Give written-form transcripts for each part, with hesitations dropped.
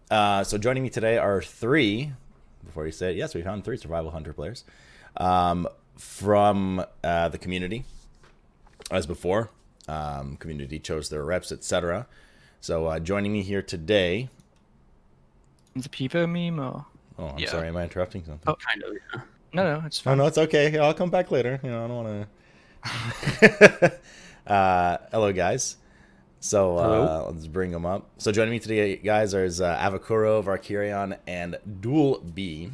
So joining me today are three. Before you say it, yes, we found three Survival Hunter players from the community. As before, community chose their reps, etc. So joining me here today. The people meme or Oh, I'm Yeah, sorry. Am I interrupting something? oh kind of. Yeah. no, it's Oh fine. no, it's okay. Yeah, I'll come back later. I don't want to. Hello, guys. So Hello. let's bring them up. So joining me today, guys, is Avakuro, Varkyrion, and Doolb.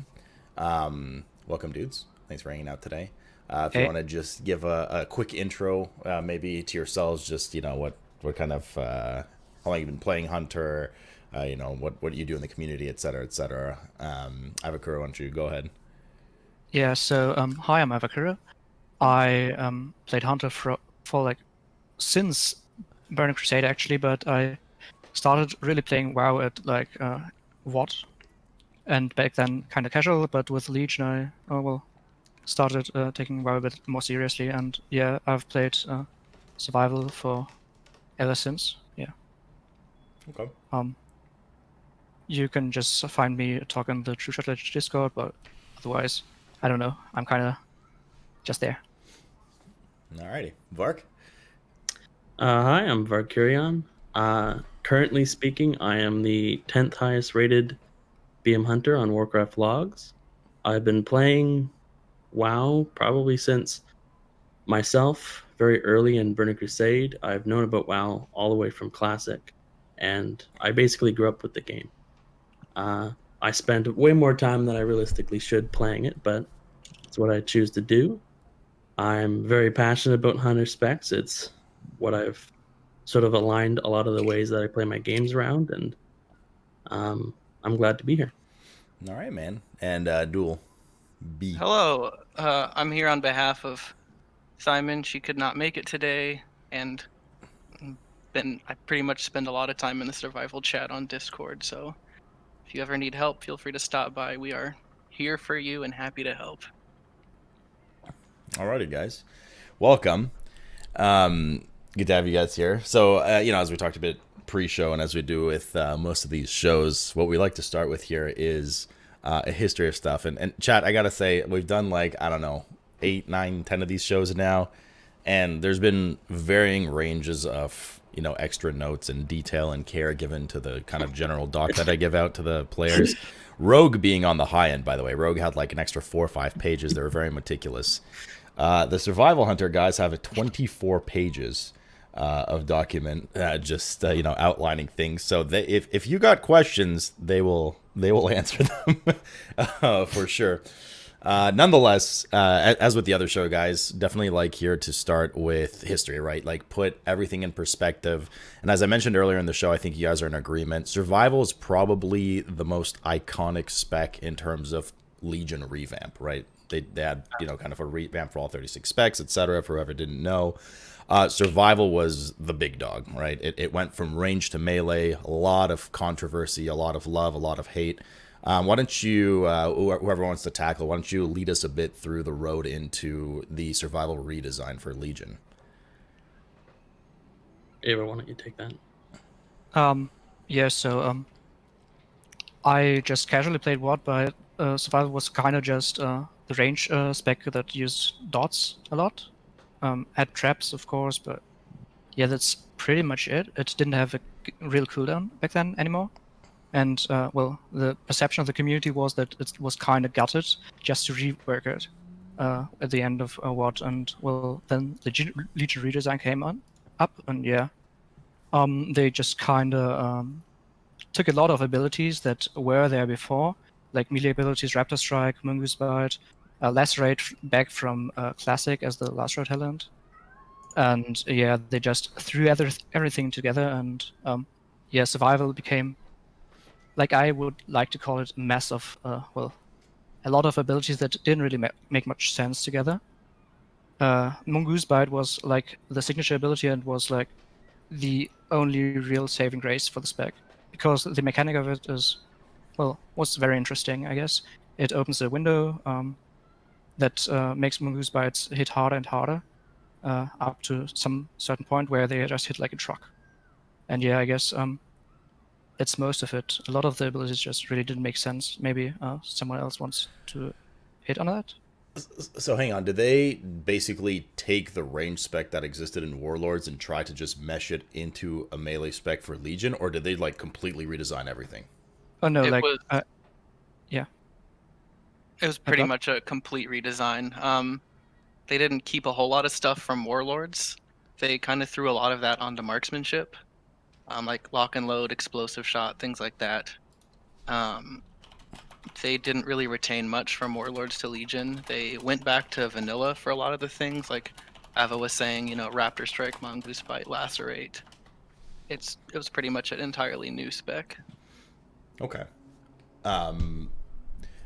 Welcome, dudes. Thanks for hanging out today. If you Hey, want to just give a quick intro, maybe to yourselves, just what kind of how long you've been playing Hunter, what you do in the community, etc., etc. Avakuro, why don't you go ahead? yeah. So hi, I'm Avakuro. I played Hunter for like since Burning Crusade actually, but I started really playing WoW at like what, and back then kind of casual, but with Legion I started taking WoW a bit more seriously, and yeah, I've played survival for ever since. Yeah. Okay. Um, you can just find me talking the True Shot Discord, but otherwise, I don't know. I'm kind of just there. Alrighty, Vark. Hi, I'm Varkyrion. Currently speaking, I am the 10th highest rated BM Hunter on Warcraft logs. I've been playing WoW probably since myself very early in Burning Crusade. I've known about WoW all the way from Classic, and I basically grew up with the game. Uh, I spend way more time than I realistically should playing it, but it's what I choose to do. I'm very passionate about Hunter specs. It's what I've sort of aligned a lot of the ways that I play my games around, and I'm glad to be here. All right, man. And Duel B. Hello, I'm here on behalf of Simon. She could not make it today, and I pretty much spend a lot of time in the survival chat on Discord. So if you ever need help, feel free to stop by. We are here for you and happy to help. Alrighty, guys. Welcome. Good to have you guys here. So, as we talked a bit pre-show and as we do with most of these shows, what we like to start with here is a history of stuff. And chat, I gotta say, we've done like, I don't know, 8, 9, 10 of these shows now, and there's been varying ranges of extra notes and detail and care given to the kind of general doc that I give out to the players. Rogue being on the high end, by the way. Rogue had like an extra 4 or 5 pages. They were very meticulous. The Survival Hunter guys have 24 pages of document, just outlining things. So if you got questions, they will answer them for sure. Nonetheless, as with the other show, guys, definitely like here to start with history, right? Like put everything in perspective. And as I mentioned earlier in the show, I think you guys are in agreement. Survival is probably the most iconic spec in terms of Legion revamp, right? They had kind of a revamp for all 36 specs, etc. For whoever didn't know, survival was the big dog, right? It went from range to melee. A lot of controversy, a lot of love, a lot of hate. Why don't you, whoever wants to tackle, why don't you lead us a bit through the road into the survival redesign for Legion? Ava, why don't you take that? Um, yeah. So I just casually played WoD, but survival was kind of just the range spec that used dots a lot. Had traps, of course, but yeah, that's pretty much it. It didn't have a real cooldown back then anymore. And the perception of the community was that it was kind of gutted just to rework it at the end of WoD. And then the Legion redesign came up, and yeah, they just kind of took a lot of abilities that were there before, like melee abilities, Raptor Strike, Mongoose Bite, Lacerate back from Classic as the last row talent. And yeah, they just threw everything together, and yeah, survival became, like I would like to call it, a mess of a lot of abilities that didn't really make much sense together. Mongoose Bite was like the signature ability and was like the only real saving grace for the spec, because the mechanic of it was very interesting, I guess. It opens a window that makes Mongoose Bites hit harder and harder up to some certain point where they just hit like a truck. And yeah, I guess that's most of it. A lot of the abilities just really didn't make sense. Maybe someone else wants to hit on that. So hang on, did they basically take the range spec that existed in Warlords and try to just mesh it into a melee spec for Legion, or did they like completely redesign everything? Oh no, It like was yeah. it was pretty much a complete redesign. They didn't keep a whole lot of stuff from Warlords. They kind of threw a lot of that onto marksmanship, like lock and load, explosive shot, things like that. They didn't really retain much from Warlords to Legion. They went back to vanilla for a lot of the things, like Ava was saying, Raptor Strike, Mongoose Bite, Lacerate. It was pretty much an entirely new spec. Okay. And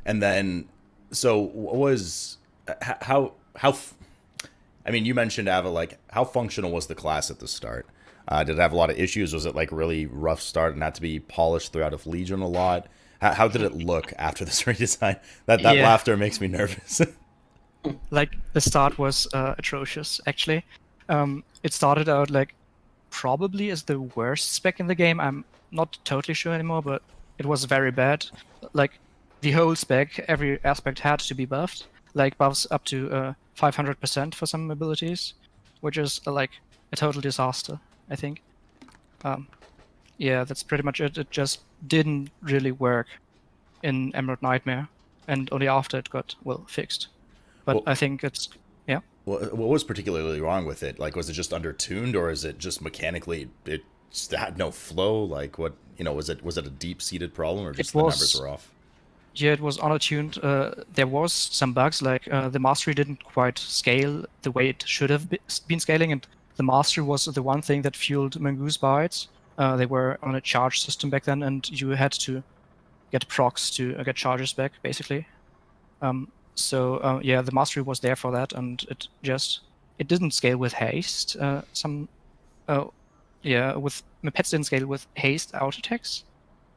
then, so what was I mean, you mentioned Ava, like how functional was the class at the start? Did it have a lot of issues? Was it like really rough start and had to be polished throughout of Legion a lot? How did it look after this redesign? That Yeah. laughter makes me nervous. Like the start was atrocious. Actually, it started out like probably as the worst spec in the game. I'm not totally sure anymore, but it was very bad. Like the whole spec, every aspect had to be buffed. Like buffs up to 500% for some abilities, which is like a total disaster, I think. Yeah, that's pretty much it. It just didn't really work in Emerald Nightmare, and only after it got fixed. But Well- I think it's yeah. What was particularly wrong with it? Like, was it just undertuned, or is it just mechanically it just had no flow? Like, what was it a deep seated problem, or just the numbers were off? Yeah, it was unattuned. There was some bugs, like the mastery didn't quite scale the way it should have been scaling, and the mastery was the one thing that fueled Mongoose Bites. They were on a charge system back then, and you had to get procs to get charges back, basically. So yeah, the mastery was there for that, and it didn't scale with haste. With pets didn't scale with haste out attacks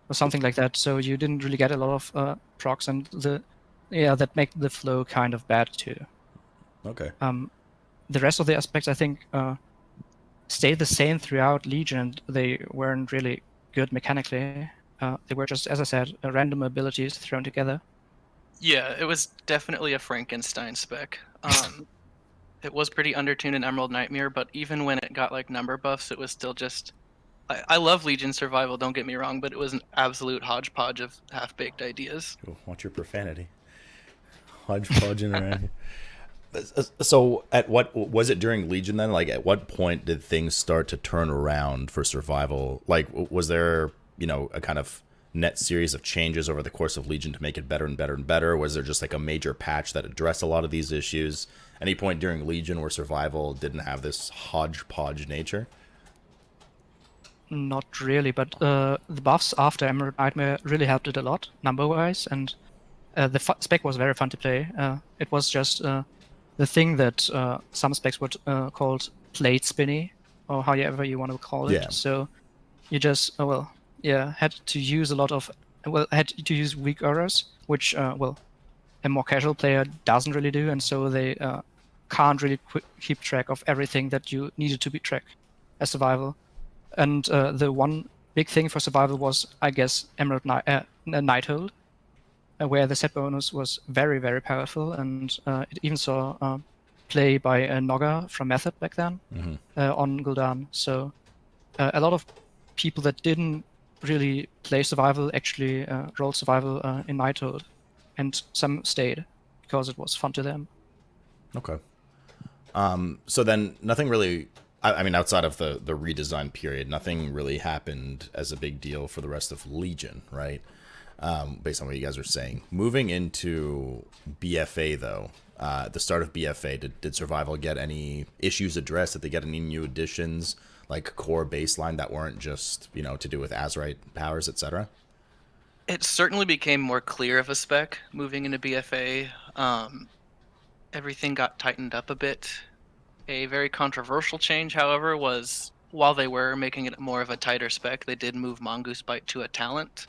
or something like that. So you didn't really get a lot of procs, and that made the flow kind of bad too. Okay. The rest of the aspects I think stayed the same throughout Legion, and they weren't really good mechanically. They were just, as I said, random abilities thrown together. Yeah, it was definitely a Frankenstein spec. It was pretty undertuned in Emerald Nightmare, but even when it got like number buffs, it was still just. I love Legion Survival, don't get me wrong, but it was an absolute hodgepodge of half-baked ideas. Watch your profanity. Hodgepodging around. So, at what was it during Legion then? Like, at what point did things start to turn around for Survival? Like, was there a kind of net series of changes over the course of Legion to make it better and better and better? Was there just like a major patch that addressed a lot of these issues? Any point during Legion where Survival didn't have this hodgepodge nature? Not really, but the buffs after Emerald Nightmare really helped it a lot, number-wise, and the spec was very fun to play. It was just the thing that some specs would called plate spinny, or however you want to call it. Yeah. So you just had to use had to use weak auras, which a more casual player doesn't really do, and so they can't really keep track of everything that you needed to be tracked as Survival. And the one big thing for Survival was, I guess, Emerald Nighthold, where the set bonus was very, very powerful, and it even saw play by Nogga from Method back then on Gul'dan. So a lot of people that didn't really play Survival actually rolled Survival in Nighthold, and some stayed because it was fun to them. Okay. So then nothing really, I mean, outside of the redesign period, nothing really happened as a big deal for the rest of Legion, right? Based on what you guys are saying. Moving into BFA, though, at the start of BFA, did Survival get any issues addressed? Did they get any new additions, like core baseline that weren't just, to do with Azerite powers, etc.? It certainly became more clear of a spec moving into BFA. Everything got tightened up a bit. A very controversial change, however, was while they were making it more of a tighter spec, they did move Mongoose Bite to a talent,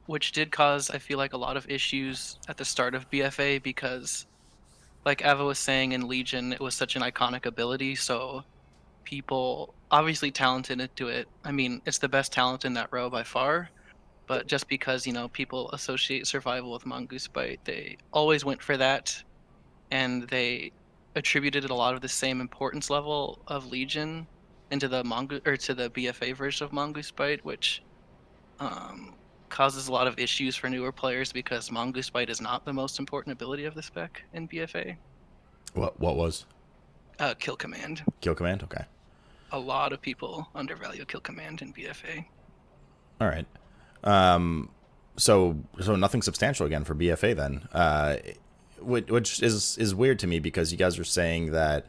which did cause, I feel like, a lot of issues at the start of BFA because, like Ava was saying, in Legion, it was such an iconic ability, so people obviously talented into it. I mean, it's the best talent in that row by far. But just because, people associate survival with Mongoose Bite, they always went for that, and they attributed a lot of the same importance level of Legion into the to the BFA version of Mongoose Bite, which um, causes a lot of issues for newer players because Mongoose Bite is not the most important ability of the spec in BFA. What was Kill Command. Kill Command? Okay. A lot of people undervalue Kill Command in BFA. All right. So nothing substantial again for BFA then, which is weird to me because you guys are saying that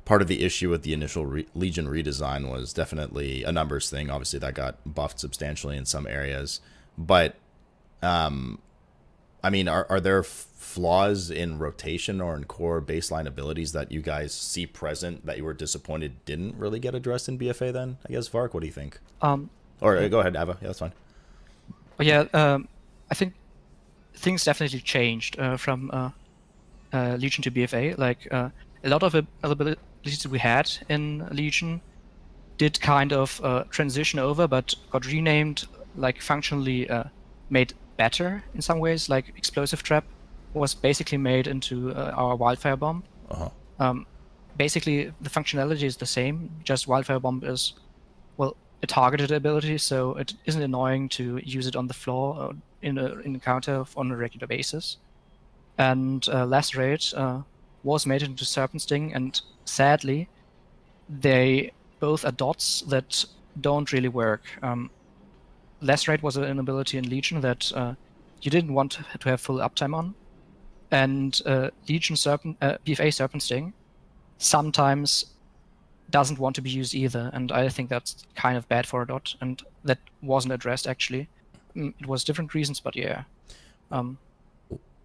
part of the issue with the initial Legion redesign was definitely a numbers thing. Obviously, that got buffed substantially in some areas, but I mean, are there flaws in rotation or in core baseline abilities that you guys see present that you were disappointed didn't really get addressed in BFA? Then I guess Vark, what do you think? Or go ahead, Ava. Yeah, that's fine. But yeah, I think things definitely changed from Legion to BFA. Like a lot of abilities we had in Legion did kind of transition over, but got renamed, like functionally made better in some ways. Like Explosive Trap was basically made into our Wildfire Bomb. Basically, the functionality is the same. Just Wildfire Bomb is, well, a targeted ability, so it isn't annoying to use it on the floor in an encounter on a regular basis. And Lacerate was made into Serpent Sting, and sadly, they both are dots that don't really work. Lacerate was an ability in Legion that you didn't want to have full uptime on, and Legion BFA Serpent Sting sometimes doesn't want to be used either, and I think that's kind of bad for a dot, and that wasn't addressed actually. It was different reasons, but yeah.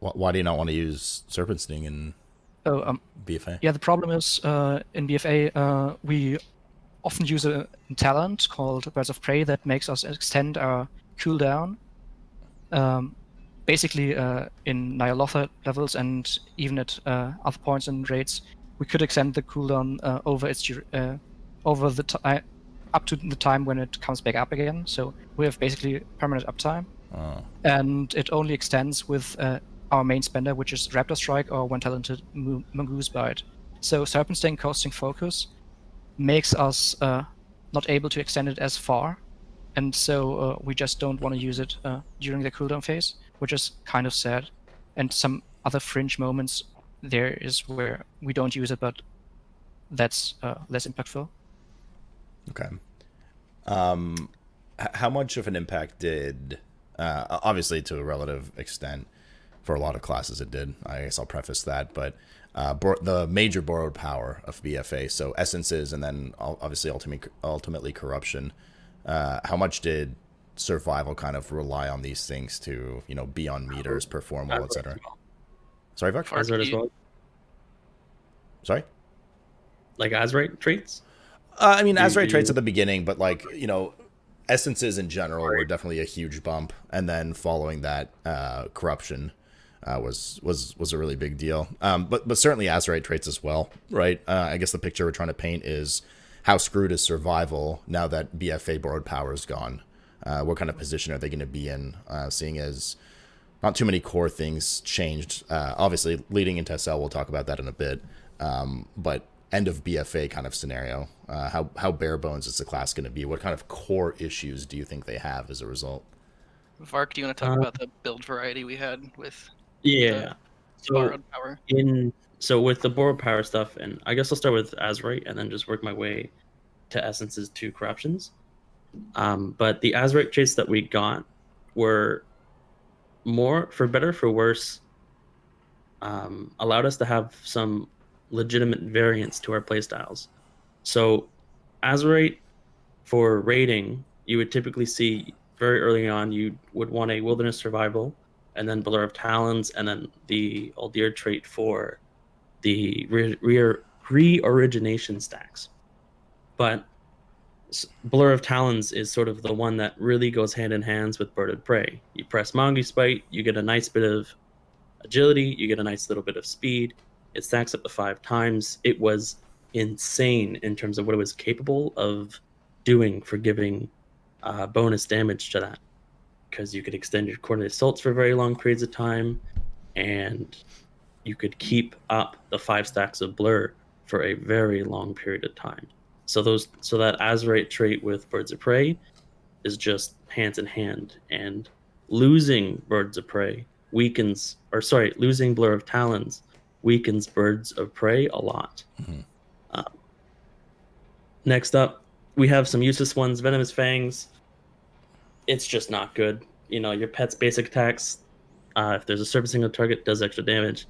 Why do you not want to use Serpent Sting in BFA? Yeah, the problem is in BFA we often use a talent called Birds of Prey that makes us extend our cooldown. Basically, in Nyalotha levels and even at other points in raids, we could extend the cooldown over the up to the time when it comes back up again. So we have basically permanent uptime, and it only extends with our main spender, which is Raptor Strike or when talented Mongoose Bite. So Serpent Sting costing focus makes us not able to extend it as far, and so we just don't want to use it during the cooldown phase, which is kind of sad. And some other fringe moments there is where we don't use it, but that's less impactful. Okay. How much of an impact did, obviously to a relative extent, for a lot of classes it did. I guess I'll preface that, but the major borrowed power of BFA, so essences and then obviously ultimately corruption. How much did survival kind of rely on these things to, be on meters, perform well, etc.? Sorry, Vark? Azrite as well. Sorry? Like Azrite traits? I mean, Azrite traits at the beginning, but essences in general were definitely a huge bump, and then following that, corruption was a really big deal. But certainly Azrite traits as well, right? I guess the picture we're trying to paint is how screwed is survival now that BFA borrowed power is gone. What kind of position are they going to be in, seeing as not too many core things changed. Obviously, leading into SL, we'll talk about that in a bit. But end of BFA kind of scenario, how bare bones is the class going to be? What kind of core issues do you think they have as a result? Vark, do you want to talk about the build variety we had with borrowed power? So with the borrowed power stuff, and I guess I'll start with Azrite and then just work my way to essences to corruptions. But the Azrite traits that we got were more, for better for worse, allowed us to have some legitimate variance to our playstyles. So Azrite for raiding, you would typically see very early on, you would want a wilderness survival, and then Blur of Talons, and then the Uldir trait for the re-origination stacks. But Blur of Talons is sort of the one that really goes hand in hand with Bird of Prey. You press Mongoose Bite, you get a nice bit of agility, you get a nice little bit of speed. It stacks up to 5 times. It was insane in terms of what it was capable of doing for giving bonus damage to that, because you could extend your coordinate assaults for very long periods of time, and you could keep up the 5 stacks of blur for a very long period of time. So that Azerite trait with Birds of Prey is just hands in hand, and losing Birds of Prey losing Blur of Talons weakens Birds of Prey a lot. Next up, we have some useless ones. Venomous Fangs. It's just not good. Your pet's basic attacks, if there's a surfacing of target, does extra damage.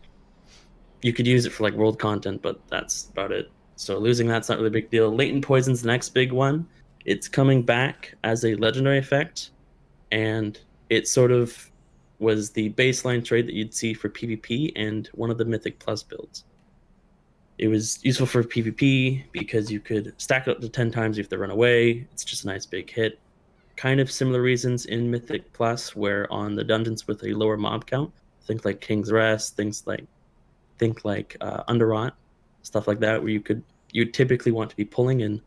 You could use it for like world content, but that's about it. So losing that's not really a big deal. Latent Poison's the next big one. It's coming back as a legendary effect, and it sort of was the baseline trade that you'd see for PvP and one of the Mythic Plus builds. It was useful for PvP because you could stack it up to 10 times if they run away. It's just a nice big hit. Kind of similar reasons in Mythic Plus, where on the dungeons with a lower mob count, think like King's Rest, think like Underrot, stuff like that, where you typically want to be pulling in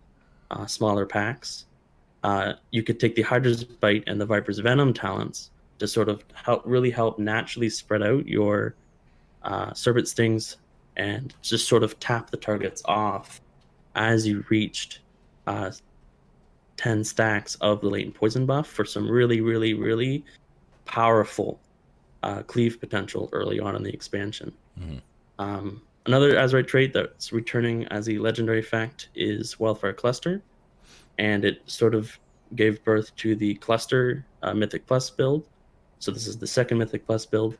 smaller packs. You could take the Hydra's Bite and the Viper's Venom talents to sort of help naturally spread out your Serpent Stings and just sort of tap the targets off as you reached 10 stacks of the Latent Poison buff for some really, really, really powerful cleave potential early on in the expansion. Another Azerite trait that's returning as a legendary effect is Wildfire Cluster, and it sort of gave birth to the Cluster Mythic Plus build. So this is the second Mythic Plus build.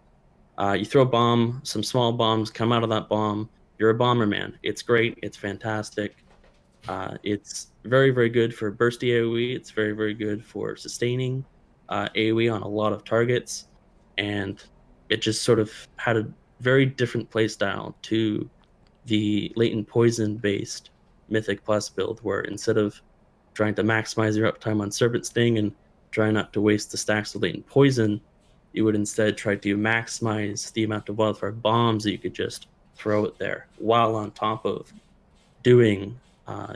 You throw a bomb, some small bombs come out of that bomb. You're a bomber man. It's great. It's fantastic. It's very, very good for bursty AoE. It's very, very good for sustaining AoE on a lot of targets. And it just sort of had a very different playstyle to the Latent Poison based Mythic Plus build, where instead of trying to maximize your uptime on Serpent Sting and try not to waste the stacks of Latent Poison, you would instead try to maximize the amount of Wildfire Bombs that you could just throw it there, while on top of doing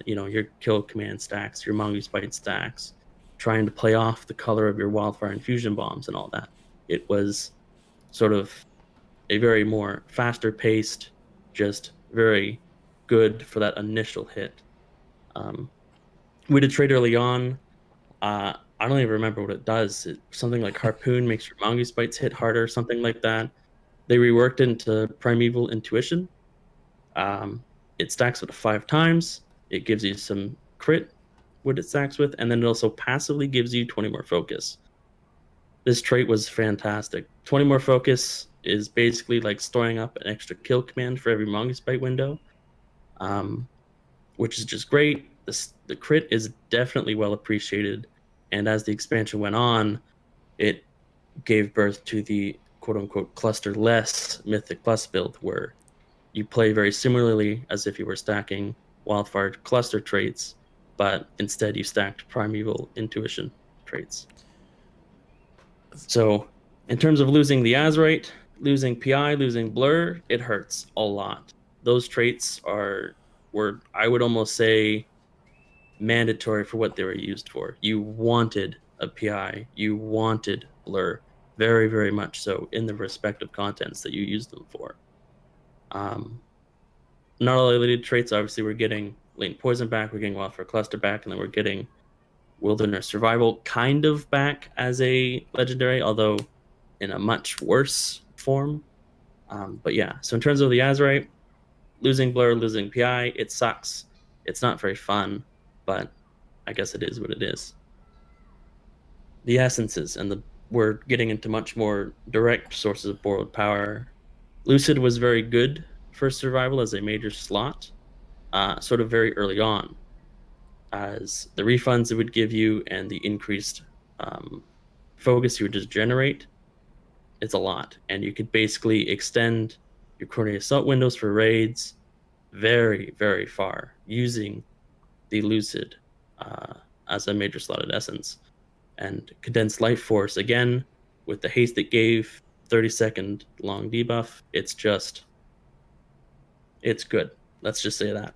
your Kill Command stacks, your Mongoose Bite stacks, trying to play off the color of your Wildfire Infusion Bombs and all that. It was sort of a very more faster paced, just very good for that initial hit. We did trade early on. I don't even remember what it does. Something like Harpoon makes your Mongoose Bites hit harder, something like that. They reworked it into Primeval Intuition. It stacks with 5 times. It gives you some crit, what it stacks with, and then it also passively gives you 20 more focus. This trait was fantastic. 20 more focus is basically like storing up an extra kill command for every Mongoose Bite window, which is just great. The crit is definitely well appreciated, and as the expansion went on, it gave birth to the quote-unquote cluster-less Mythic Plus build, where you play very similarly as if you were stacking Wildfire Cluster traits, but instead you stacked Primeval Intuition traits. So, in terms of losing the Azerite, losing PI, losing Blur, it hurts a lot. Those traits were, I would almost say, mandatory for what they were used for. You wanted a PI, you wanted Blur, very, very much so, in the respective contents that you used them for. Not all related traits, obviously, we're getting Latent Poison back, we're getting Wildfire Cluster back, and then we're getting Wilderness Survival kind of back as a legendary, although in a much worse form. But yeah, so in terms of the Azerite, losing Blur, losing PI, it sucks. It's not very fun, but I guess it is what it is. The essences, and we're getting into much more direct sources of borrowed power. Lucid was very good for survival as a major slot, sort of very early on, as the refunds it would give you and the increased focus you would just generate. It's a lot, and you could basically extend your coordinate assault windows for raids very, very far using the Lucid as a major slotted essence. And Condensed Life Force, again, with the haste it gave, 30-second long debuff, it's good. Let's just say that.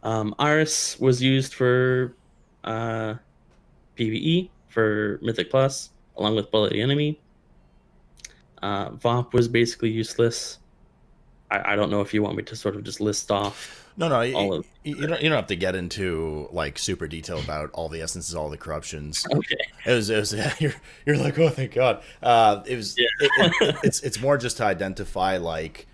Iris was used for PvE for Mythic Plus, along with Bullet the Enemy. Vop was basically useless. I don't know if you want me to sort of just list off No, all of. you don't have to get into like super detail about all the essences, all the corruptions. Okay. It was you're like, oh, thank God. It was it's more just to identify like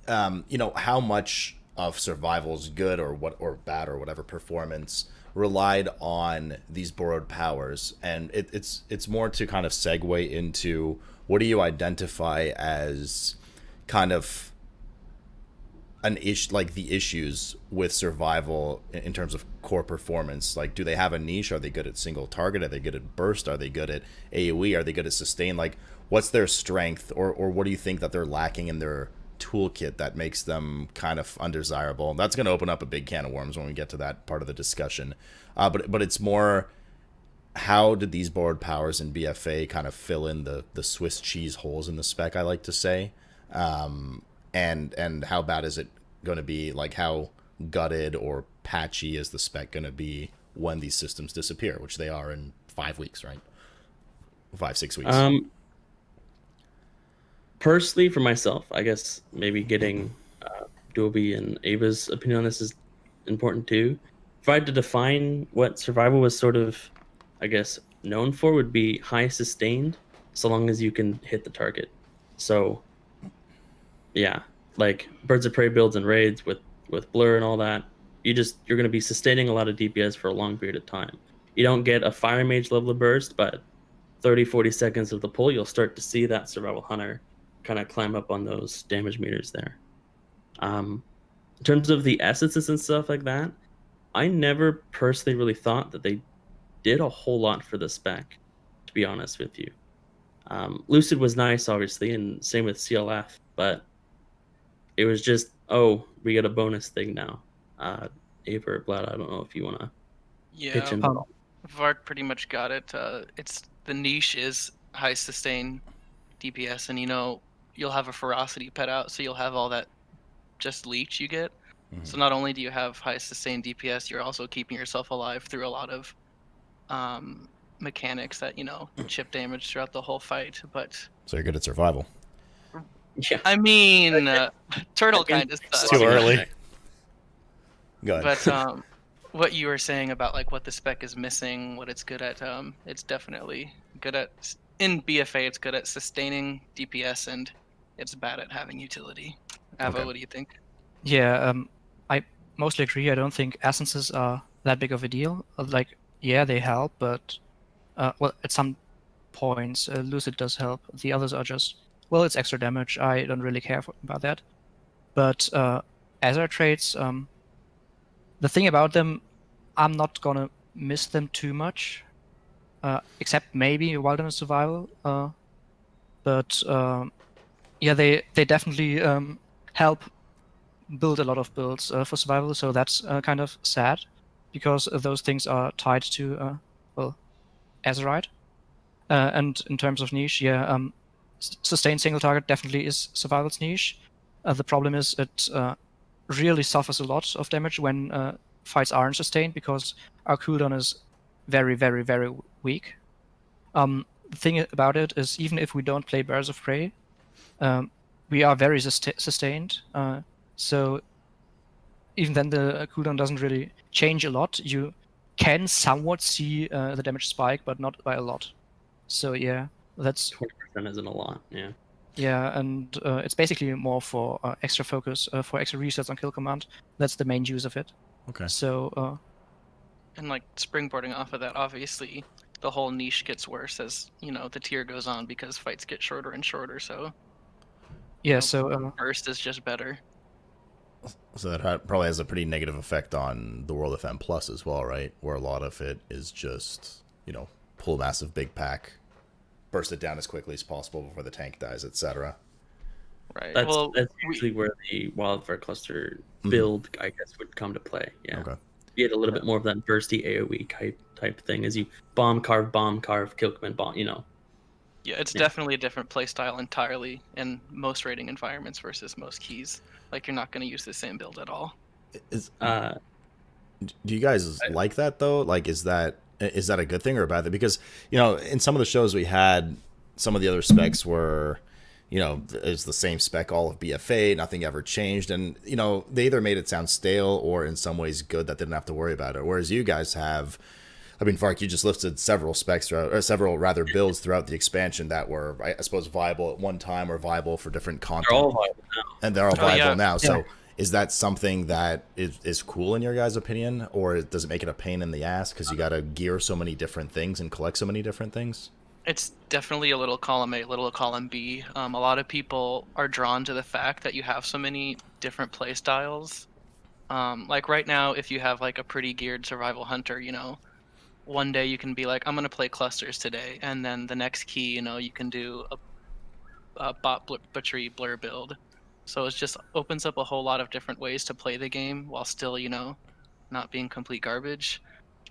how much of survival's good or bad or whatever performance relied on these borrowed powers, and it's more to kind of segue into what do you identify as kind of an issue, like the issues with survival in terms of core performance. Like, do they have a niche? Are they good at single target? Are they good at burst? Are they good at AoE? Are they good at sustain? Like, what's their strength, or what do you think that they're lacking in their toolkit that makes them kind of undesirable? That's going to open up a big can of worms when we get to that part of the discussion. But it's more, how did these borrowed powers in BFA kind of fill in the Swiss cheese holes in the spec, I like to say? And how bad is it going to be? Like, how gutted or patchy is the spec going to be when these systems disappear, which they are in 5 weeks, right? 5-6 weeks. Personally, for myself, I guess maybe getting Doolb and Ava's opinion on this is important too. If I had to define what survival was sort of, I guess, known for, would be high sustained, so long as you can hit the target. So, yeah, like Birds of Prey builds and raids with Blur and all that, you're going to be sustaining a lot of DPS for a long period of time. You don't get a Fire Mage level of burst, but 30-40 seconds of the pull, you'll start to see that Survival Hunter kind of climb up on those damage meters there. In terms of the essences and stuff like that, I never personally really thought that they did a whole lot for the spec, to be honest with you. Lucid was nice, obviously, and same with CLF, but it was just, oh, we get a bonus thing now. Ava or Vlad, I don't know if you want to pitch in. Vark pretty much got it. It's the niche is high sustain DPS, and you'll have a ferocity pet out, so you'll have all that just leech you get. Mm-hmm. So not only do you have high sustain DPS, you're also keeping yourself alive through a lot of mechanics that chip damage throughout the whole fight. But so you're good at survival. Yeah, I mean, turtle kind of stuff. It's too early. Go ahead. But what you were saying about like what the spec is missing, what it's good at, it's definitely good at. In BFA, it's good at sustaining DPS, and it's bad at having utility. Ava, okay. What do you think? Yeah, I mostly agree. I don't think essences are that big of a deal. Like, yeah, they help, but well, at some points, Lucid does help. The others are just, well, it's extra damage. I don't really care about that. But Azure traits, the thing about them, I'm not gonna miss them too much. Except maybe Wilderness Survival, but yeah, they definitely help build a lot of builds for survival. So that's kind of sad, because those things are tied to well, Azerite. And in terms of niche, yeah, sustained single target definitely is survival's niche. The problem is it really suffers a lot of damage when fights aren't sustained, because our cooldown is very, very, very weak. The thing about it is, even if we don't play Birds of Prey, we are very sustained. So even then, the cooldown doesn't really change a lot. You can somewhat see the damage spike, but not by a lot. So yeah, that's 20% isn't a lot. Yeah. Yeah, and it's basically more for extra focus, for extra resets on kill command. That's the main use of it. Okay. So. And like springboarding off of that, obviously, the whole niche gets worse as the tier goes on, because fights get shorter and shorter. So yeah, so burst is just better. So that probably has a pretty negative effect on the World of M Plus as well, right? Where a lot of it is just pull massive big pack, burst it down as quickly as possible before the tank dies, etc. Right. That's usually where the Wildfire Cluster build, I guess, would come to play. Yeah. Okay. You get a little bit more of that bursty AoE type thing as you bomb carve, kill command, bomb. Yeah, it's definitely a different playstyle entirely in most raiding environments versus most keys. Like, you're not going to use the same build at all. Do you guys like that though? Like, is that a good thing or a bad thing? Because in some of the shows we had, some of the other specs were, it's the same spec all of BFA, nothing ever changed, and they either made it sound stale or in some ways good that they didn't have to worry about it. Whereas you guys have, I mean, Vark, you just listed several specs throughout, or several rather builds throughout the expansion that were, I suppose, viable at one time or viable for different content. They're all viable now. And they're all viable now. Yeah. So is that something that is cool in your guys' opinion, or does it make it a pain in the ass because you got to gear so many different things and collect so many different things? It's definitely a little column A, little column B. A lot of people are drawn to the fact that you have so many different play styles. Like right now, if you have like a pretty geared survival hunter, one day you can be like, I'm gonna play clusters today, and then the next key, you can do a bot butchery blur build. So it just opens up a whole lot of different ways to play the game while still, not being complete garbage.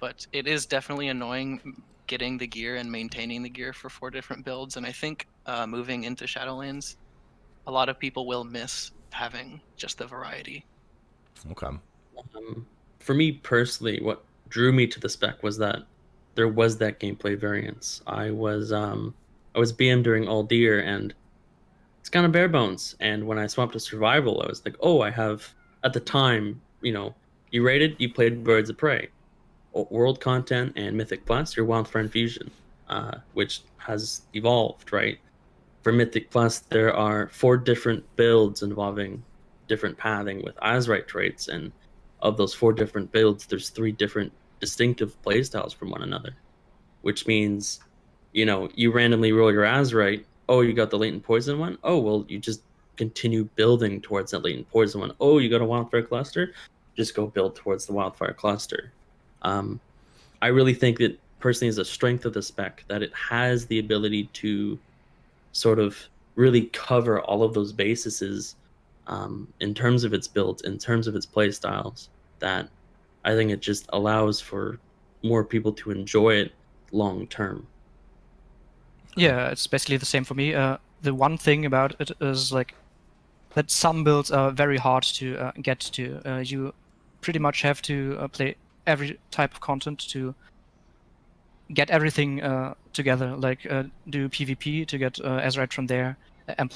But it is definitely annoying getting the gear and maintaining the gear for 4 different builds. And I think moving into Shadowlands, a lot of people will miss having just the variety. Okay. For me personally, what drew me to the spec was that there was that gameplay variance. I was BM during All Deer, and it's kind of bare bones. And when I swapped to survival, I was like, oh, I have, at the time, you rated, you played Birds of Prey, World content and Mythic Plus, your Wildfire Infusion, which has evolved, right? For Mythic Plus, there are 4 different builds involving different pathing with Azerite traits, and of those 4 different builds, there's 3 different distinctive playstyles from one another, which means, you randomly roll your Azerite. Oh, you got the latent poison one. Oh, well, you just continue building towards that latent poison one. Oh, you got a wildfire cluster. Just go build towards the wildfire cluster. I really think that personally is a strength of the spec that it has the ability to sort of really cover all of those bases in terms of its builds, in terms of its play styles, that I think it just allows for more people to enjoy it long term. Yeah, it's basically the same for me. The one thing about it is like that some builds are very hard to get to. You pretty much have to play every type of content to get everything together. Like do PvP to get Azerite from there, and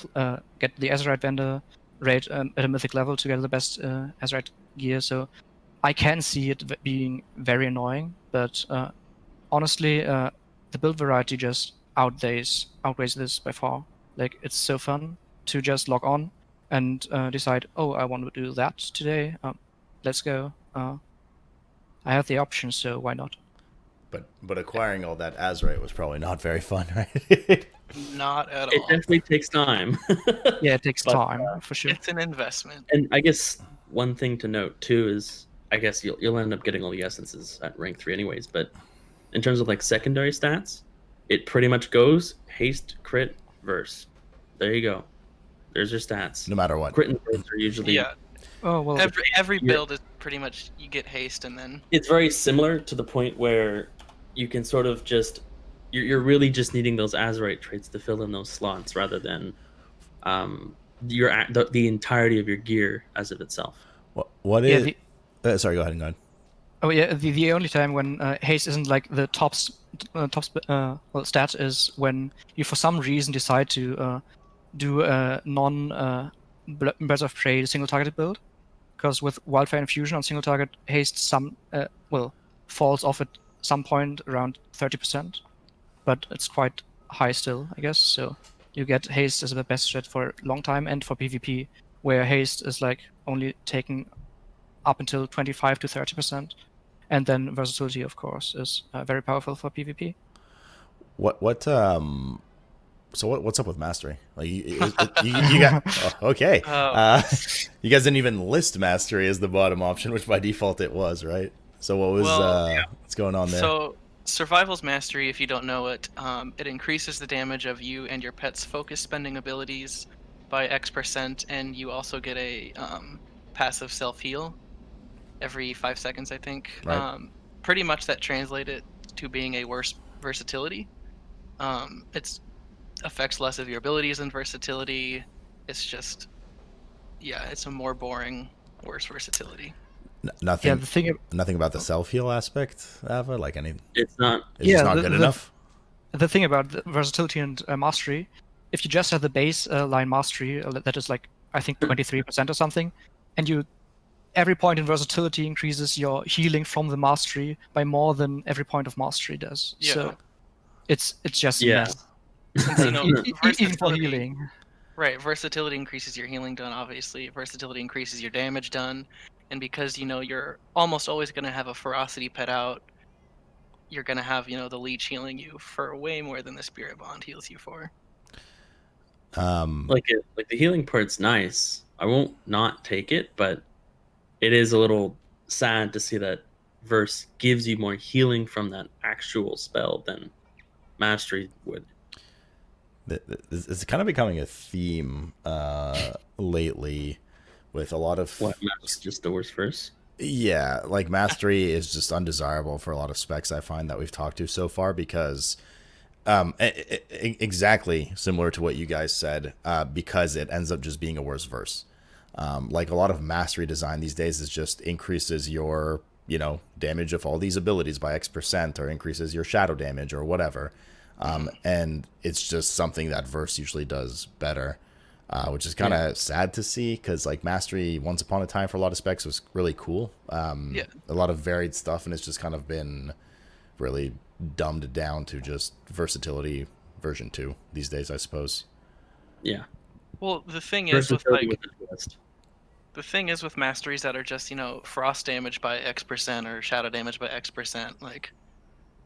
get the Azerite vendor raid at a mythic level to get the best Azerite gear. So I can see it being very annoying, but honestly, the build variety just outweighs this by far. Like, it's so fun to just log on and decide, oh, I want to do that today. Let's go. I have the option, so why not? But acquiring all that Azerite was probably not very fun, right? Not at all. It definitely takes time. Yeah, it takes time for sure. It's an investment. And I guess one thing to note too is, I guess you'll end up getting all the essences at rank 3 anyways, but in terms of like secondary stats, it pretty much goes haste, crit, verse. There you go. There's your stats. No matter what. Crit and verse are usually... Yeah. Oh, well, Every build is pretty much, you get haste and then... It's very similar to the point where you can sort of just... You're really just needing those Azerite traits to fill in those slots rather than the entirety of your gear as of itself. What is... sorry, go ahead and go on. Oh yeah, the only time when haste isn't like the top stat is when you for some reason decide to do a Birds of Prey single targeted build, because with Wildfire Infusion on single target, haste falls off at some point around 30%, but it's quite high still, I guess. So you get haste as the best strat for a long time, and for PvP, where haste is like only taken up until 25 to 30%. And then versatility, of course, is very powerful for PvP. What's up with mastery? Like you got okay. You guys didn't even list mastery as the bottom option, which by default it was, right? So what was what's going on there? So survival's mastery, if you don't know it, it increases the damage of you and your pet's focus spending abilities by X%, and you also get a passive self heal every 5 seconds, I think. Right. Pretty much that translated to being a worse versatility. It affects less of your abilities than versatility. It's just, it's a more boring, worse versatility. Nothing. Yeah, the thing. Nothing about the self heal aspect, Ava. Like any, It's not. it's just not the, good the, enough. the thing about the versatility and mastery, if you just have the base line mastery that is like I think 23% or something, and you every point in versatility increases your healing from the mastery by more than every point of mastery does. Yeah. So it's just a Yeah. mess. Since, Even for versatility, healing. right, versatility increases your healing done, obviously. Versatility increases your damage done. And because, you're almost always going to have a ferocity pet out, you're going to have, the leech healing you for way more than the spirit bond heals you for. Like the healing part's nice. I won't not take it, but it is a little sad to see that verse gives you more healing from that actual spell than mastery would. It's kind of becoming a theme lately with a lot of What, mastery just the worst verse? Yeah, like mastery is just undesirable for a lot of specs I find that we've talked to so far because exactly similar to what you guys said, because it ends up just being a worse verse. Like a lot of mastery design these days is just increases your, damage of all these abilities by X% or increases your shadow damage or whatever. And it's just something that verse usually does better, which is kind of sad to see because like mastery once upon a time for a lot of specs was really cool. A lot of varied stuff, and it's just kind of been really dumbed down to just versatility version 2 these days, I suppose. Yeah. Well, the thing is with Versatility like with a twist. the thing is with masteries that are just, frost damage by X% or shadow damage by X%, like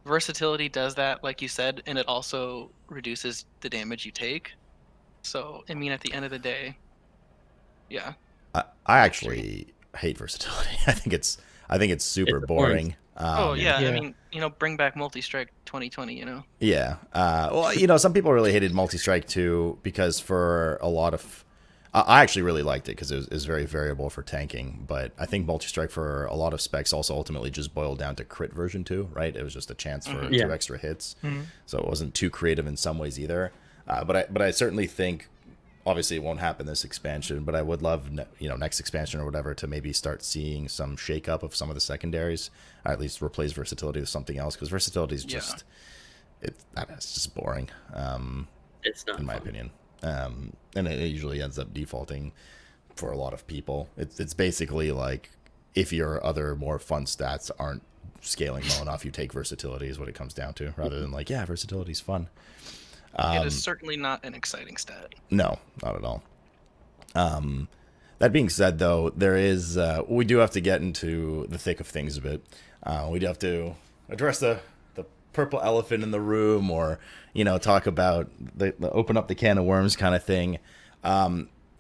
versatility does that, like you said, and it also reduces the damage you take. So, I mean, at the end of the day, yeah. I actually hate versatility. I think it's super It's boring. Oh yeah, Yeah. I mean, bring back multi-strike 2020. Yeah. Well, some people really hated multi-strike too because for a lot of, I actually really liked it because it was very variable for tanking. But I think multi-strike for a lot of specs also ultimately just boiled down to crit version 2, right? It was just a chance for 2 extra hits, so it wasn't too creative in some ways either. But I certainly think, obviously it won't happen this expansion, but I would love, next expansion or whatever to maybe start seeing some shake up of some of the secondaries, or at least replace versatility with something else because versatility is just it's just boring. It's not in my fun. opinion, and it usually ends up defaulting for a lot of people. It's basically like if your other more fun stats aren't scaling low enough, you take versatility is what it comes down to, rather than like versatility is fun. It is certainly not an exciting stat. No, not at all. That being said, though, there is we do have to get into the thick of things a bit. We do have to address the purple elephant in the room, or talk about the open up the can of worms kind of thing.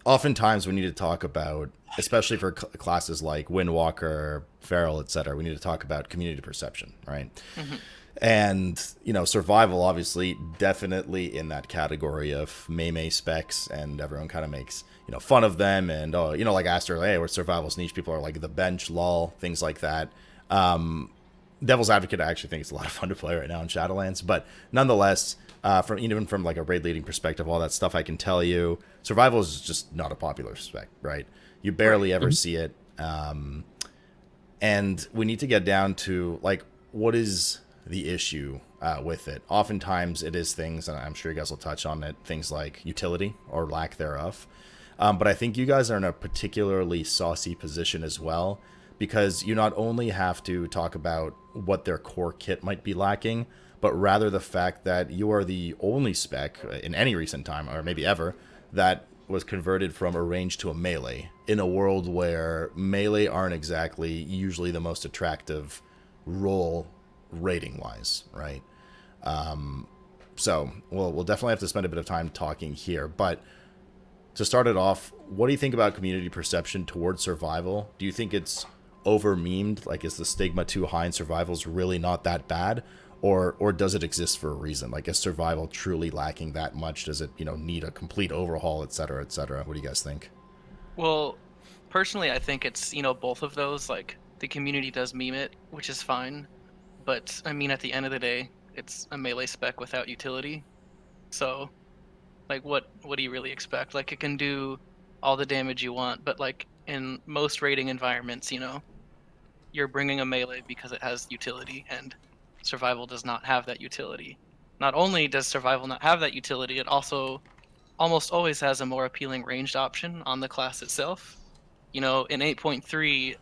Oftentimes, we need to talk about, especially for classes like Windwalker, Feral, etc. We need to talk about community perception, right? Mm-hmm. And, survival, obviously, definitely in that category of Mei specs, and everyone kind of makes, fun of them. And, like Aster, hey, we're survival's niche. People are like the bench, lol, things like that. Devil's Advocate, I actually think it's a lot of fun to play right now in Shadowlands. But nonetheless, from like a raid leading perspective, all that stuff I can tell you, survival is just not a popular spec, right? You barely ever see it. And we need to get down to, like, what is the issue with it? Oftentimes it is things, and I'm sure you guys will touch on it, things like utility or lack thereof. But I think you guys are in a particularly saucy position as well, because you not only have to talk about what their core kit might be lacking, but rather the fact that you are the only spec in any recent time, or maybe ever, that was converted from a range to a melee in a world where melee aren't exactly usually the most attractive role rating wise, right? So we'll definitely have to spend a bit of time talking here, but to start it off, what do you think about community perception towards survival? Do you think it's over memed? Like, is the stigma too high and survival's really not that bad? Or does it exist for a reason? Like, is survival truly lacking that much? Does it, need a complete overhaul, et cetera, et cetera? What do you guys think? Well, personally, I think it's, both of those. Like, the community does meme it, which is fine. But, I mean, at the end of the day, it's a melee spec without utility. So, like, what do you really expect? Like, it can do all the damage you want, but, like, in most raiding environments, you're bringing a melee because it has utility, and survival does not have that utility. Not only does survival not have that utility, it also almost always has a more appealing ranged option on the class itself. In 8.3,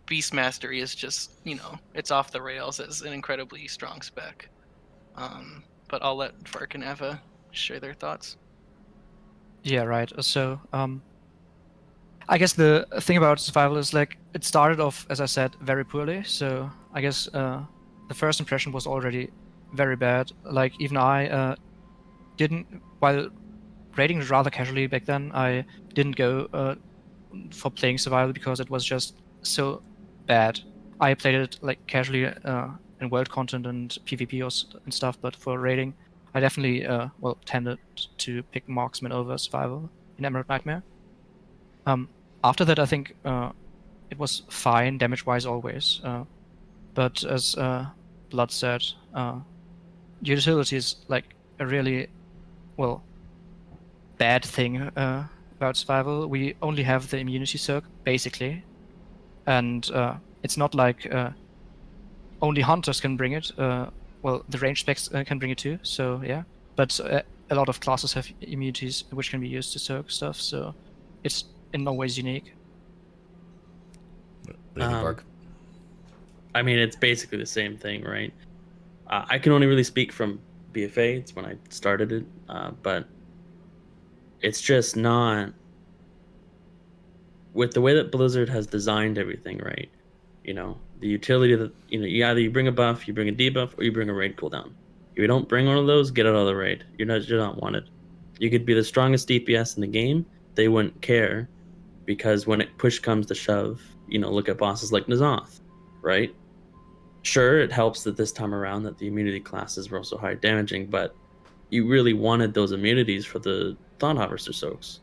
Beast Mastery is just, it's off the rails as an incredibly strong spec. But I'll let Fark and Eva share their thoughts. Yeah, right. So, I guess the thing about survival is like it started off, as I said, very poorly. So I guess the first impression was already very bad. Like even I didn't, while rating it rather casually back then, I didn't go for playing survival because it was just so bad. I played it like casually in world content and PvP and stuff, but for rating, I definitely tended to pick marksman over survival in Emerald Nightmare. After that, I think it was fine damage-wise always, but as Blood said, utility is like a really bad thing about survival. We only have the immunity circ basically, and it's not like only hunters can bring it. The range specs can bring it too. So yeah, but a lot of classes have immunities which can be used to circ stuff. So it's in no ways unique. What do you think, Bark? I mean, it's basically the same thing, right? I can only really speak from BFA. It's when I started it, but it's just not with the way that Blizzard has designed everything, right? The utility that you either you bring a buff, you bring a debuff, or you bring a raid cooldown. If you don't bring one of those, get out of the raid. You're not wanted. You could be the strongest DPS in the game, they wouldn't care, because when push comes to shove, look at bosses like N'Zoth, right? Sure, it helps that this time around that the immunity classes were also high damaging, but you really wanted those immunities for the Thought Harvester soaks.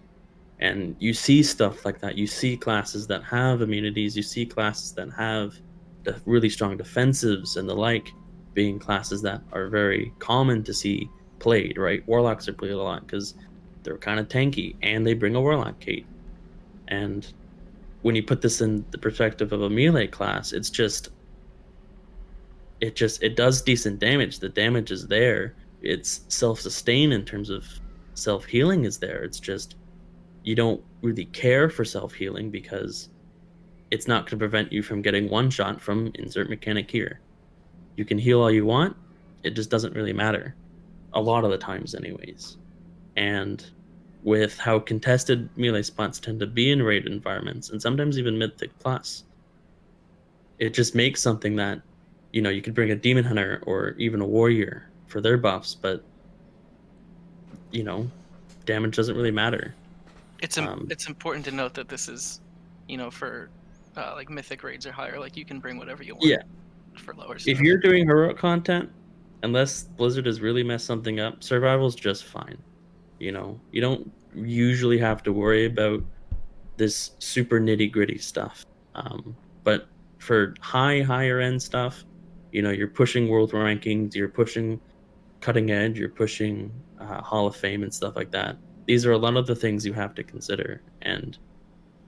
And you see stuff like that. You see classes that have immunities. You see classes that have the really strong defensives and the like, being classes that are very common to see played, right? Warlocks are played a lot because they're kind of tanky and they bring a Warlock Kate. And when you put this in the perspective of a melee class, it does decent damage. The damage is there. It's self-sustain in terms of self-healing is there. It's just you don't really care for self-healing because it's not going to prevent you from getting one shot from insert mechanic here. You can heal all you want. It just doesn't really matter. A lot of the times anyways. And with how contested melee spots tend to be in raid environments, and sometimes even Mythic Plus, it just makes something that, you could bring a Demon Hunter or even a Warrior for their buffs, but, damage doesn't really matter. It's important to note that this is, for like Mythic raids or higher, like you can bring whatever you want. Yeah. For lower stuff. If you're doing heroic content, unless Blizzard has really messed something up, survival's just fine. You don't usually have to worry about this super nitty-gritty stuff. But for higher end stuff, you're pushing world rankings, you're pushing cutting edge, you're pushing Hall of Fame and stuff like that. These are a lot of the things you have to consider. And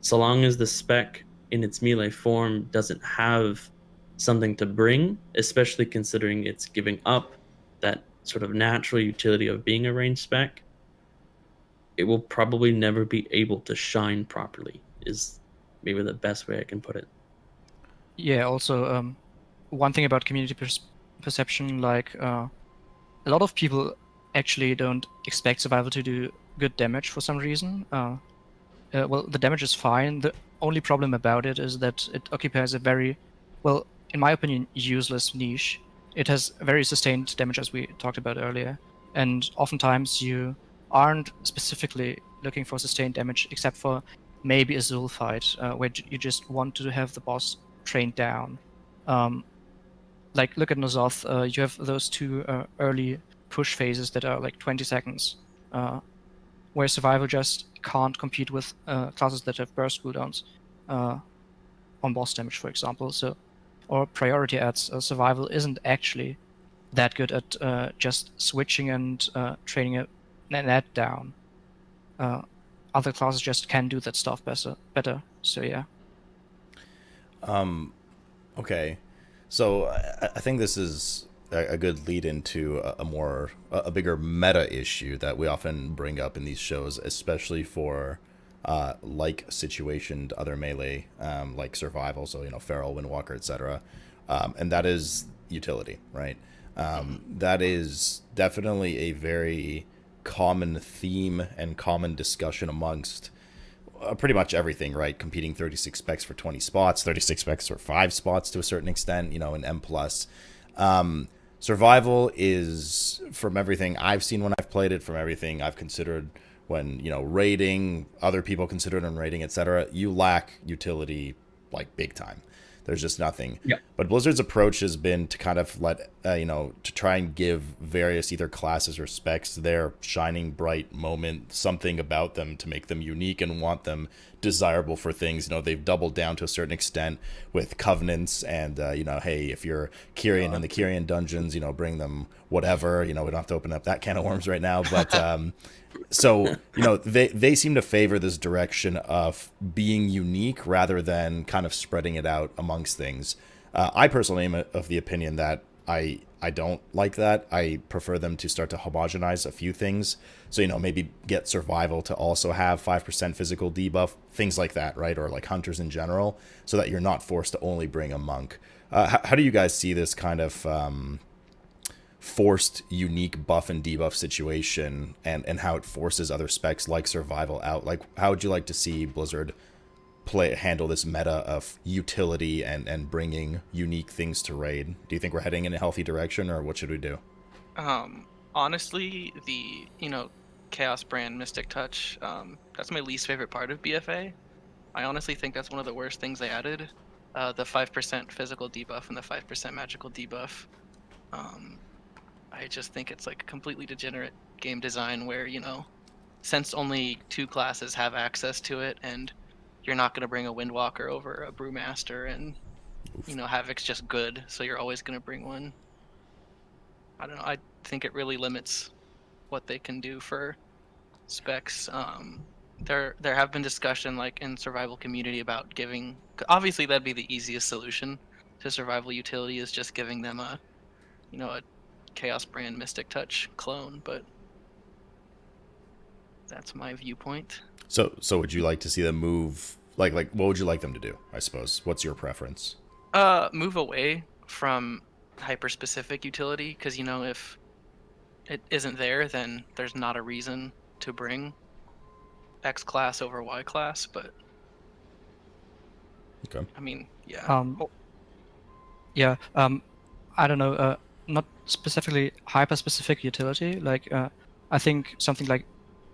so long as the spec in its melee form doesn't have something to bring, especially considering it's giving up that sort of natural utility of being a ranged spec, it will probably never be able to shine properly, is maybe the best way I can put it. Yeah, also, one thing about community perception, like a lot of people actually don't expect survival to do good damage for some reason. The damage is fine. The only problem about it is that it occupies a very, in my opinion, useless niche. It has very sustained damage, as we talked about earlier, and oftentimes you aren't specifically looking for sustained damage, except for maybe a Zul fight, where you just want to have the boss trained down. Like, look at N'Zoth, you have those two early push phases that are like 20 seconds, where survival just can't compete with classes that have burst cooldowns on boss damage, for example. So, or priority adds, survival isn't actually that good at just switching and training an ad down. Other classes just can do that stuff better. So yeah. Okay, so I think this is a good lead into a bigger meta issue that we often bring up in these shows, especially for like situationed other melee, like survival, so feral, windwalker, etc. And that is utility, right? That is definitely a very common theme and common discussion amongst pretty much everything, right? Competing 36 specs for 20 spots, 36 specs for 5 spots to a certain extent, in M+. Survival is, from everything I've seen when I've played it, from everything I've considered when, raiding, other people consider it in raiding, etc., you lack utility, like, big time. There's just nothing. Yeah. But Blizzard's approach has been to kind of let, to try and give various either classes or specs their shining bright moment, something about them to make them unique and want them desirable for things. They've doubled down to a certain extent with covenants and, hey, if you're Kyrian in the Kyrian dungeons, bring them whatever. We don't have to open up that can of worms right now. But so, they seem to favor this direction of being unique rather than kind of spreading it out amongst things. I personally am of the opinion that I don't like that. I prefer them to start to homogenize a few things. So, maybe get survival to also have 5% physical debuff, things like that, right? Or like hunters in general, so that you're not forced to only bring a monk. How do you guys see this kind of forced unique buff and debuff situation and how it forces other specs like survival out? Like, how would you like to see Blizzard handle this meta of utility and bringing unique things to raid? Do you think we're heading in a healthy direction, or what should we do? Honestly, the Chaos Brand Mystic Touch, that's my least favorite part of BFA. I honestly think that's one of the worst things they added. The 5% physical debuff and the 5% magical debuff. I just think it's like completely degenerate game design where, since only 2 classes have access to it, and you're not going to bring a Windwalker over a Brewmaster, and, Havoc's just good, so you're always going to bring one. I don't know, I think it really limits what they can do for specs. There have been discussion, like, in survival community about giving... Obviously, that'd be the easiest solution to survival utility, is just giving them a Chaos Brand Mystic Touch clone, but that's my viewpoint. So would you like to see them move, like what would you like them to do, I suppose? What's your preference? Move away from hyper-specific utility, because, if it isn't there, then there's not a reason to bring X class over Y class, but... Okay. I mean, yeah. Yeah, I don't know, not specifically hyper-specific utility. Like, I think something like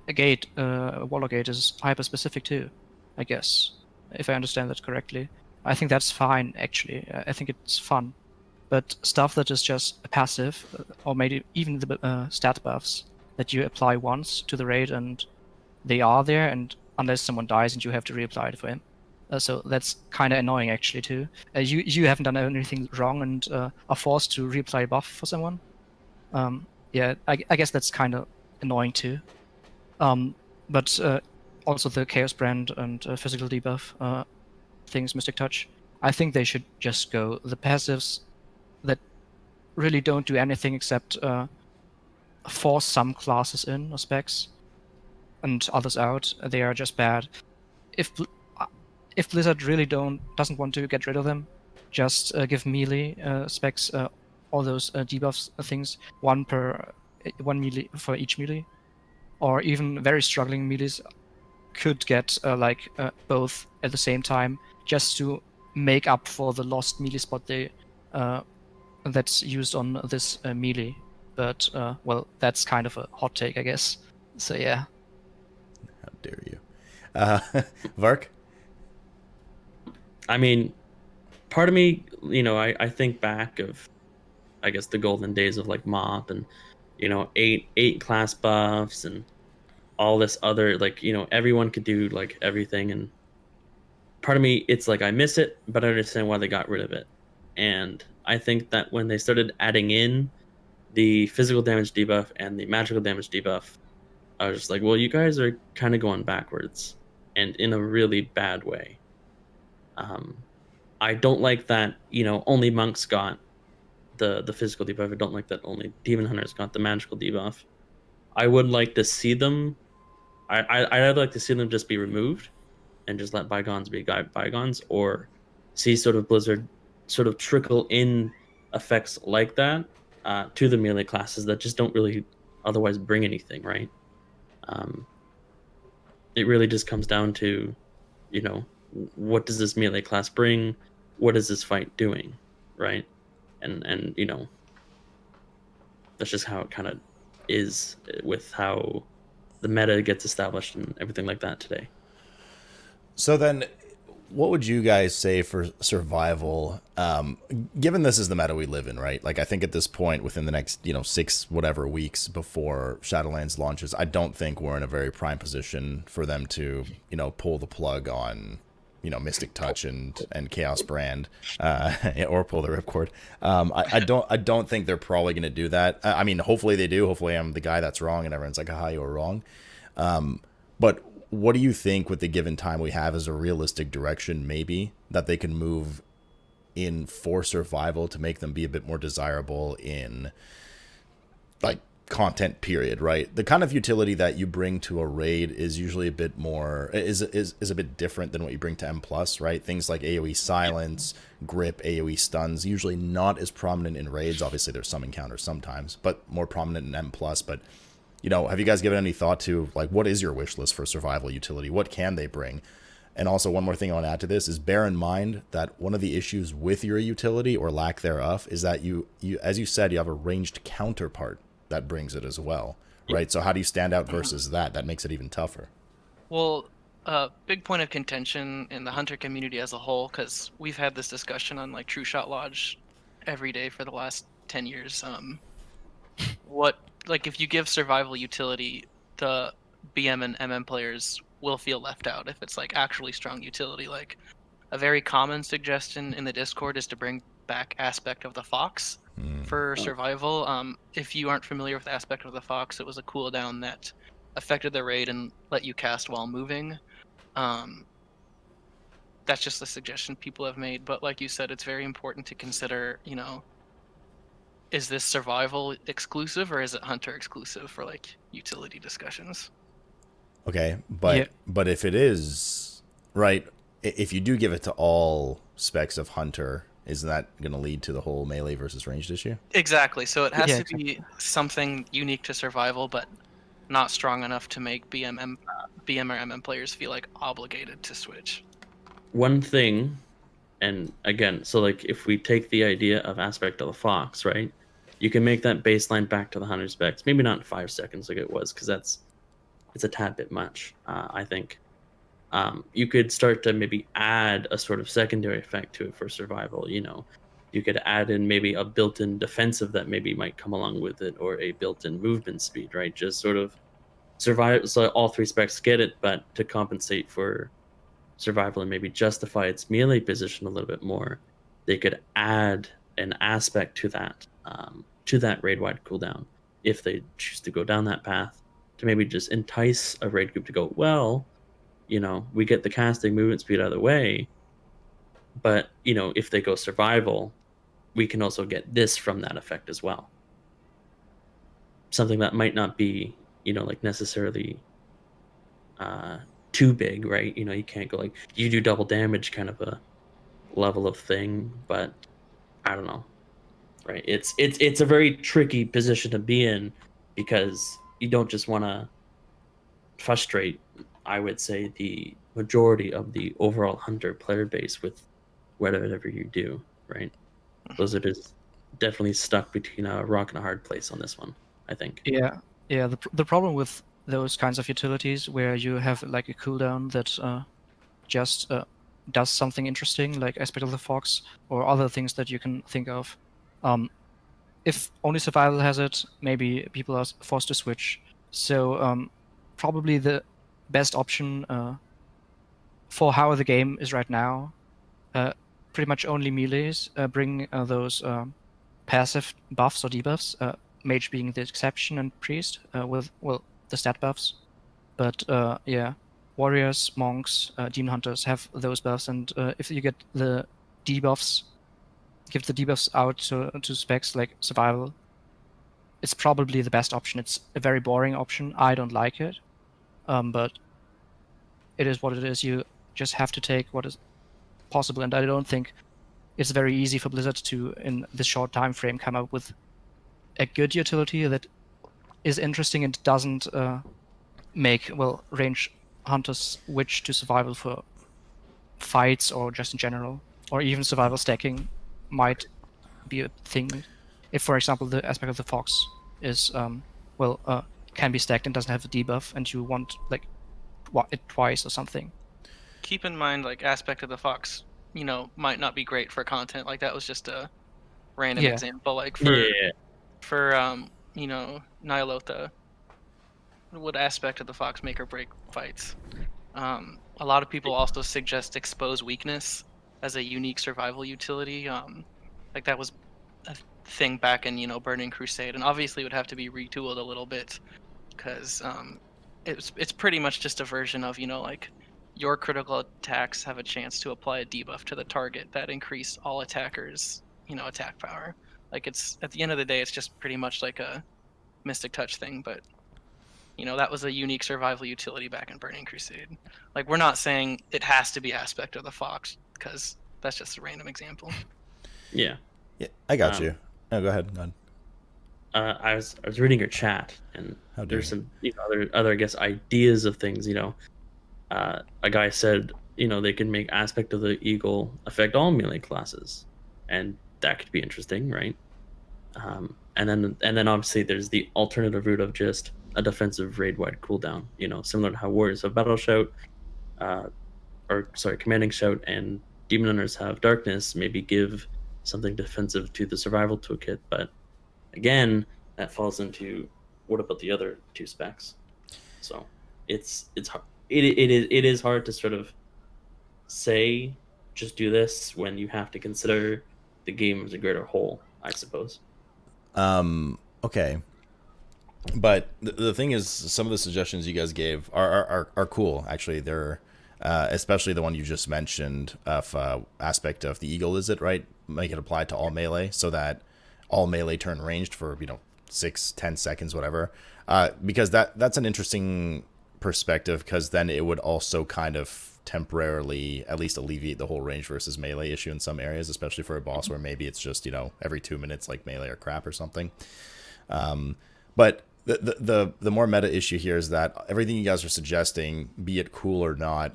a gate, a Waller gate is hyper-specific too, I guess, if I understand that correctly. I think that's fine, actually. I think it's fun. But stuff that is just a passive, or maybe even the stat buffs that you apply once to the raid and they are there, and unless someone dies and you have to reapply it for him. So that's kind of annoying, actually, too. You haven't done anything wrong and are forced to reapply a buff for someone. Yeah, I guess that's kind of annoying, too. But also the Chaos Brand and physical debuff things, Mystic Touch, I think they should just go the passives that really don't do anything except force some classes in or specs and others out. They are just bad. If Blizzard really doesn't want to get rid of them, just give melee specs all those debuffs things, one melee for each melee, or even very struggling melees could get both at the same time, just to make up for the lost melee spot that's used on this melee. But well, that's kind of a hot take, I guess. So yeah. How dare you, Vark? I mean, part of me, I think back of, I guess, the golden days of like MOP and, eight class buffs and all this other, like, everyone could do like everything. And part of me, it's like I miss it, but I understand why they got rid of it. And I think that when they started adding in the physical damage debuff and the magical damage debuff, I was just like, well, you guys are kind of going backwards, and in a really bad way. I don't like that, only monks got the physical debuff. I don't like that only demon hunters got the magical debuff. I would like to see them. I'd like to see them just be removed and just let bygones be bygones, or see sort of Blizzard sort of trickle in effects like that to the melee classes that just don't really otherwise bring anything, right? It really just comes down to, what does this melee class bring? What is this fight doing, right? And that's just how it kind of is with how the meta gets established and everything like that today. So then, what would you guys say for survival, given this is the meta we live in, right? Like, I think at this point, within the next 6 whatever weeks before Shadowlands launches, I don't think we're in a very prime position for them to pull the plug on Mystic Touch and Chaos Brand, or pull the ripcord. I don't think they're probably going to do that. I mean, hopefully they do. Hopefully I'm the guy that's wrong and everyone's like, aha, you were wrong. But what do you think, with the given time we have, is a realistic direction maybe that they can move in for survival to make them be a bit more desirable in like content period, right? The kind of utility that you bring to a raid is usually a bit more is a bit different than what you bring to M+, right? Things like AoE silence, grip, AoE stuns, usually not as prominent in raids. Obviously there's some encounters sometimes, but more prominent in M+. But have you guys given any thought to like, what is your wish list for survival utility? What can they bring? And also, one more thing I want to add to this is, bear in mind that one of the issues with your utility, or lack thereof, is that you as you said, you have a ranged counterpart that brings it as well, right? So how do you stand out versus that? That makes it even tougher. Well, big point of contention in the hunter community as a whole, because we've had this discussion on like True Shot Lodge every day for the last 10 years. If you give survival utility, the BM and MM players will feel left out if it's like actually strong utility. Like, a very common suggestion in the Discord is to bring back Aspect of the Fox for survival. If you aren't familiar with Aspect of the Fox, it was a cooldown that affected the raid and let you cast while moving. That's just a suggestion people have made, but like you said, it's very important to consider, is this survival exclusive or is it hunter exclusive for like utility discussions? Okay, but if it is, right, if you do give it to all specs of hunter, isn't that going to lead to the whole melee versus ranged issue? Exactly. So it has to be something unique to survival, but not strong enough to make BM or MM players feel like obligated to switch. One thing, and again, so like if we take the idea of Aspect of the Fox, right, you can make that baseline back to the hunter specs. Maybe not in 5 seconds like it was, because it's a tad bit much, I think. You could start to maybe add a sort of secondary effect to it for survival. You could add in maybe a built-in defensive that maybe might come along with it, or a built-in movement speed, right? Just sort of survive, so all 3 specs get it, but to compensate for survival and maybe justify its melee position a little bit more, they could add an aspect to that raid-wide cooldown, if they choose to go down that path, to maybe just entice a raid group to go, well, we get the casting movement speed out of the way, but, if they go survival, we can also get this from that effect as well. Something that might not be, like necessarily too big, right? You can't go like, you do double damage kind of a level of thing, but I don't know, right? It's a very tricky position to be in, because you don't just want to frustrate, I would say, the majority of the overall hunter player base with whatever you do, right? Those are just definitely stuck between a rock and a hard place on this one, I think. Yeah. The problem with those kinds of utilities where you have like a cooldown that just does something interesting, like Aspect of the Fox or other things that you can think of. If only survival has it, maybe people are forced to switch. So probably the best option for how the game is right now, pretty much only melees bring those passive buffs or debuffs, mage being the exception and priest with, well, the stat buffs. But warriors, monks, demon hunters have those buffs, and if you get the debuffs, give the debuffs out to specs like survival, it's probably the best option. It's a very boring option. I don't like it, but it is what it is. You just have to take what is possible, and I don't think it's very easy for Blizzard to, in this short time frame, come up with a good utility that is interesting and doesn't make range hunters switch to survival for fights or just in general, or even survival stacking might be a thing. If, for example, the aspect of the fox is can be stacked and doesn't have a debuff, and you want like it twice or something. Keep in mind, like, aspect of the fox, might not be great for content. Like, that was just a random Yeah. example. Like Yeah. for Nihilotha, would aspect of the fox make or break fights? A lot of people also suggest expose weakness as a unique survival utility. Like that was a thing back in Burning Crusade, and obviously it would have to be retooled a little bit because it's pretty much just a version of like your critical attacks have a chance to apply a debuff to the target that increase all attackers attack power. Like, it's at the end of the day, it's just pretty much like a Mystic Touch thing, but that was a unique survival utility back in Burning Crusade. Like, we're not saying it has to be aspect of the fox, because that's just a random example. Yeah. Yeah, I got you. Oh, go ahead. I was reading your chat, and there's some other I guess ideas of things. A guy said they can make aspect of the eagle affect all melee classes, and that could be interesting, right? And then obviously there's the alternative route of just a defensive raid-wide cooldown. Similar to how warriors have battle shout, commanding shout, and demon hunters have darkness. Maybe give something defensive to the survival toolkit, but again, that falls into what about the other two specs? So it is hard to sort of say just do this when you have to consider the game as a greater whole, I suppose. Okay. But the thing is, some of the suggestions you guys gave are cool. Actually, they're especially the one you just mentioned of aspect of the eagle. Is it right? Make it apply to all melee so that all melee turn ranged for 6-10 seconds, whatever. Because that's an interesting perspective, because then it would also kind of temporarily at least alleviate the whole range versus melee issue in some areas, especially for a boss where maybe it's just every 2 minutes like melee or crap or something. But the more meta issue here is that everything you guys are suggesting, be it cool or not,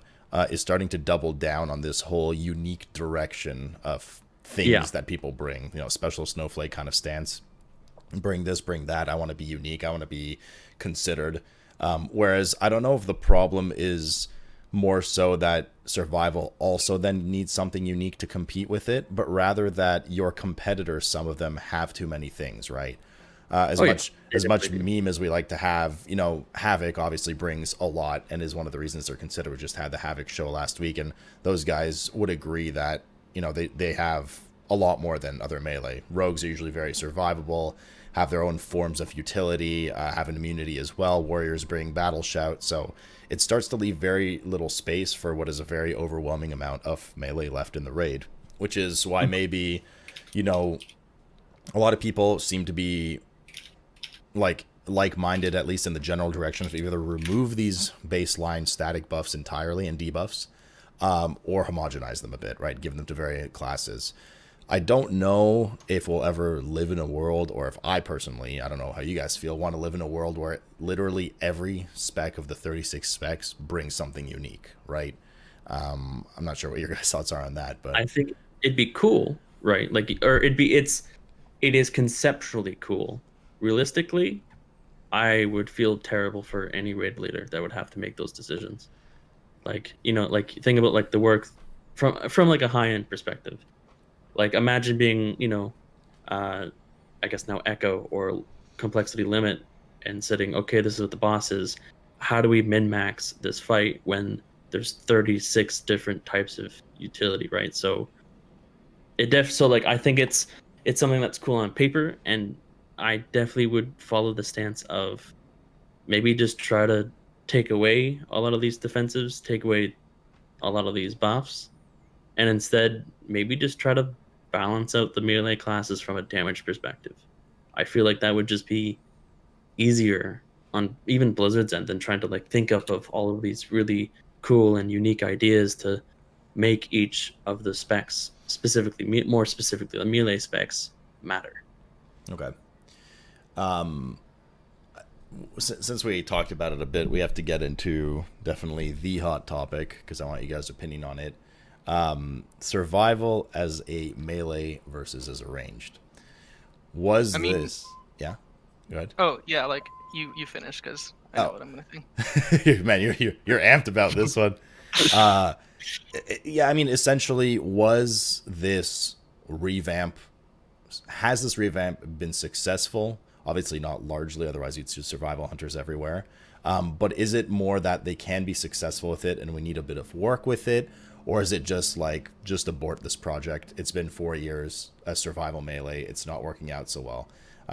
is starting to double down on this whole unique direction of things that people bring. Special snowflake kind of stance. Bring this, bring that. I want to be unique. I want to be considered. Whereas I don't know if the problem is more so that survival also then needs something unique to compete with it, but rather that your competitors, some of them, have too many things, right? As much meme as we like to have, Havoc obviously brings a lot and is one of the reasons they're considered. We just had the Havoc show last week, and those guys would agree that they have a lot more than other melee. Rogues are usually very survivable, have their own forms of utility, have an immunity as well. Warriors bring battle shout, so it starts to leave very little space for what is a very overwhelming amount of melee left in the raid, which is why maybe a lot of people seem to be like-minded, at least in the general direction, of either remove these baseline static buffs entirely and debuffs, or homogenize them a bit, right? Give them to variant classes. I don't know if we'll ever live in a world, or if I personally, I don't know how you guys feel, want to live in a world where literally every spec of the 36 specs brings something unique, right? I'm not sure what your guys' thoughts are on that, but I think it'd be cool, right? It is conceptually cool. Realistically, I would feel terrible for any raid leader that would have to make those decisions. Think about the work from like a high-end perspective. Like, imagine being, I guess now Echo or Complexity Limit and setting, okay, this is what the boss is. How do we min-max this fight when there's 36 different types of utility, right? So I think it's something that's cool on paper, and I definitely would follow the stance of maybe just try to take away a lot of these defensives, take away a lot of these buffs, and instead maybe just try to balance out the melee classes from a damage perspective. I feel like that would just be easier on even Blizzard's end than trying to like think up of all of these really cool and unique ideas to make each of the specs specifically, more specifically the melee specs, matter. Okay. Since we talked about it a bit, we have to get into definitely the hot topic because I want you guys' opinion on it. Survival as a melee versus as a ranged. Yeah? Go ahead. Oh yeah, like you finish because I know what I'm gonna think. Man, you're amped about this one. Yeah, I mean, essentially, has this revamp been successful? Obviously not largely, otherwise you'd see survival hunters everywhere. But is it more that they can be successful with it and we need a bit of work with it? Or is it just abort this project? It's been 4 years as survival melee. It's not working out so well.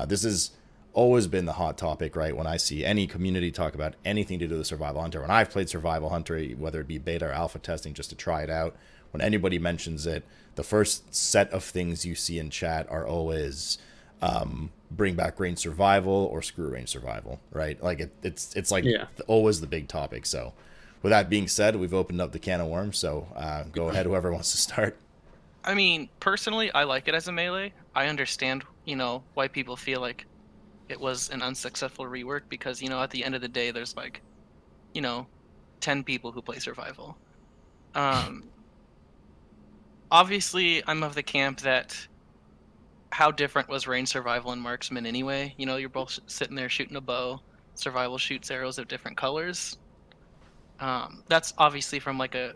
This has always been the hot topic, right? When I see any community talk about anything to do with survival hunter, when I've played survival hunter, whether it be beta or alpha testing just to try it out, when anybody mentions it, the first set of things you see in chat are always bring back range survival or screw range survival, right? Like it's like always the big topic. So with that being said, we've opened up the can of worms. So go ahead, whoever wants to start. I mean, personally, I like it as a melee. I understand, why people feel like it was an unsuccessful rework because, at the end of the day, there's 10 people who play survival. Obviously, I'm of the camp that how different was range survival and marksman anyway? You're both sitting there shooting a bow. Survival shoots arrows of different colors. That's obviously from like a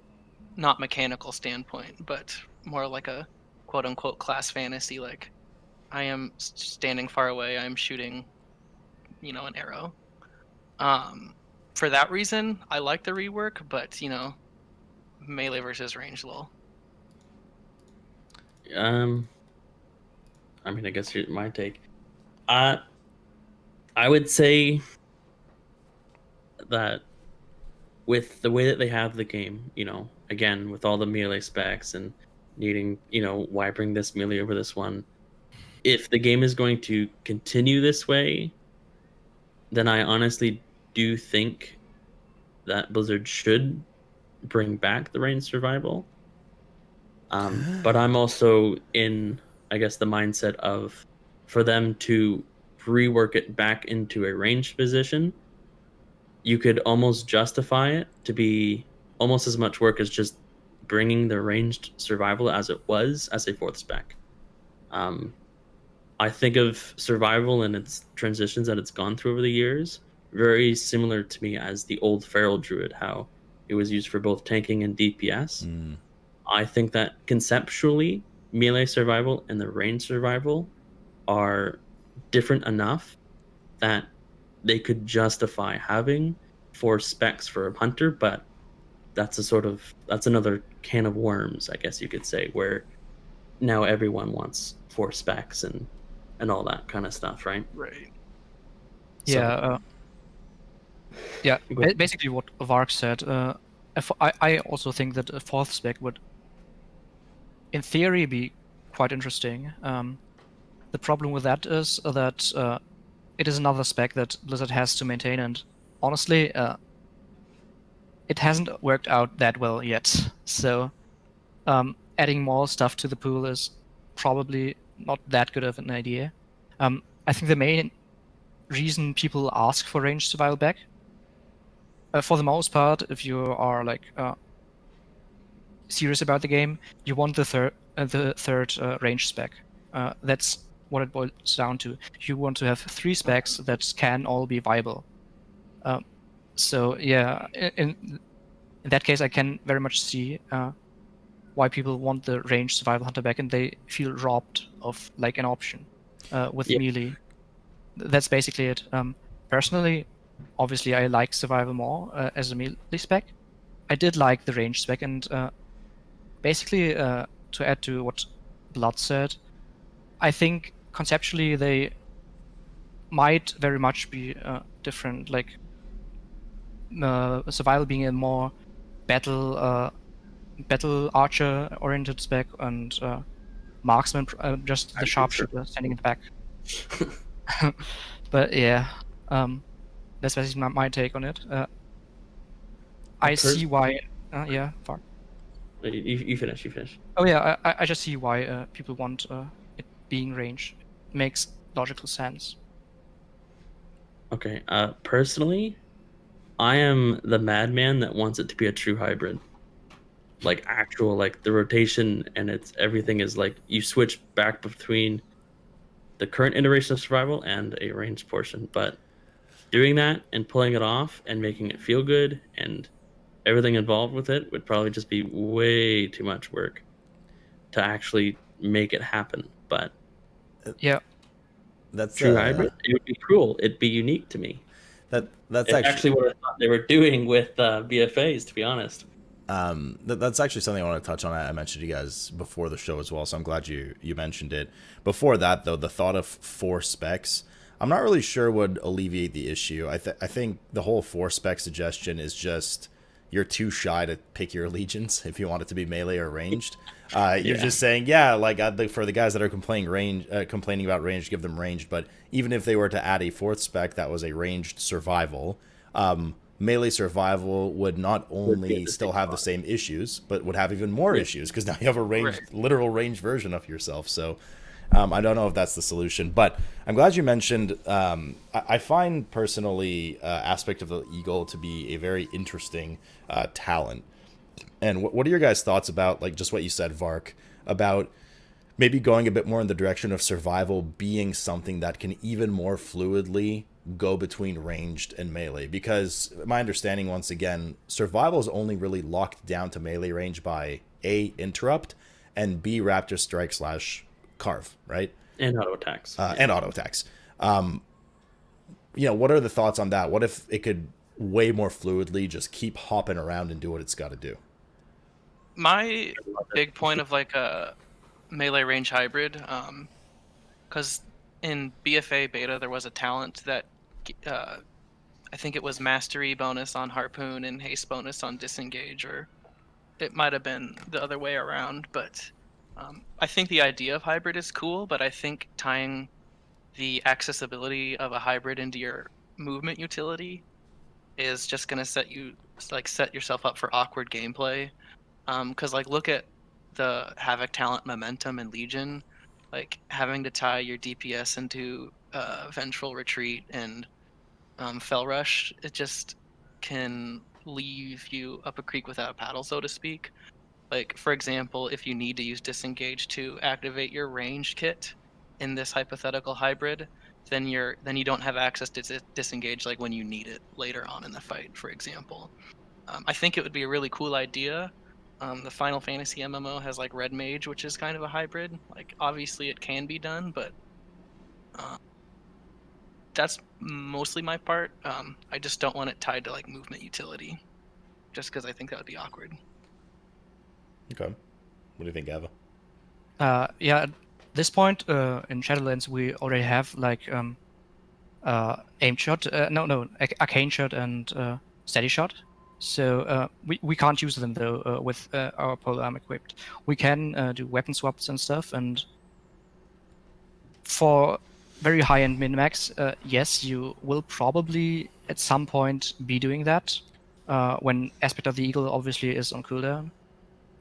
not mechanical standpoint, but more like a quote unquote class fantasy. Like I am standing far away, I'm shooting, an arrow. For that reason, I like the rework, but melee versus range, lol. I mean, I guess here's my take. I would say that with the way that they have the game, again, with all the melee specs and needing, why bring this melee over this one? If the game is going to continue this way, then I honestly do think that Blizzard should bring back the range survival. But I'm also in, I guess, the mindset of for them to rework it back into a ranged position, you could almost justify it to be almost as much work as just bringing the ranged survival as it was as a fourth spec. I think of survival and its transitions that it's gone through over the years very similar to me as the old feral druid, how it was used for both tanking and DPS. I think that conceptually melee survival and the range survival are different enough that they could justify having 4 specs for a hunter, but that's another can of worms, I guess you could say, where now everyone wants 4 specs and all that kind of stuff, right? Right. Yeah. Basically what Vark said. I also think that a 4th spec would, in theory, be quite interesting. The problem with that is that it is another spec that Blizzard has to maintain, and honestly, it hasn't worked out that well yet. So adding more stuff to the pool is probably not that good of an idea. I think the main reason people ask for ranged survival back, for the most part, if you are serious about the game, you want the third range spec. That's what it boils down to. You want to have 3 specs that can all be viable. So yeah, in that case, I can very much see why people want the ranged survival hunter back, and they feel robbed of an option with melee. That's basically it. Personally, obviously, I like survival more as a melee spec. I did like the range spec, and basically, to add to what Blood said, I think conceptually they might very much be different. Survival being a more battle battle archer oriented spec and marksman, just the Actually, sharpshooter standing in the back. But yeah, that's basically my take on it. I see why. Yeah, far. You finish. Oh yeah, I just see why people want it being range. It makes logical sense. Okay. Personally, I am the madman that wants it to be a true hybrid. Like actual, like the rotation and everything is like you switch back between the current iteration of survival and a ranged portion. But doing that and pulling it off and making it feel good and everything involved with it would probably just be way too much work to actually make it happen. But Yeah, That's true hybrid, it would be cool. It'd be unique to me. that's It's actually actually what I thought they were doing with BFAs, to be honest. that's actually something I want to touch on. I mentioned to you guys before the show as well, so I'm glad you mentioned it. Before that, though, the thought of 4 specs, I'm not really sure would alleviate the issue. I think the whole 4 spec suggestion is just you're too shy to pick your allegiance if you want it to be melee or ranged. You're just saying, yeah, like for the guys that are complaining about range, give them ranged. But even if they were to add a 4th spec that was a ranged survival, melee survival would not only still have the same issues, but would have even more issues because now you have a ranged, literal ranged version of yourself. So I don't know if that's the solution, but I'm glad you mentioned. I find personally Aspect of the Eagle to be a very interesting talent. And what are your guys' thoughts about, like, just what you said, Vark, about maybe going a bit more in the direction of survival being something that can even more fluidly go between ranged and melee? Because my understanding, once again, survival is only really locked down to melee range by A, interrupt, and B, raptor strike / carve, right? And auto attacks. And auto attacks. What are the thoughts on that? What if it could way more fluidly just keep hopping around and do what it's got to do? My big point of like a melee range hybrid, because in BFA beta there was a talent that I think it was mastery bonus on harpoon and haste bonus on disengage, or it might have been the other way around. But I think the idea of hybrid is cool, but I think tying the accessibility of a hybrid into your movement utility is just gonna set yourself up for awkward gameplay. Because look at the Havoc talent momentum in Legion, like having to tie your DPS into Vengeful Retreat and Fell Rush, it just can leave you up a creek without a paddle, so to speak. Like, for example, if you need to use Disengage to activate your ranged kit in this hypothetical hybrid, then you don't have access to Disengage like when you need it later on in the fight, for example. I think it would be a really cool idea. The Final Fantasy MMO has like Red Mage, which is kind of a hybrid. Like, obviously it can be done, but that's mostly my part. I just don't want it tied to like movement utility, just because I think that would be awkward. Okay. What do you think, Ava? Yeah, at this point in Shadowlands, we already have like aim shot, arcane shot and steady shot. So we can't use them though with our polearm equipped. We can do weapon swaps and stuff, and for very high-end min-max, yes, you will probably at some point be doing that when Aspect of the Eagle obviously is on cooldown.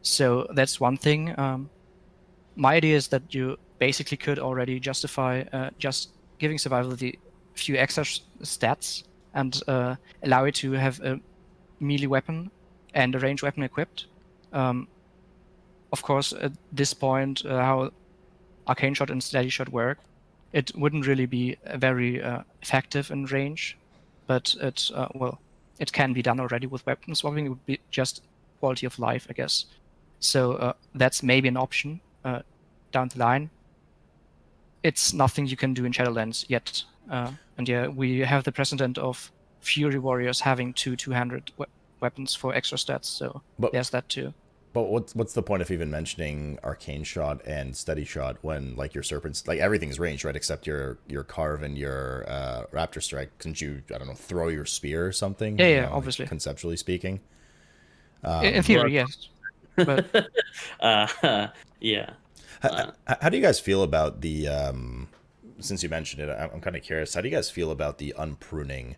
So that's one thing. My idea is that you basically could already justify just giving survival the few extra stats and allow it to have a melee weapon and a ranged weapon equipped. Of course, at this point, how Arcane Shot and Steady Shot work, it wouldn't really be very effective in range, but it can be done already with weapon swapping. It would be just quality of life, I guess. So that's maybe an option down the line. It's nothing you can do in Shadowlands yet. And yeah, we have the precedent of Fury Warriors having two 200 weapons for extra stats, so there's that too. But what's the point of even mentioning Arcane Shot and Steady Shot when, like, your Serpents, like, everything's ranged, right, except your Carve and your Raptor Strike? Couldn't you, I don't know, throw your spear or something? Yeah, obviously. Conceptually speaking. In theory, yes. But Yeah. How do you guys feel about the since you mentioned it, I'm kind of curious, how do you guys feel about the unpruning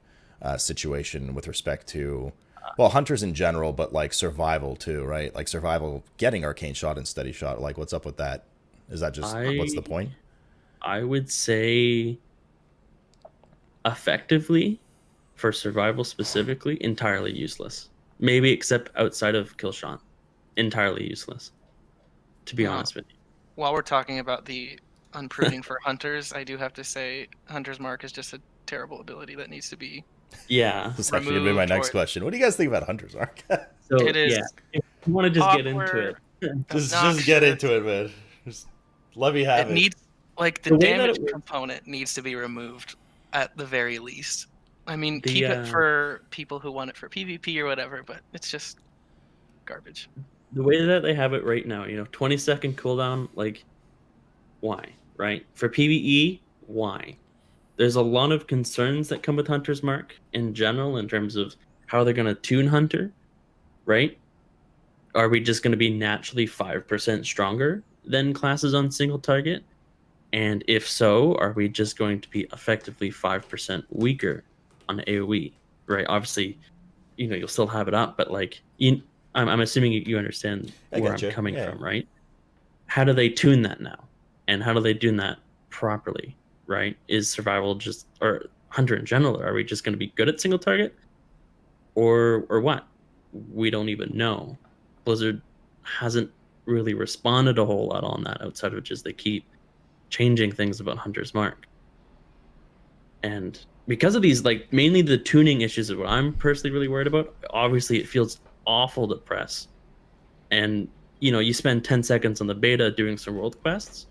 situation with respect to, well, hunters in general, but like survival too, right? Like survival getting arcane shot and steady shot, like what's up with that? Is that just, what's the point? I would say effectively, for survival specifically, entirely useless. Maybe except outside of kill shot. Entirely useless. To be honest with you. While we're talking about the unpruning for hunters, I do have to say Hunter's Mark is just a terrible ability that needs to be Yeah. This is actually gonna be my removed. next question. What do you guys think about Hunter's Arc? So It is yeah, if you want to just get into it. awkward, just get into it, man. Just let me have It it. needs like the The way that damage it works- component needs to be removed at the very least. I mean, The, keep it for people who want it for PvP or whatever, but it's just garbage. The way that they have it right now, 20-second cooldown, like, why, right? For PvE, why? There's a lot of concerns that come with Hunter's Mark in general in terms of how they're going to tune Hunter, right? Are we just going to be naturally 5% stronger than classes on single target? And if so, are we just going to be effectively 5% weaker on AoE, right? Obviously, you'll still have it up, but like, I'm assuming you understand where I'm coming from, right? How do they tune that now? And how do they tune that properly, right? Is survival just, or Hunter in general, are we just going to be good at single target? Or what? We don't even know. Blizzard hasn't really responded a whole lot on that outside of just they keep changing things about Hunter's Mark. And because of these, like, mainly the tuning issues is what I'm personally really worried about. Obviously, it feels awful to press. And, you spend 10 seconds on the beta doing some world quests,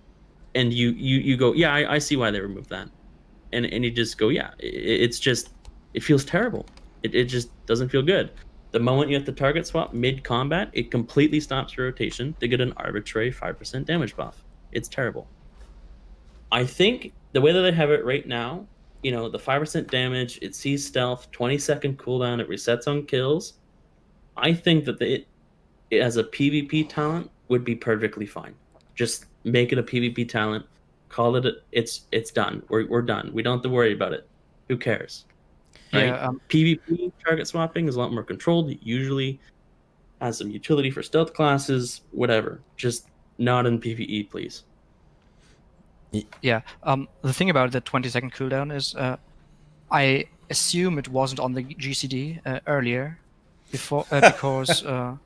and you go, yeah, I see why they removed that. And you just go, yeah, it feels terrible. It just doesn't feel good. The moment you have to target swap mid-combat, it completely stops your rotation to get an arbitrary 5% damage buff. It's terrible. I think the way that they have it right now, the 5% damage, it sees stealth, 20-second cooldown, it resets on kills. I think that it as a PvP talent would be perfectly fine. Just make it a PvP talent, call it it's done. We're done. We don't have to worry about it. Who cares? Right? yeah, PvP target swapping is a lot more controlled. It usually has some utility for stealth classes, whatever. Just not in PvE, please. yeah. The thing about the 20-second cooldown is, I assume it wasn't on the GCD earlier, before because well,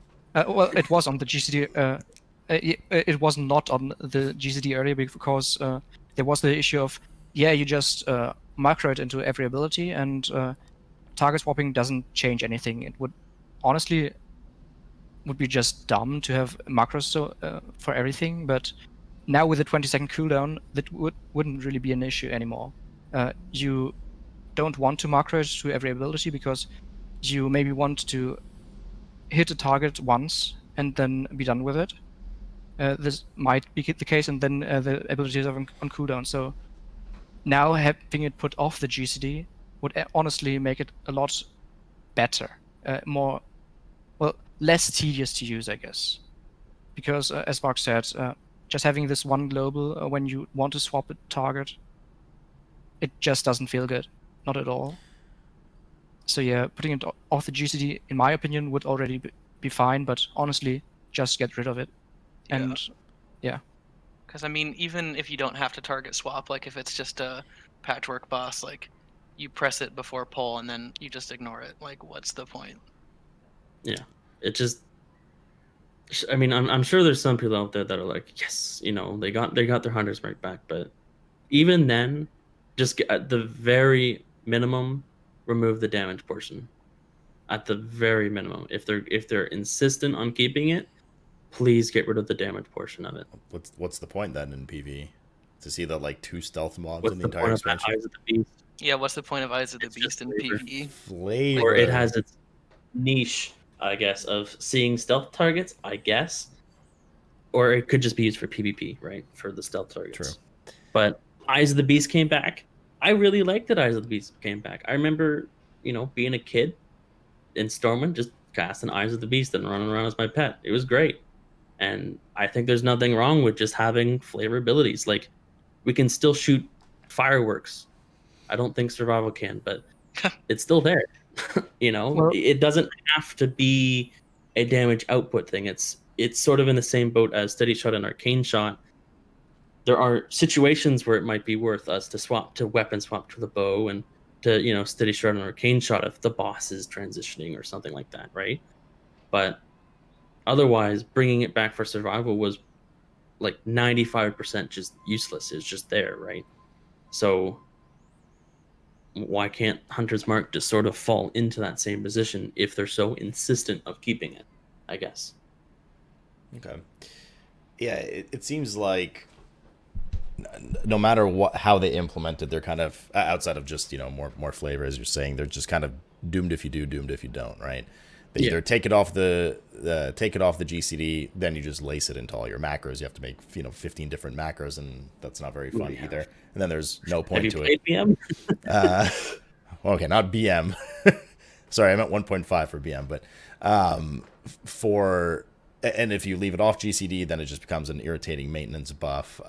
it was on the GCD. It was not on the GCD earlier because there was the issue of, you just macro it into every ability, and target swapping doesn't change anything. It would honestly would be just dumb to have macros for everything, but now with the 20-second cooldown, that wouldn't really be an issue anymore. You don't want to macro it to every ability because you maybe want to hit a target once and then be done with it. This might be the case, and then the abilities are on cooldown. So now having it put off the GCD would honestly make it a lot better, less tedious to use, I guess. Because as Mark said, just having this one global when you want to swap a target, it just doesn't feel good, not at all. So yeah, putting it off the GCD, in my opinion, would already be fine. But honestly, just get rid of it. And yeah. Because I mean, even if you don't have to target swap, like if it's just a patchwork boss, like you press it before pull and then you just ignore it. Like, what's the point? Yeah, it just. I mean, I'm sure there's some people out there that are like, yes, they got their Hunter's Mark back, but even then, just at the very minimum, remove the damage portion. At the very minimum, if they're insistent on keeping it, please get rid of the damage portion of it. What's the point then in PvE? To see the like 2 stealth mobs What's in the the entire point of that expansion? Eyes of the Beast? Yeah, what's the point of Eyes of the It's Beast just in flavor. PvE? Flavor. Or it has its niche, I guess, of seeing stealth targets, I guess. Or it could just be used for PvP, right? For the stealth targets. True. But Eyes of the Beast came back. I really liked that Eyes of the Beast came back. I remember, being a kid in Stormwind, just casting Eyes of the Beast and running around as my pet. It was great. And I think there's nothing wrong with just having flavor abilities. Like, we can still shoot fireworks. I don't think survival can, but it's still there. Well, It doesn't have to be a damage output thing. It's sort of in the same boat as steady shot and arcane shot. There are situations where it might be worth us to weapon swap to the bow and to steady shot and arcane shot if the boss is transitioning or something like that, right? But otherwise, bringing it back for survival was like 95% just useless. It's just there, right? So why can't Hunter's Mark just sort of fall into that same position if they're so insistent of keeping it, I guess? Okay. Yeah, it seems like no matter how they implement it, they're kind of outside of just more flavor, as you're saying. They're just kind of doomed if you do, doomed if you don't, right? They either take it off the GCD, then you just lace it into all your macros. You have to make 15 different macros, and that's not very fun either. And then there's no point to it. BM? Okay, not BM. Sorry, I meant 1.5 for BM, but and if you leave it off GCD, then it just becomes an irritating maintenance buff.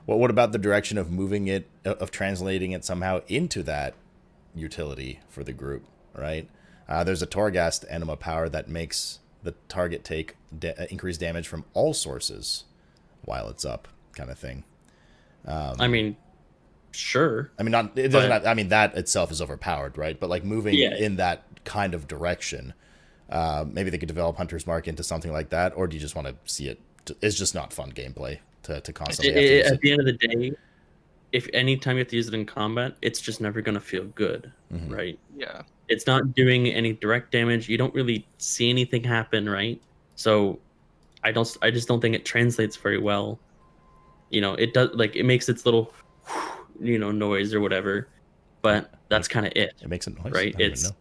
What about the direction of moving it, of translating it somehow into that utility for the group, right? There's a Torghast Enema power that makes the target take increased damage from all sources while it's up, kind of thing. I mean, sure. I mean, I mean, that itself is overpowered, right? But like moving in that kind of direction, maybe they could develop Hunter's Mark into something like that, or do you just want to see it? It's just not fun gameplay to constantly have to use it. At the end of the day, if anytime you have to use it in combat, it's just never going to feel good, right? Yeah. It's not doing any direct damage. You don't really see anything happen, right? So I just don't think it translates very well. It does, like, it makes its little noise or whatever, but that's kind of it. It makes a noise, right? It's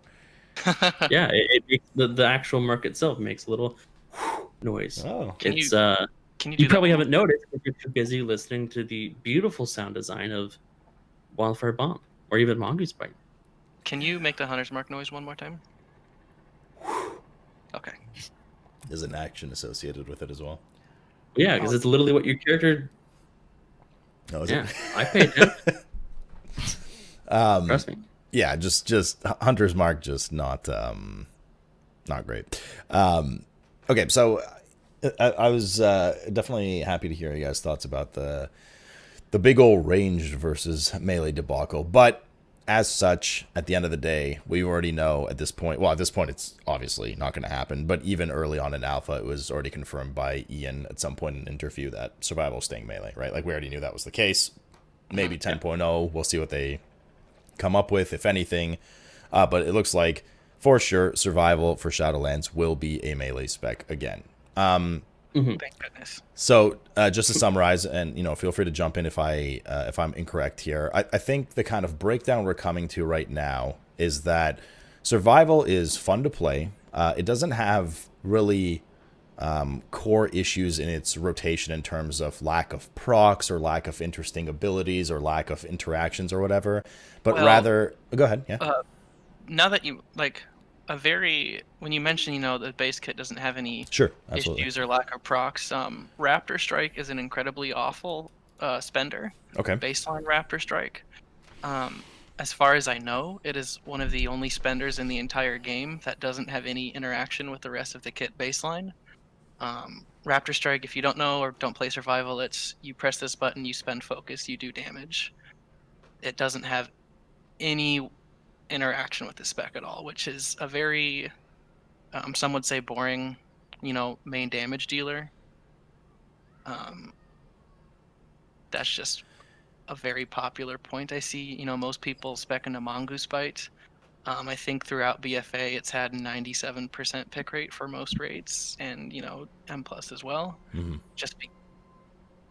yeah, it makes the actual mark itself makes a little noise. Oh, You probably haven't noticed if you're too busy listening to the beautiful sound design of Wildfire Bomb or even Mongoose Bite. Can you make the Hunter's Mark noise one more time? Okay. There's an action associated with it as well. Yeah, because it's literally what your character. Oh, is Yeah, it? I pay attention. Trust me. Yeah, just Hunter's Mark, just not great. Okay, so I was definitely happy to hear you guys' thoughts about the big old ranged versus melee debacle, but as such, at the end of the day, we already know at this point, well, at this point, it's obviously not going to happen, but even early on in Alpha, it was already confirmed by Ian at some point in an interview that Survival is staying melee, right? Like, we already knew that was the case. Maybe 10.0, we'll see what they come up with, if anything. But it looks like, for sure, Survival for Shadowlands will be a melee spec again. Thank goodness. So just to summarize, and feel free to jump in if I'm incorrect here. I think the kind of breakdown we're coming to right now is that Survival is fun to play. It doesn't have really core issues in its rotation in terms of lack of procs or lack of interesting abilities or lack of interactions or whatever, but rather go ahead. Yeah. Now that you when you mention the base kit doesn't have any issues or lack of procs, Raptor Strike is an incredibly awful spender. Okay. Baseline Raptor Strike. As far as I know, it is one of the only spenders in the entire game that doesn't have any interaction with the rest of the kit baseline. Raptor Strike, if you don't know or don't play Survival, it's you press this button, you spend focus, you do damage. It doesn't have any interaction with the spec at all, which is a very, some would say, boring, main damage dealer. That's just a very popular point I see. Most people spec into Mongoose Bite. I think throughout BFA it's had 97% pick rate for most raids, and M+ as well. Mm-hmm.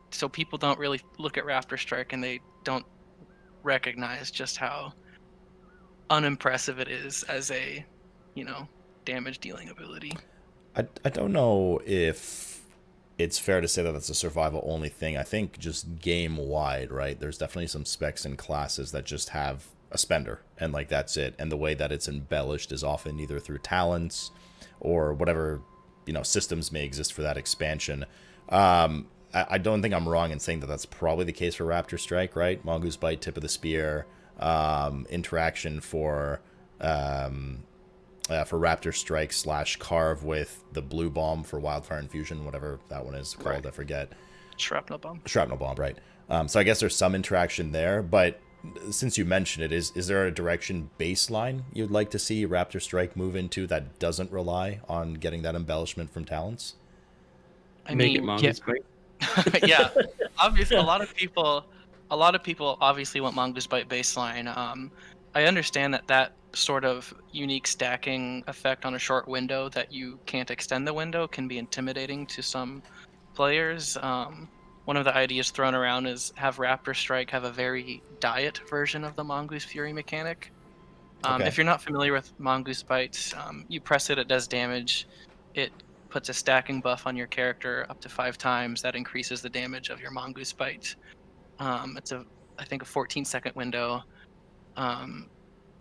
So people don't really look at Raptor Strike and they don't recognize just how unimpressive it is as a damage dealing ability. I don't know if it's fair to say that that's a survival only thing. I think just game wide, right? There's definitely some specs and classes that just have a spender and that's it. And the way that it's embellished is often either through talents or whatever systems may exist for that expansion. I don't think I'm wrong in saying that that's probably the case for Raptor Strike, right? Mongoose Bite, Tip of the Spear, interaction for Raptor Strike / Carve with the Blue Bomb for Wildfire Infusion, whatever that one is called, I forget. Shrapnel Bomb. Shrapnel Bomb, right. So I guess there's some interaction there, but since you mentioned it, is there a direction baseline you'd like to see Raptor Strike move into that doesn't rely on getting that embellishment from talents? Make it Mongoose Bite. Yeah, obviously a lot of people obviously want Mongoose Bite baseline. I understand that sort of unique stacking effect on a short window that you can't extend the window can be intimidating to some players. One of the ideas thrown around is have Raptor Strike have a very diet version of the Mongoose Fury mechanic. Okay. If you're not familiar with Mongoose Bites, you press it, it does damage. It puts a stacking buff on your character up to 5 times. That increases the damage of your Mongoose Bite. It's I think a 14-second window.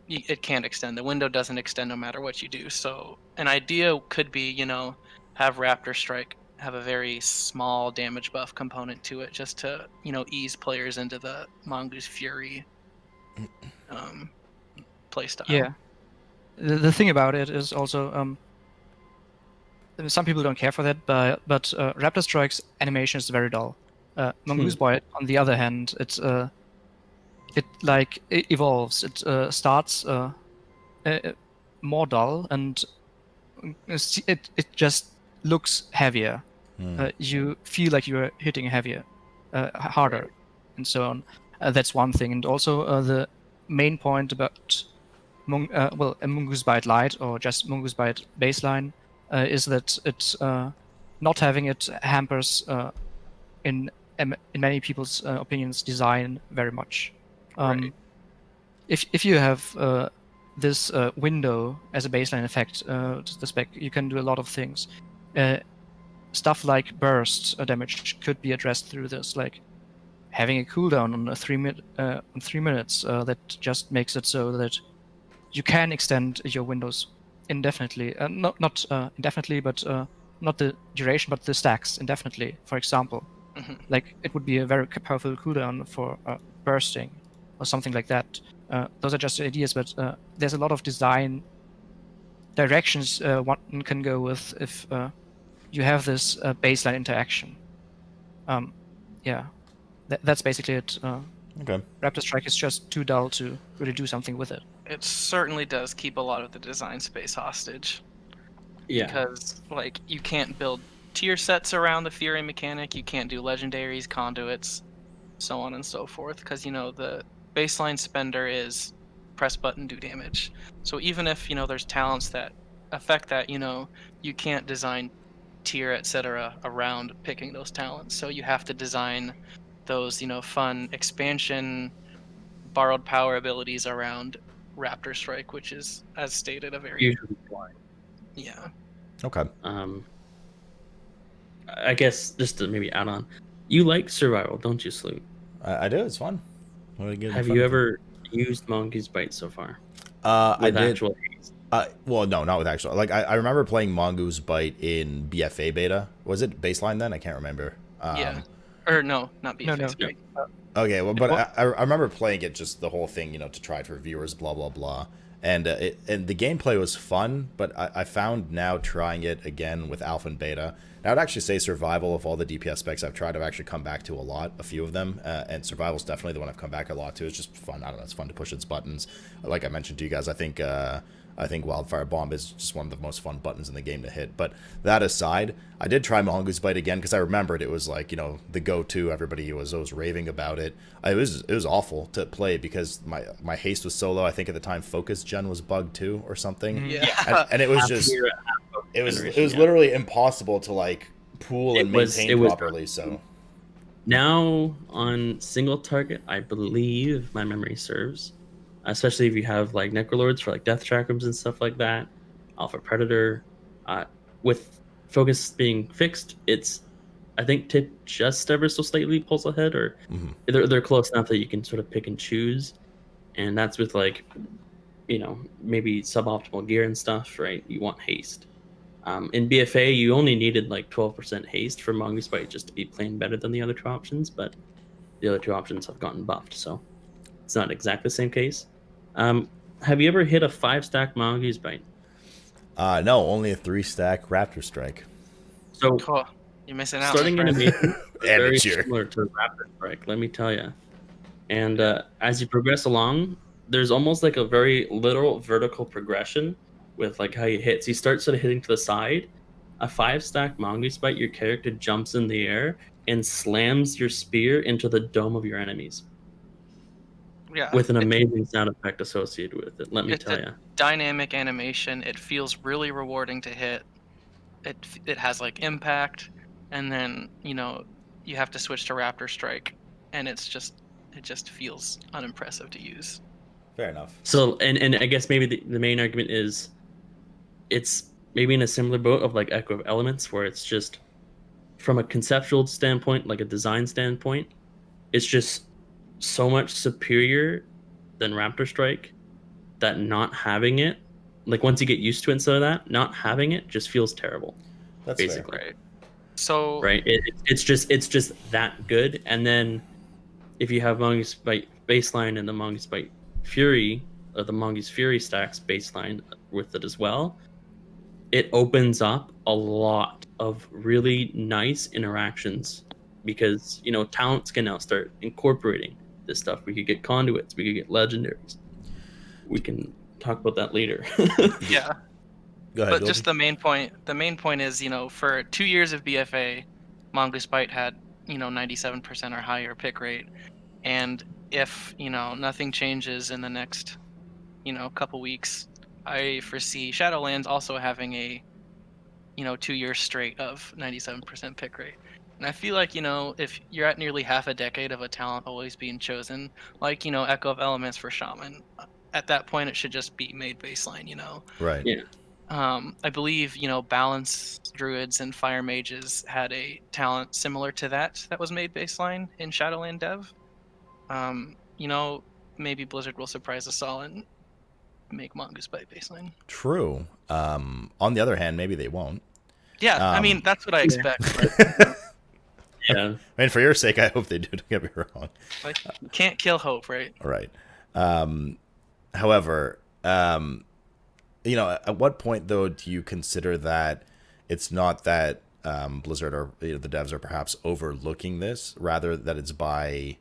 It can't extend. The window doesn't extend no matter what you do. So an idea could be, have Raptor Strike have a very small damage buff component to it, just to ease players into the Mongoose Fury playstyle. Yeah. The thing about it is also some people don't care for that, but Raptor Strike's animation is very dull. Mongoose Bite, on the other hand, it evolves. It starts more dull, and it just looks heavier. You feel like you're hitting heavier, harder, and so on. That's one thing, and also the main point about a Mongoose Bite Lite or just Mongoose Bite baseline is that it's not having it hampers in many people's opinions design very much. Right. If you have this window as a baseline effect to the spec, you can do a lot of things. Stuff like burst damage could be addressed through this, like having a cooldown on 3 minutes that just makes it so that you can extend your windows indefinitely. Not indefinitely, but not the duration, but the stacks indefinitely. For example, like it would be a very powerful cooldown for bursting or something like that. Those are just ideas, but there's a lot of design directions one can go with if you have this baseline interaction. That's basically it. Okay. Raptor Strike is just too dull to really do something with it. It certainly does keep a lot of the design space hostage. Yeah. Because you can't build tier sets around the Fury mechanic. You can't do legendaries, conduits, so on and so forth. Because the baseline spender is press button, do damage. So even if there's talents that affect that, you can't design tier, etc. around picking those talents. So you have to design those fun expansion borrowed power abilities around Raptor Strike, which is, as stated, a very Usually blind. Yeah. Okay. I guess just to maybe add on, you like survival, don't you, Sloot? I do. It's fun. Have you ever used Mongoose Bite so far? I did. Actual haste? Well, no, not with actual. I remember playing Mongoose Bite in BFA beta. Was it baseline then? I can't remember. Yeah. Or no, not BFA. No. Okay, well, but I remember playing it, just the whole thing, to try it for viewers, blah blah blah, and the gameplay was fun. But I found now trying it again with alpha and beta. And I would actually say survival, of all the DPS specs I've tried, I've actually come back to a few of them, and survival's definitely the one I've come back a lot to. It's just fun. I don't know, it's fun to push its buttons. Like I mentioned to you guys, I think Wildfire Bomb is just one of the most fun buttons in the game to hit. But that aside, I did try Mongoose Bite again because I remembered it was the go-to. Everybody was always raving about it. It was awful to play because my haste was so low. I think at the time Focus Gen was bugged too or something. Yeah. And it was just it was literally impossible to pool and maintain properly. So now on single target, I believe my memory serves. Especially if you have Necrolords for Death Chakrams and stuff like that, Alpha Predator, with focus being fixed, it's I think tip just ever so slightly pulls ahead, or they're close enough that you can sort of pick and choose, and that's with maybe suboptimal gear and stuff, right? You want haste, In BFA, you only needed like 12% haste for Mongoose Bite just to be playing better than the other two options, but the other two options have gotten buffed, so it's not exactly the same case. Have you ever hit a 5-stack Mongoose Bite? No, only a 3-stack Raptor Strike. So Oh, you're missing out. starting my friend. animation is And very it's here. similar to Raptor Strike, let me tell you. And as you progress along, there's almost like a very literal vertical progression with like how you hit. So you start sort of hitting to the side. A 5-stack Mongoose Bite, your character jumps in the air and slams your spear into the dome of your enemies Yeah, with an amazing sound effect associated with it. Let me it's tell a you. dynamic animation. It feels really rewarding to hit. It has like impact, and then you have to switch to Raptor Strike, and it just feels unimpressive to use. Fair enough. So, and I guess maybe the main argument is it's maybe in a similar boat of like Echo of Elements, where it's just from a conceptual standpoint, like a design standpoint, it's just so much superior than Raptor Strike that not having it, like once you get used to it instead of that, not having it just feels terrible. That's basically. fair. Right. So Right? It's just that good. And then if you have Mongoose Bite baseline and the Mongoose Bite Fury, or the Mongoose Fury stacks baseline with it as well, it opens up a lot of really nice interactions because talents can now start incorporating this stuff. We could get conduits, we could get legendaries. We can talk about that later. yeah, Go ahead. but Doolb. just the main point is, for 2 years of BFA, Mongoose Bite had 97% or higher pick rate, and if nothing changes in the next couple weeks, I foresee Shadowlands also having a 2 years straight of 97% pick rate. And I feel like, if you're at nearly half a decade of a talent always being chosen, like, Echo of Elements for Shaman, at that point it should just be made baseline, Right. Yeah. I believe, Balance Druids and Fire Mages had a talent similar to that was made baseline in Shadowland Dev. Maybe Blizzard will surprise us all and make Mongoose Bite baseline. True. On the other hand, maybe they won't. Yeah, I mean, that's what I expect. Yeah. I mean, for your sake, I hope they do. Don't get me wrong. Like, you can't kill hope, right? Right. However, at what point though do you consider that it's not that Blizzard or the devs are perhaps overlooking this, rather that it's by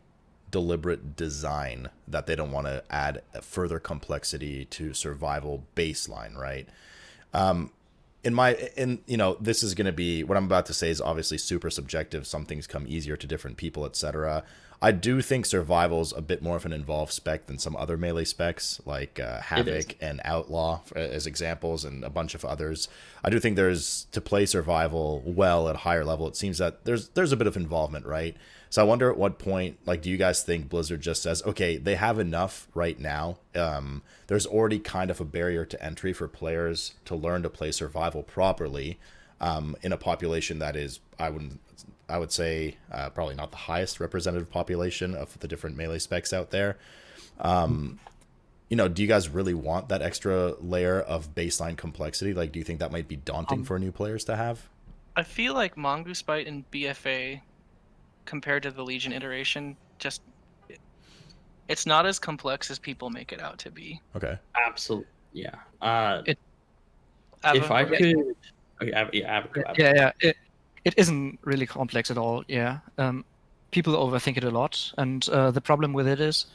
deliberate design that they don't want to add further complexity to survival baseline, right? This is going to be, what I'm about to say is obviously super subjective. Some things come easier to different people, etc. I do think survival's a bit more of an involved spec than some other melee specs like Havoc and Outlaw as examples, and a bunch of others. I do think to play survival well at a higher level, it seems that there's a bit of involvement, right? So I wonder at what point, do you guys think Blizzard just says, okay, they have enough right now. There's already kind of a barrier to entry for players to learn to play survival properly in a population that is, I would say, probably not the highest representative population of the different melee specs out there. Do you guys really want that extra layer of baseline complexity? Do you think that might be daunting for new players to have? I feel like Mongoose Bite and BFA, compared to the Legion iteration, it's not as complex as people make it out to be. Okay. Absolutely. Yeah. It- If I could... Okay, Avakuro. Yeah. It isn't really complex at all. Yeah. People overthink it a lot, and the problem with it is,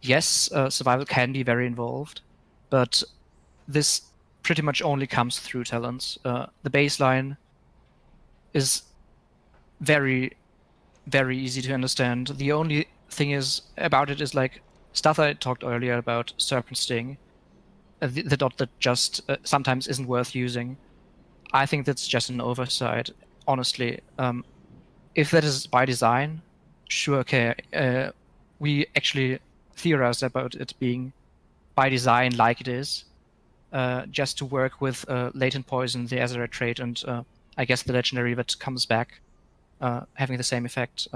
yes, survival can be very involved, but this pretty much only comes through talents. The baseline is very, very easy to understand. The only thing about it is like stuff I talked earlier about Serpent Sting, the dot that just sometimes isn't worth using. I think that's just an oversight, honestly. If that is by design, sure, okay. We actually theorized about it being by design like it is, just to work with Latent Poison, the Azerite trait, and I guess the legendary that comes back, having the same effect.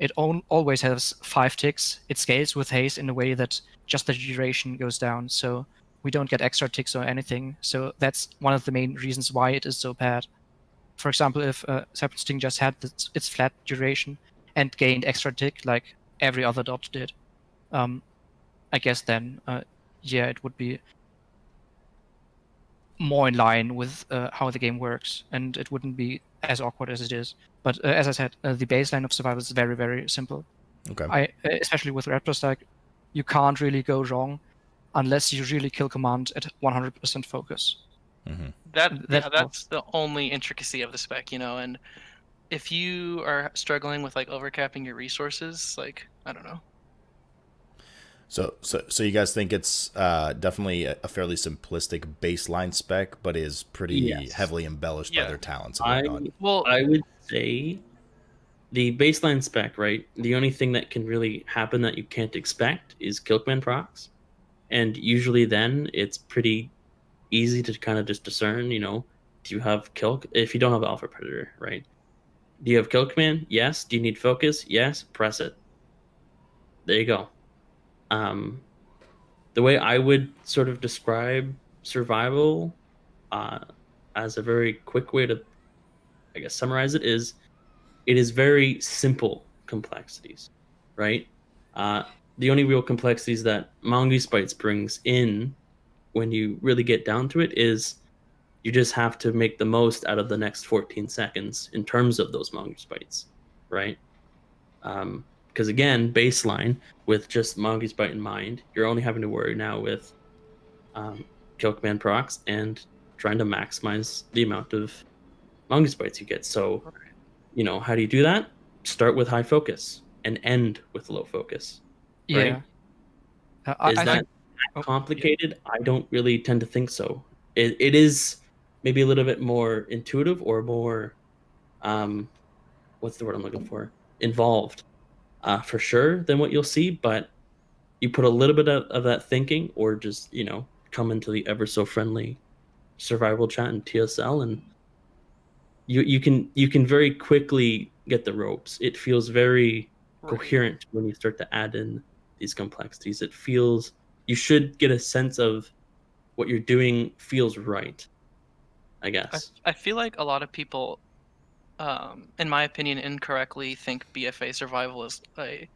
It always has 5 ticks. It scales with haste in a way that just the duration goes down. So we don't get extra ticks or anything. So that's one of the main reasons why it is so bad. For example, if Serpent Sting just had its flat duration and gained extra tick like every other dot did, I guess then, yeah, it would be more in line with how the game works, and it wouldn't be as awkward as it is. But as I said, the baseline of survival is very, very simple. Okay. Especially with Raptors, like, you can't really go wrong unless you really kill command at 100% focus. That's the only intricacy of the spec, and if you are struggling with like overcapping your resources, like, I don't know. So you guys think it's definitely a fairly simplistic baseline spec, but is pretty heavily embellished by their talents and whatnot. I would say the baseline spec, right? The only thing that can really happen that you can't expect is kill command procs, and usually then it's pretty easy to kind of just discern. Do you have kill? If you don't have Alpha Predator, right? Do you have kill command? Yes. Do you need focus? Yes. Press it. There you go. The way I would sort of describe survival, as a very quick way to, I guess, summarize it is very simple complexities, right? The only real complexities that Mongoose Bites brings in when you really get down to it is you just have to make the most out of the next 14 seconds in terms of those Mongoose Bites, right? Because again, baseline with just Mongoose Bite in mind, you're only having to worry now with kill command procs and trying to maximize the amount of Mongoose Bites you get. So, how do you do that? Start with high focus and end with low focus. Right? Yeah. Is that complicated? I don't really tend to think so. It is maybe a little bit more intuitive or more, what's the word I'm looking for? Involved, for sure, than what you'll see. But you put a little bit of that thinking, or just come into the ever so friendly survival chat in TSL, and you can very quickly get the ropes. It feels very coherent when you start to add in these complexities. It feels, you should get a sense of what you're doing feels right, I guess. I feel like a lot of people, in my opinion, incorrectly think BFA survival is a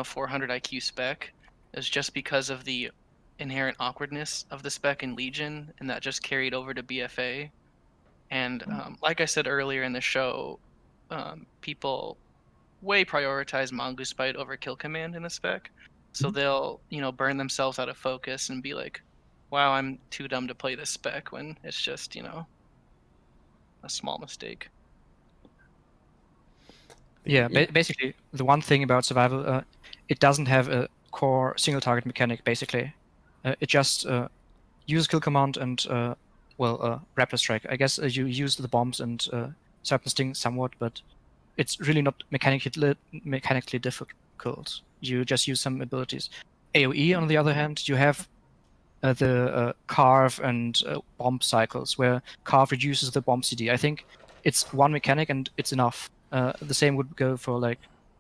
400 IQ spec, is just because of the inherent awkwardness of the spec in Legion, and that just carried over to BFA. And like I said earlier in the show, people way prioritize Mongoose Bite over Kill Command in the spec. So they'll, burn themselves out of focus and be like, wow, I'm too dumb to play this spec, when it's just, a small mistake. Yeah, basically, the one thing about survival, it doesn't have a core single target mechanic, basically. It just uses kill command and, Raptor Strike. I guess you use the bombs and Serpent Sting somewhat, but it's really not mechanically difficult. You just use some abilities. AoE, on the other hand, you have the Carve and bomb cycles, where Carve reduces the bomb CD. I think it's one mechanic and it's enough. The same would go for like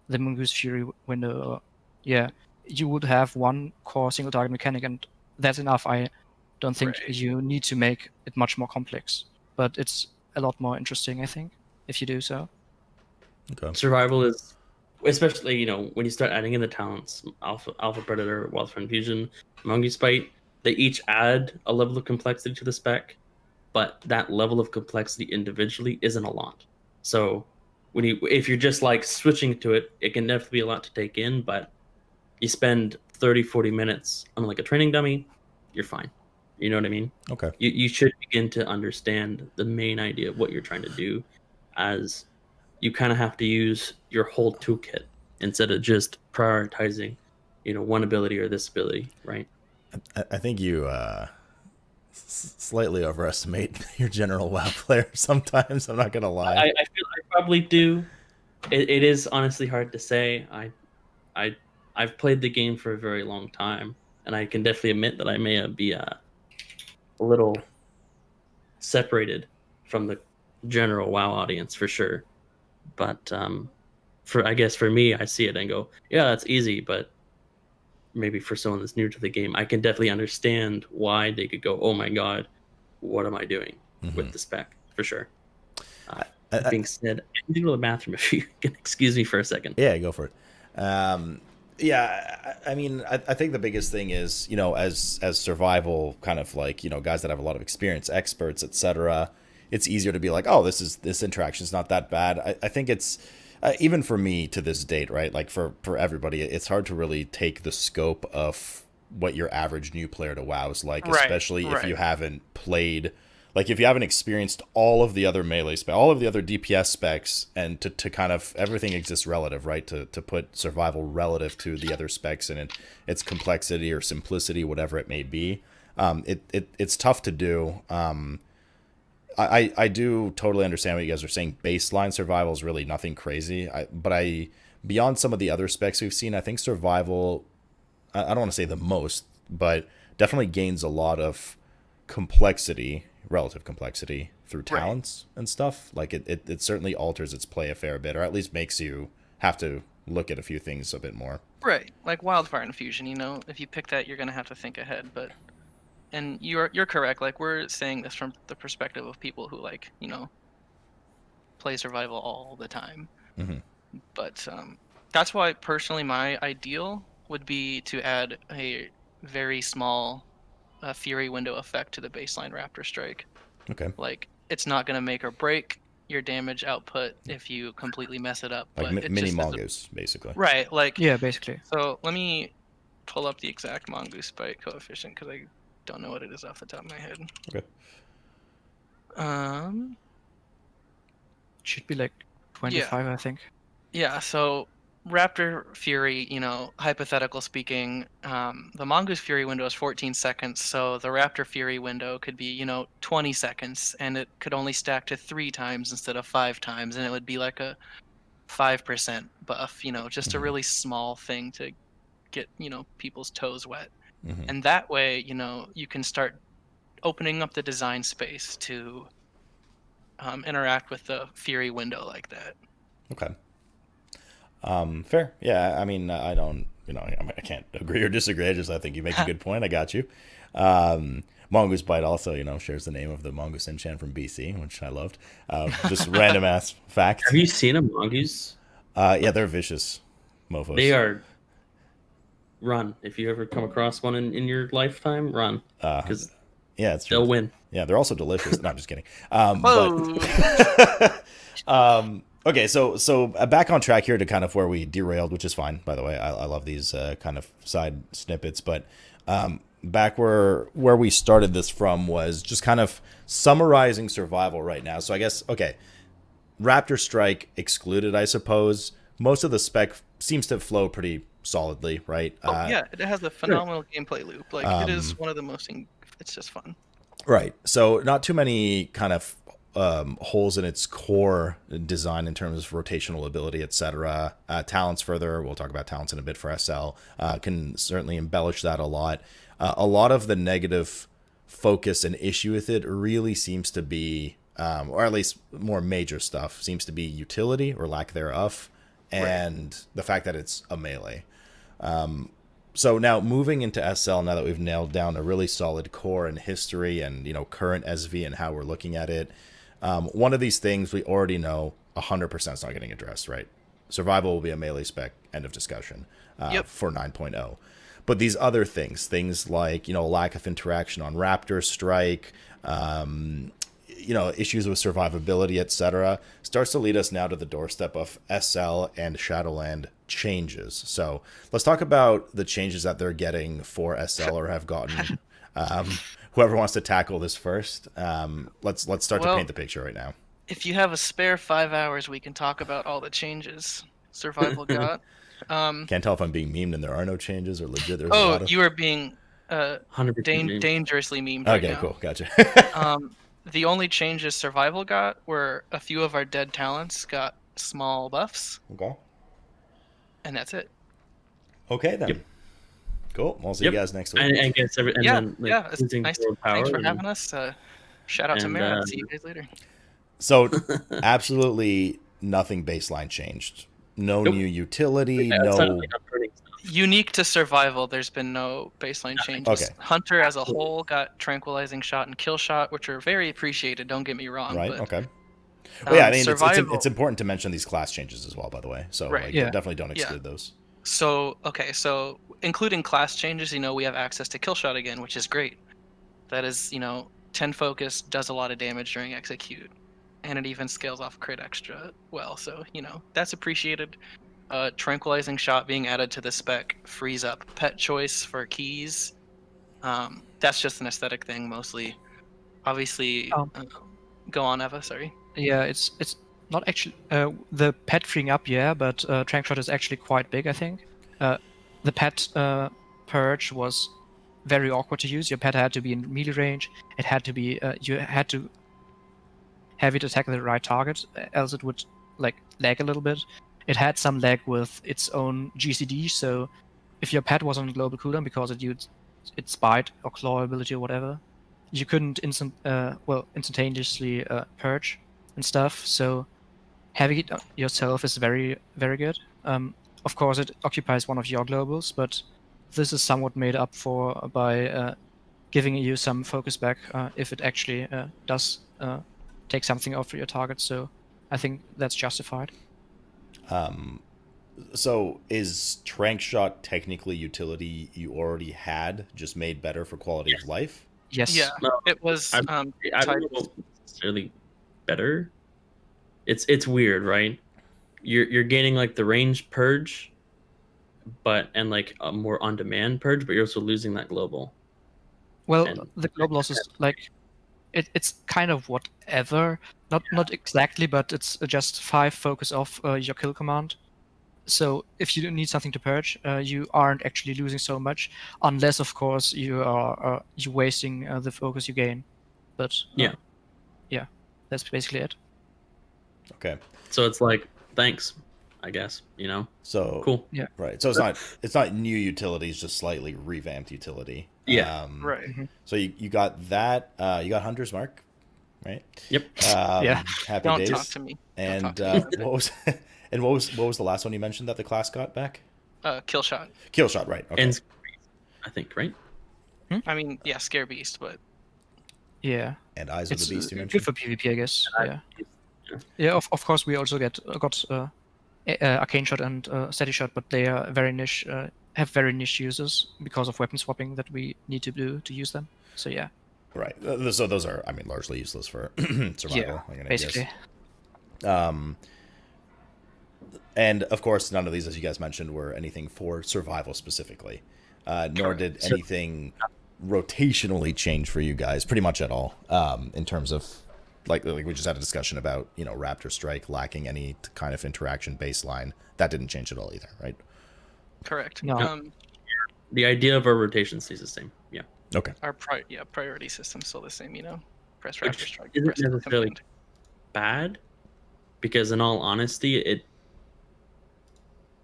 the Mongoose Fury window. You would have one core single target mechanic, and that's enough. I don't think you need to make it much more complex, but it's a lot more interesting, I think, if you do so. Okay. Survival is, especially when you start adding in the talents, Alpha Predator, Wildfire Fusion, Mongoose Bite, they each add a level of complexity to the spec, but that level of complexity individually isn't a lot. So if you're just like switching to it, it can definitely be a lot to take in, but you spend 30-40 minutes on like a training dummy, you're fine. You know what I mean? Okay. You should begin to understand the main idea of what you're trying to do, as you kind of have to use your whole toolkit instead of just prioritizing, one ability or this ability, right? I think you slightly overestimate your general WoW player sometimes. I'm not gonna lie. I feel I probably do. It is honestly hard to say. I've played the game for a very long time, and I can definitely admit that I may be a little separated from the general WoW audience for sure. But I guess for me, I see it and go, yeah, that's easy, but maybe for someone that's new to the game, I can definitely understand why they could go, oh my god, what am I doing with the spec, for sure. That being said, I need to go to the bathroom if you can excuse me for a second. Yeah, go for it. Yeah, I mean, I think the biggest thing is, you know, as survival kind of like, you know, guys that have a lot of experience, experts, etc. It's easier to be like, oh, this interaction is not that bad. I think it's even for me to this date, right? Like for everybody, it's hard to really take the scope of what your average new player to WoW is like, Right, especially if right. you haven't played. Like if you haven't experienced all of the other melee specs, all of the other DPS specs, and to kind of everything exists relative, right? To put survival relative to the other specs and its complexity or simplicity, whatever it may be, it's tough to do. I do totally understand what you guys are saying. Baseline survival is really nothing crazy. But beyond some of the other specs we've seen, I think survival, I don't want to say the most, but definitely gains a lot of complexity, relative complexity through talents and stuff. Like it certainly alters its play a fair bit, or at least makes you have to look at a few things a bit more. Right, like Wildfire Infusion, you know, if you pick that, you're gonna have to think ahead. But, and you're correct. Like we're saying this from the perspective of people who like, you know, play survival all the time. But that's why personally my ideal would be to add a very small Fury window effect to the baseline Raptor Strike. Okay. Like it's not gonna make or break your damage output if you completely mess it up. Like but it mini just is mongoose, basically. right, like Yeah, basically. So let me pull up the exact mongoose spike coefficient because I don't know what it is off the top of my head. Okay. Should be like 25, I think. Yeah, so Raptor Fury, you know, hypothetical speaking, the Mongoose Fury window is 14 seconds, so the Raptor Fury window could be, you know, 20 seconds, and it could only stack to 3 times instead of 5 times, and it would be like a 5% buff, you know, just a really small thing to get, you know, people's toes wet. And that way, you know, you can start opening up the design space to interact with the Fury window like that. Okay. Fair. Yeah. I mean, I don't, you know, I can't agree or disagree. I think you make a good point. I got you. Mongoose Bite also, you know, shares the name of the mongoose enchant from BC, which I loved. Just random ass fact. Have you seen a mongoose? Yeah, they're vicious mofos. They are. Run. If you ever come across one in your lifetime, run. Because yeah, it's true. they'll win. Yeah, they're also delicious. No, I'm just kidding. Okay, so back on track here to kind of where we derailed, which is fine, by the way. I love these kind of side snippets, but back where we started this from was just kind of summarizing survival right now. So I guess, okay, Raptor Strike excluded, I suppose. Most of the spec seems to flow pretty solidly, right? Yeah, it has a phenomenal gameplay loop. Like, it is one of the most... It's just fun. Right. So not too many kind of holes in its core design in terms of rotational ability, etc. Talents further, we'll talk about talents in a bit for SL, can certainly embellish that a lot. A lot of the negative focus and issue with it really seems to be, or at least more major stuff, seems to be utility or lack thereof, and the fact that it's a melee. So now moving into SL, now that we've nailed down a really solid core and history and, you know, current SV and how we're looking at it, one of these things we already know 100% is not getting addressed, right? Survival will be a melee spec, end of discussion, for 9.0. But these other things like, you know, lack of interaction on Raptor Strike, you know, issues with survivability, etc., starts to lead us now to the doorstep of SL and Shadowland changes. So let's talk about the changes that they're getting for SL or have gotten. Whoever wants to tackle this first, let's start to paint the picture right now. If you have a spare 5 hours, we can talk about all the changes Survival got. Can't tell if I'm being memed and there are no changes or legit. There's a lot of... you are being 100% dangerously memed okay, right now. Cool, gotcha. The only changes Survival got were a few of our dead talents got small buffs. Okay. And that's it. Okay, then. Yep. Cool. We'll see you guys next week. I guess then, it's nice. Thanks for having us. Shout out to Mara. See you guys later. So, absolutely nothing baseline changed. No new utility. unique to survival, there's been no baseline changes. Okay. Hunter as a whole got tranquilizing shot and kill shot, which are very appreciated. Don't get me wrong. Right. But, Okay. Well, yeah, I mean, survival. it's important to mention these class changes as well, by the way. So Right. like, Yeah. definitely don't exclude those. So including class changes, we have access to kill shot again, which is great. That is, 10 focus does a lot of damage during execute, and it even scales off crit extra well. So that's appreciated. Tranquilizing shot being added to the spec frees up pet choice for keys. That's just an aesthetic thing mostly. Obviously, go on, Eva. Sorry. Yeah, it's not actually the pet freeing up, yeah, but trank shot is actually quite big, I think. The pet purge was very awkward to use. Your pet had to be in melee range. It had to be you had to have it attack the right target, else it would like lag a little bit. It had some lag with its own GCD, so if your pet was on global cooldown because it used its bite or claw ability or whatever, you couldn't instantaneously purge and stuff. So having it yourself is very, very good. Of course, it occupies one of your globals, but this is somewhat made up for by giving you some focus back if it actually does take something off your target. So I think that's justified. So is trank shot technically utility you already had, just made better for quality of life? Yes. Yeah, No, it was. I don't know necessarily better. It's weird, right? You're gaining like the range purge, and like a more on demand purge, but you're also losing that global. Well, And- the global loss is like it's kind of whatever. Not exactly, but it's just 5 focus off your kill command. So if you need something to purge, you aren't actually losing so much, unless of course you are you wasting the focus you gain. But yeah, that's basically it. Okay. So it's like, thanks, I guess, So cool. Yeah. Right. So it's not new utilities, just slightly revamped utility. Yeah. Right. So you got that. You got Hunter's Mark, right? Yep. Yeah. Happy Don't days. talk to me. And Don't talk to what was the last one you mentioned that the class got back? Kill shot. Kill shot, right? Okay. And I think, right? I mean, yeah, scare beast, but Yeah. And Eyes of It's the Beast you good mentioned. for PvP, I guess. Yeah. Yeah. Of course we also got arcane shot and steady shot, but they are very niche. Have very niche uses because of weapon swapping that we need to do to use them. So yeah. Right. So those are, I mean, largely useless for survival. Yeah. I'm gonna Basically. guess. And of course, none of these, as you guys mentioned, were anything for survival specifically. Nor did anything rotationally change for you guys, pretty much at all. In terms of, like we just had a discussion about, Raptor Strike lacking any kind of interaction baseline. That didn't change at all either, right? correct. No. The idea of our rotation stays the same. Yeah. Okay. Our priority system's still the same. Press Raptor Which Strike. isn't Press necessarily command. bad, because in all honesty,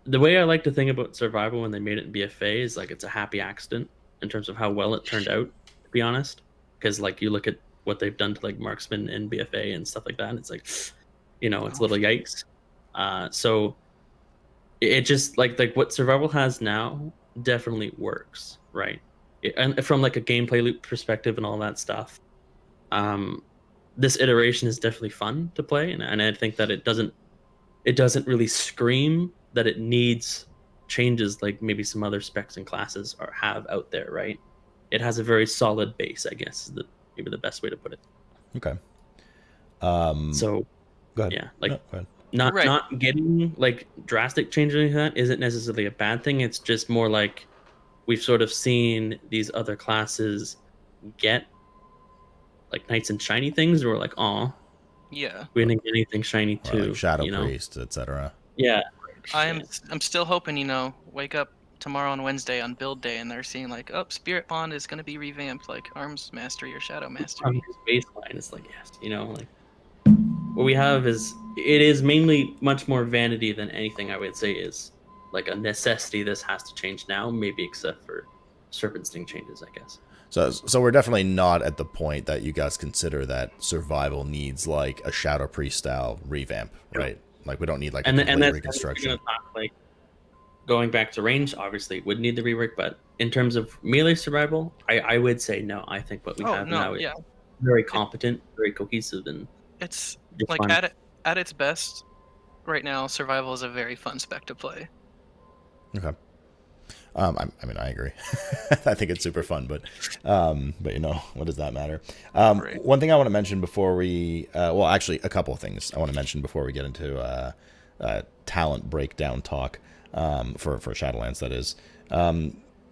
the way I like to think about survival when they made it in BFA is like it's a happy accident in terms of how well it turned out, to be honest. Because like you look at what they've done to like marksmen in BFA and stuff like that, and it's like, it's a little yikes. So it just like what survival has now definitely works, right? And from like a gameplay loop perspective and all that stuff, this iteration is definitely fun to play, and I think that it doesn't really scream that it needs changes like maybe some other specs and classes have out there, right? It has a very solid base, I guess, is maybe the best way to put it. Okay. So Go ahead. yeah, like No, go ahead. not getting like drastic changes like that isn't necessarily a bad thing. It's just more like we've sort of seen these other classes get like knights and shiny things, or like, oh, Yeah. we didn't get anything shiny Or too. like Shadow Priest, etc. Yeah. I'm still hoping, wake up tomorrow on Wednesday on build day and they're seeing like, oh, Spirit Bond is gonna be revamped like Arms Mastery or Shadow From Mastery. his baseline, it's like, yes, like what we have is mainly much more vanity than anything. I would say is like a necessity. This has to change now, maybe except for Serpent Sting changes, I guess. So we're definitely not at the point that you guys consider that survival needs like a Shadow Priest style revamp, right? Like we don't need like a complete that's reconstruction. gonna talk, like going back to range, obviously it would need the rework, but in terms of melee survival, I would say no. I think what we Oh have no, now is yeah. very It, competent, very cohesive, and it's just like fun. at its best right now, survival is a very fun spec to play. Okay. I mean, I agree. I think it's super fun, but you know, what does that matter? Right. One thing I want to mention before we, well, actually, a couple of things I want to mention before we get into talent breakdown talk for Shadowlands. That is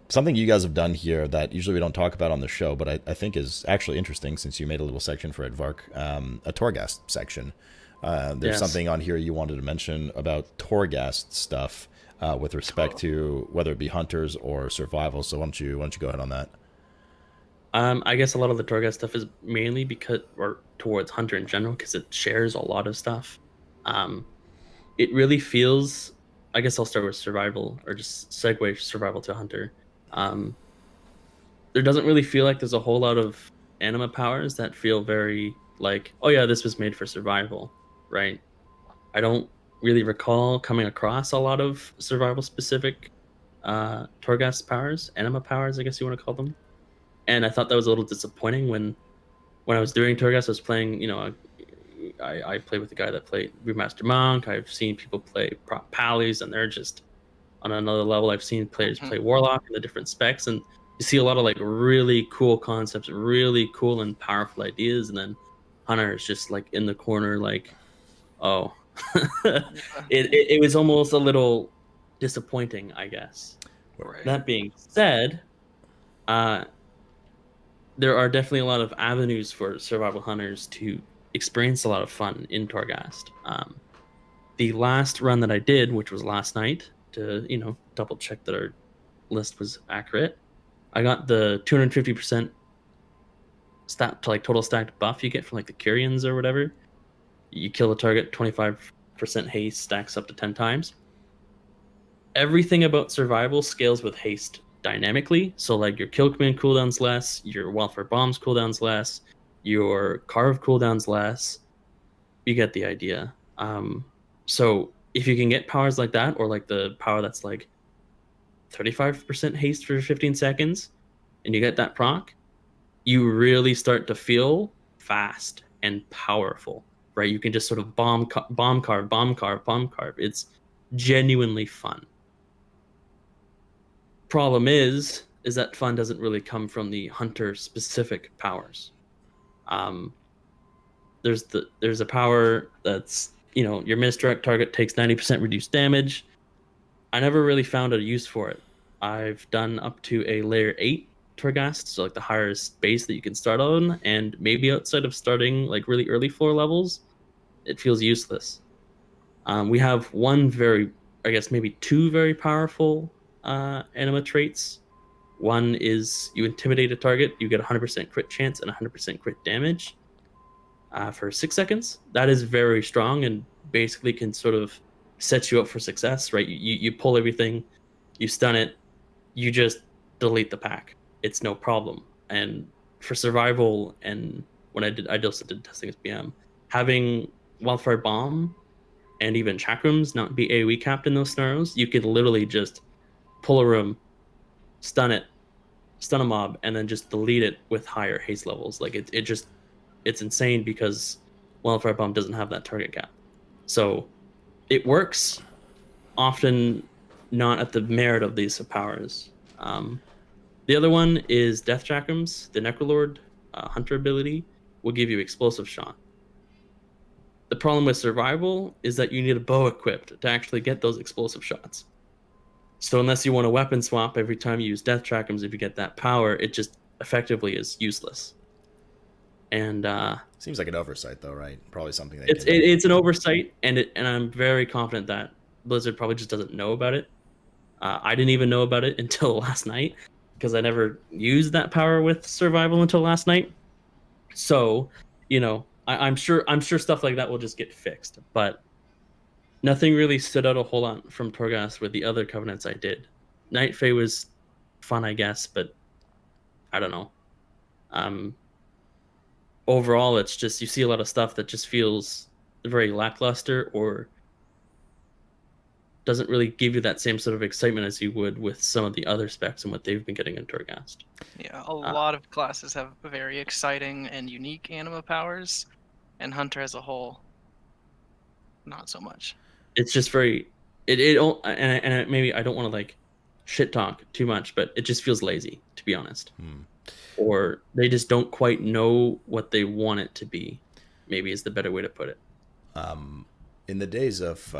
something you guys have done here that usually we don't talk about on the show, but I think is actually interesting since you made a little section for Advark, a Torghast section. There's Yes. something on here you wanted to mention about Torghast stuff. With respect to whether it be hunters or survival. So why don't you go ahead on that? I guess a lot of the Torghast stuff is mainly because, or towards Hunter in general, because it shares a lot of stuff. It really feels. I guess I'll start with survival, or just segue survival to Hunter. There doesn't really feel like there's a whole lot of anima powers that feel very like, oh yeah, this was made for survival, right? I don't really recall coming across a lot of survival specific Torghast powers, anima powers, I guess you want to call them. And I thought that was a little disappointing when I was doing Torghast. I was playing, I played with a guy that played Remaster Monk. I've seen people play Prop Pallies, and they're just on another level. I've seen players play Warlock and the different specs, and you see a lot of like really cool concepts, really cool and powerful ideas, and then Hunter is just like in the corner, like, oh, it was almost a little disappointing, I guess. Right. That being said, there are definitely a lot of avenues for survival hunters to experience a lot of fun in Torghast. The last run that I did, which was last night, to double check that our list was accurate, I got the 250% stat to like total stacked buff you get from like the Kyrians or whatever. You kill a target, 25% haste stacks up to 10 times. Everything about survival scales with haste dynamically. So like your kill command cooldown's less, your wildfire bombs cooldown's less, your carve cooldown's less. You get the idea. So if you can get powers like that, or like the power that's like 35% haste for 15 seconds, and you get that proc, you really start to feel fast and powerful, right? You can just sort of bomb carve. It's genuinely fun. Problem is that fun doesn't really come from the hunter specific powers. There's a power that's, your misdirect target takes 90% reduced damage. I never really found a use for it. I've done up to a layer 8 Torghast, so like the highest base that you can start on, and maybe outside of starting like really early floor levels, it feels useless. We have maybe two very powerful anima traits. One is you intimidate a target, you get 100% crit chance and 100% crit damage for 6 seconds. That is very strong and basically can sort of set you up for success, right? You pull everything, you stun it, you just delete the pack. It's no problem. And for survival, and when I also did testing as BM, having Wildfire Bomb and even Chakrams not be AoE capped in those scenarios, you could literally just pull a room, stun a mob, and then just delete it with higher haste levels. Like it's insane because Wildfire Bomb doesn't have that target cap. So it works, often not at the merit of these powers. The other one is Death Chakrams. The Necrolord Hunter ability will give you Explosive Shot. The problem with survival is that you need a bow equipped to actually get those explosive shots. So unless you want to weapon swap every time you use Death Chakrams, if you get that power, it just effectively is useless. And seems like an oversight, though, right? Probably something that it's an oversight, and I'm very confident that Blizzard probably just doesn't know about it. I didn't even know about it until last night because I never used that power with survival until last night. So, I'm sure stuff like that will just get fixed, but nothing really stood out a whole lot from Torghast with the other covenants I did. Night Fae was fun, I guess, but I don't know. Overall, it's just you see a lot of stuff that just feels very lackluster, or doesn't really give you that same sort of excitement as you would with some of the other specs and what they've been getting in Torghast. Yeah, a lot of classes have very exciting and unique anima powers, and Hunter as a whole, not so much. It's just very maybe I don't want to like shit talk too much, but it just feels lazy, to be honest. Or they just don't quite know what they want it to be, maybe is the better way to put it. In the days of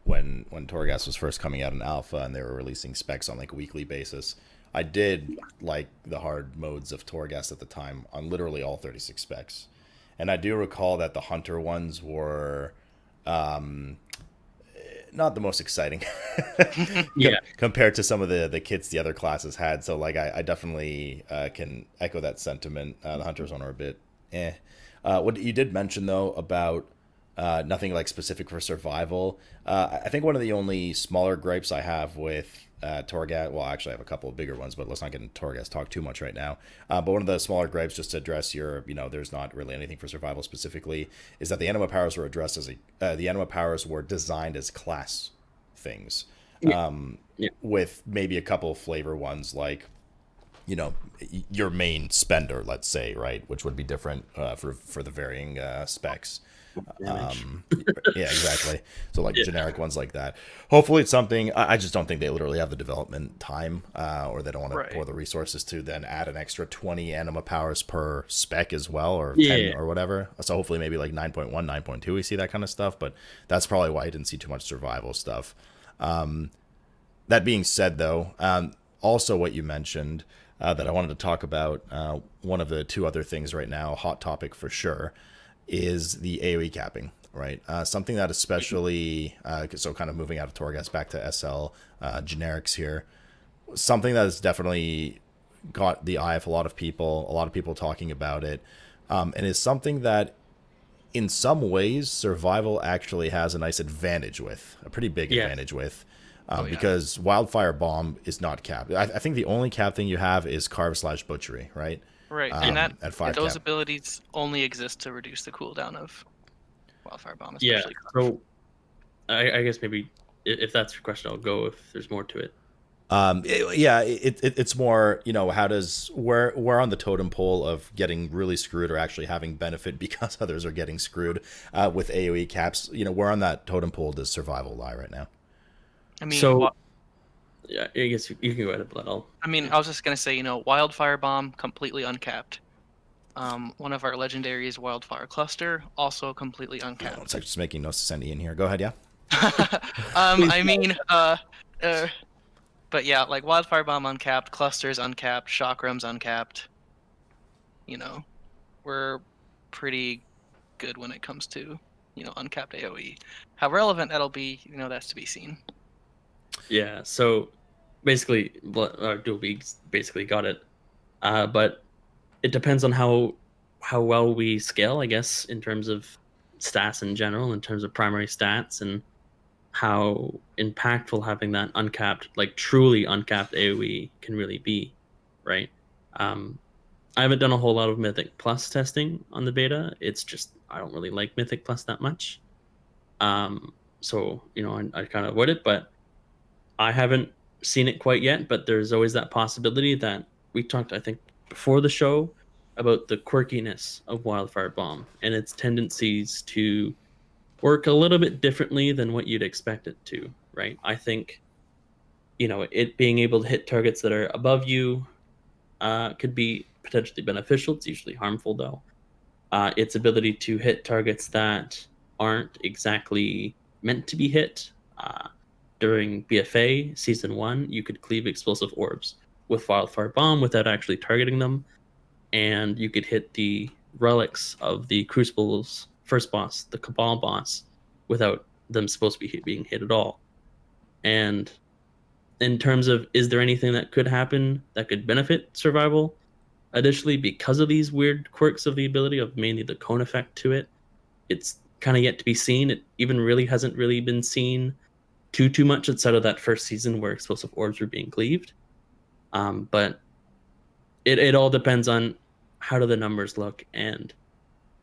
when Torghast was first coming out in alpha and they were releasing specs on like a weekly basis, I did like the hard modes of Torghast at the time on literally all 36 specs. And I do recall that the Hunter ones were not the most exciting Yeah. compared to some of the kits the other classes had. So like I definitely can echo that sentiment. The Hunters one are a bit what you did mention though about nothing like specific for survival. I think one of the only smaller gripes I have with Torghast, well, actually I have a couple of bigger ones, but let's not get into Torghast talk too much right now. But one of the smaller gripes, just to address your, there's not really anything for survival specifically, is that the anima powers were addressed as the anima powers were designed as class things. With maybe a couple of flavor ones like, your main spender, let's say, right, which would be different for the varying specs. Yeah, exactly. So like generic ones like that. Hopefully it's something. I just don't think they literally have the development time, or they don't want to pour the resources to then add an extra 20 anima powers per spec as well, or 10 or whatever. So hopefully maybe like 9.1, 9.2 we see that kind of stuff. But that's probably why I didn't see too much survival stuff. That being said, though, also what you mentioned that I wanted to talk about, one of the two other things right now, a hot topic for sure, is the AoE capping, right? Something that especially, so kind of moving out of Torghast back to SL generics here, something that has definitely got the eye of a lot of people talking about it, and is something that in some ways survival actually has a nice advantage with, a pretty big advantage with, because Wildfire Bomb is not capped. I think the only cap thing you have is Carve/Butchery, right? Right, and that at 5 those cap. abilities only exist to reduce the cooldown of Wildfire Bomb, Yeah, especially. so I guess maybe if that's your question, I'll go if there's more to it. It's more, how does where on the totem pole of getting really screwed or actually having benefit because others are getting screwed with AoE caps, where on that totem pole does survival lie right now? I mean, so yeah, I guess you can go ahead and let all. I mean, I was just gonna say, Wildfire Bomb completely uncapped. One of our legendaries, Wildfire Cluster, also completely uncapped. It's like just making notes to send Ian here. Go ahead, yeah. I mean, but yeah, like Wildfire Bomb uncapped, Clusters uncapped, Chakrams uncapped. We're pretty good when it comes to, uncapped AoE. How relevant that'll be, that's to be seen. Yeah, so basically, Doolb basically got it, but it depends on how well we scale, I guess, in terms of stats in general, in terms of primary stats, and how impactful having that uncapped, like truly uncapped AoE can really be, right? I haven't done a whole lot of Mythic Plus testing on the beta. It's just I don't really like Mythic Plus that much. So I kind of avoid it, but I haven't seen it quite yet. But there's always that possibility that we talked, I think, before the show about the quirkiness of Wildfire Bomb and its tendencies to work a little bit differently than what you'd expect it to, right? I think, it being able to hit targets that are above you could be potentially beneficial. It's usually harmful, though. Its ability to hit targets that aren't exactly meant to be hit. During BFA Season 1, you could cleave explosive orbs with Wildfire Bomb without actually targeting them, and you could hit the relics of the Crucible's first boss, the Cabal boss, without them supposed to be being hit at all. And in terms of, is there anything that could happen that could benefit survival? Additionally, because of these weird quirks of the ability of mainly the cone effect to it, it's kind of yet to be seen. It even really hasn't really been seen too much outside of that first season where explosive orbs were being cleaved. But it all depends on how do the numbers look, and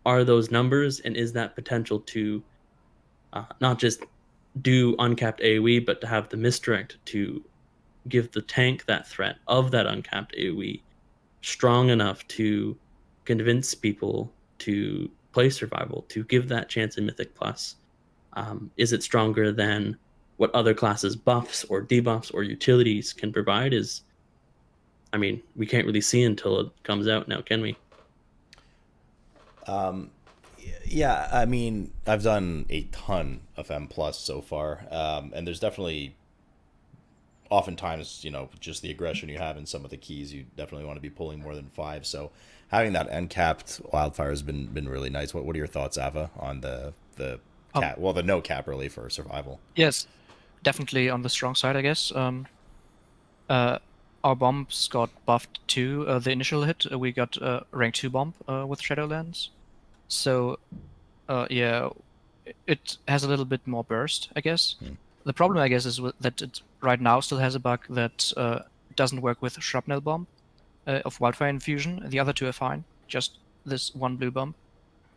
are those numbers, and is that potential to not just do uncapped AoE, but to have the misdirect to give the tank that threat of that uncapped AoE strong enough to convince people to play survival, to give that chance in Mythic Plus. Is it stronger than what other classes buffs or debuffs or utilities can provide? I mean, we can't really see until it comes out now, can we? Yeah, I mean, I've done a ton of M plus so far, and there's definitely, oftentimes, just the aggression you have in some of the keys, you definitely want to be pulling more than 5. So having that uncapped wildfire has been really nice. What are your thoughts, Ava, on the cap? Well, the no cap really for survival. Yes, definitely on the strong side, I guess. Our bombs got buffed to the initial hit. We got rank 2 bomb with Shadowlands. So, yeah, it has a little bit more burst, I guess. The problem, I guess, is that it right now still has a bug that doesn't work with Shrapnel Bomb of Wildfire Infusion. The other two are fine, just this one blue bomb.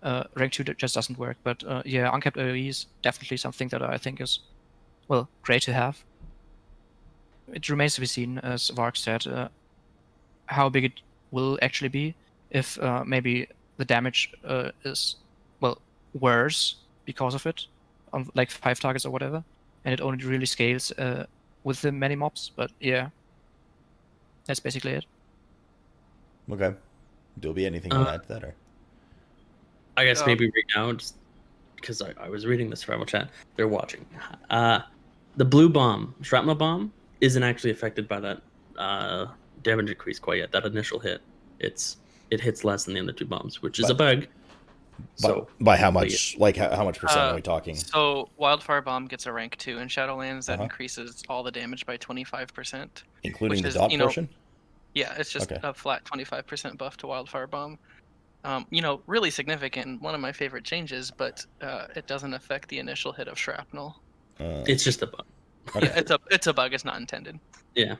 Rank 2 just doesn't work, but yeah, uncapped AoE is definitely something that I think is, well, great to have. It remains to be seen, as Vark said, how big it will actually be if maybe the damage is, well, worse because of it, on like 5 targets or whatever, and it only really scales with the many mobs. But yeah, that's basically it. Okay. Doolb, anything you want to add to that? Or? I guess maybe right now, just because I was reading the survival chat, they're watching. The blue bomb, shrapnel bomb, isn't actually affected by that damage increase quite yet. That initial hit, it hits less than the other 2 bombs, which is a bug. So by how much? Like how much percent are we talking? So Wildfire Bomb gets a rank 2 in Shadowlands that increases all the damage by 25%, including the dot portion. Yeah, it's just a flat 25% buff to Wildfire Bomb. Really significant. One of my favorite changes, but it doesn't affect the initial hit of shrapnel. It's just a bug. Okay. Yeah, it's a bug. It's not intended. Yeah,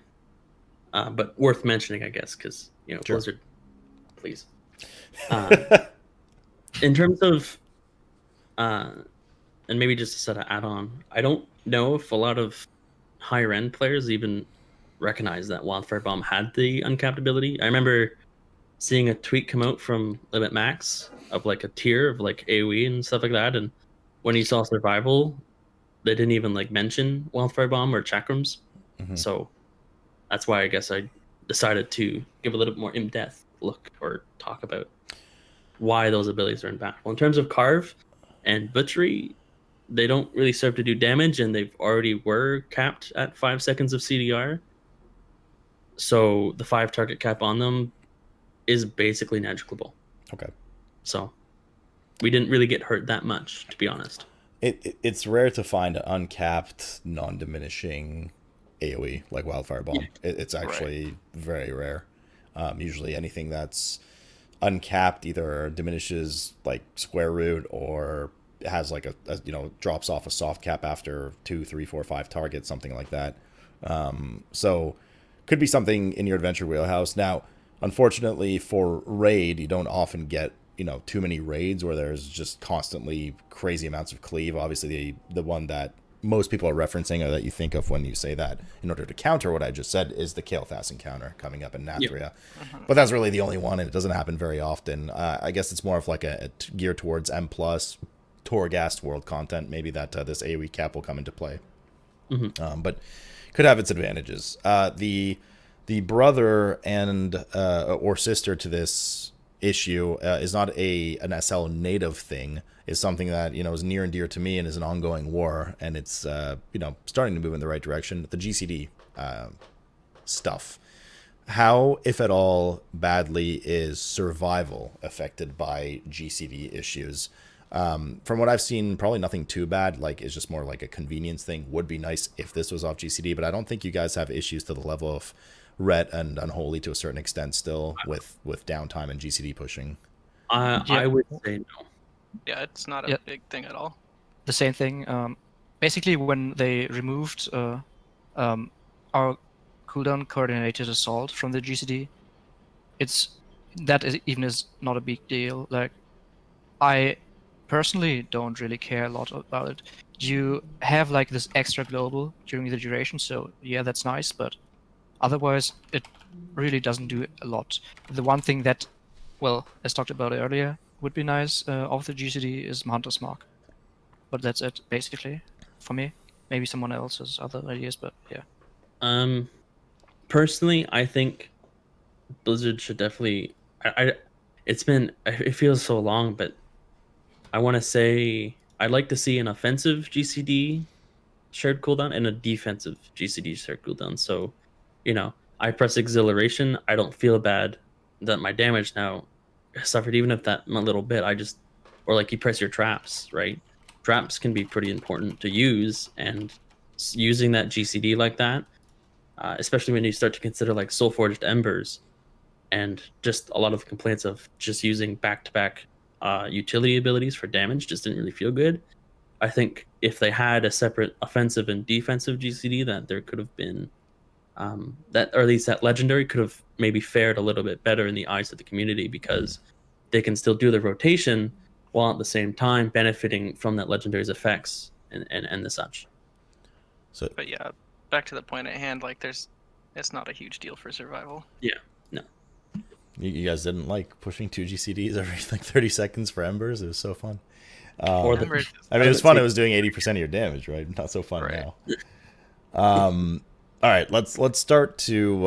but worth mentioning, I guess, because sure. Blizzard, please. In terms of, and maybe just to set an add-on, I don't know if a lot of higher-end players even recognize that Wildfire Bomb had the uncapped ability. I remember seeing a tweet come out from Limit Max of like a tier of like AoE and stuff like that, and when he saw survival, they didn't even like mention Wildfire Bomb or Chakrams. So that's why I guess I decided to give a little bit more in-depth look or talk about why those abilities are impactful. In terms of Carve and Butchery, they don't really serve to do damage, and they've already were capped at 5 seconds of CDR. So the 5 target cap on them is basically negligible. Okay. So we didn't really get hurt that much, to be honest. It's rare to find an uncapped, non-diminishing AoE like Wildfire Bomb. Yeah. It's actually very rare. Usually anything that's uncapped either diminishes like square root or has like a drops off a soft cap after 2, 3, 4, 5 targets, something like that. So could be something in your adventure wheelhouse. Now, unfortunately for raid, you don't often get too many raids where there's just constantly crazy amounts of cleave. Obviously the one that most people are referencing or that you think of when you say that in order to counter what I just said is the Kael'thas encounter coming up in Nathria. Yep. But that's really the only one, and it doesn't happen very often. I guess it's more of like a gear towards M+, Torghast world content, maybe that this AoE cap will come into play. But could have its advantages. The brother and or sister to this issue is not an SL native thing, is something that is near and dear to me and is an ongoing war, and it's starting to move in the right direction. The GCD stuff. How, if at all, badly is survival affected by GCD issues? From what I've seen, probably nothing too bad. Like, it's just more like a convenience thing. Would be nice if this was off GCD, but I don't think you guys have issues to the level of Ret and Unholy to a certain extent still with downtime and GCD pushing. I would say no. Yeah, it's not a big thing at all. The same thing. Basically, when they removed our cooldown coordinated assault from the GCD, even is not a big deal. Like, I personally don't really care a lot about it. You have like this extra global during the duration, so yeah, that's nice, but otherwise it really doesn't do a lot. The one thing that, well, as talked about earlier, would be nice of the GCD is Hunter's Mark. But that's it, basically, for me. Maybe someone else has other ideas, but yeah. Personally, I think Blizzard should definitely. It feels so long, but I want to say I'd like to see an offensive GCD shared cooldown and a defensive GCD shared cooldown. So, I press exhilaration, I don't feel bad that my damage now suffered, even if that a little bit. Or like you press your traps, right? Traps can be pretty important to use, and using that GCD like that, especially when you start to consider like Soulforged Embers, and just a lot of the complaints of just using back-to-back utility abilities for damage just didn't really feel good. I think if they had a separate offensive and defensive GCD, that there could have been that, or at least that legendary could have maybe fared a little bit better in the eyes of the community, because they can still do the rotation while at the same time benefiting from that legendary's effects and the such. So, But yeah, back to the point at hand, like it's not a huge deal for survival. Yeah, no. you guys didn't like pushing 2 GCDs every like 30 seconds for embers? It was so fun. Or the- Embers- I mean, it was fun. It was doing 80% of your damage, right? Not so fun Right. now. All right, let's start to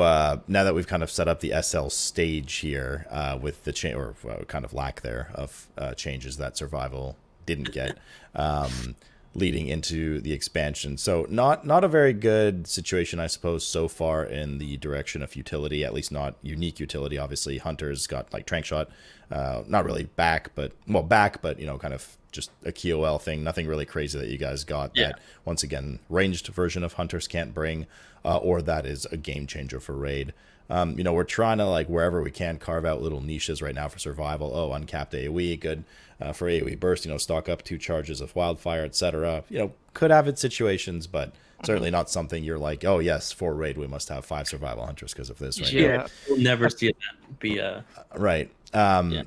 now that we've kind of set up the SL stage here with the kind of lack there of changes that survival didn't get, leading into the expansion. So not a very good situation, I suppose, so far in the direction of utility. At least not unique utility. Obviously, Hunter's got like Trank Shot, not really back, but kind of just a KOL thing. Nothing really crazy that you guys got. Yeah. That once again, ranged version of Hunters can't bring, or that is a game changer for raid. We're trying to, like, wherever we can, carve out little niches right now for survival. Oh, uncapped AoE, good for AoE burst. Stock up 2 charges of wildfire, etc. Could have its situations, but certainly not something you're like, oh yes, for raid we must have 5 survival hunters because of this right now. Yeah. We'll never see that be a Right. Yeah.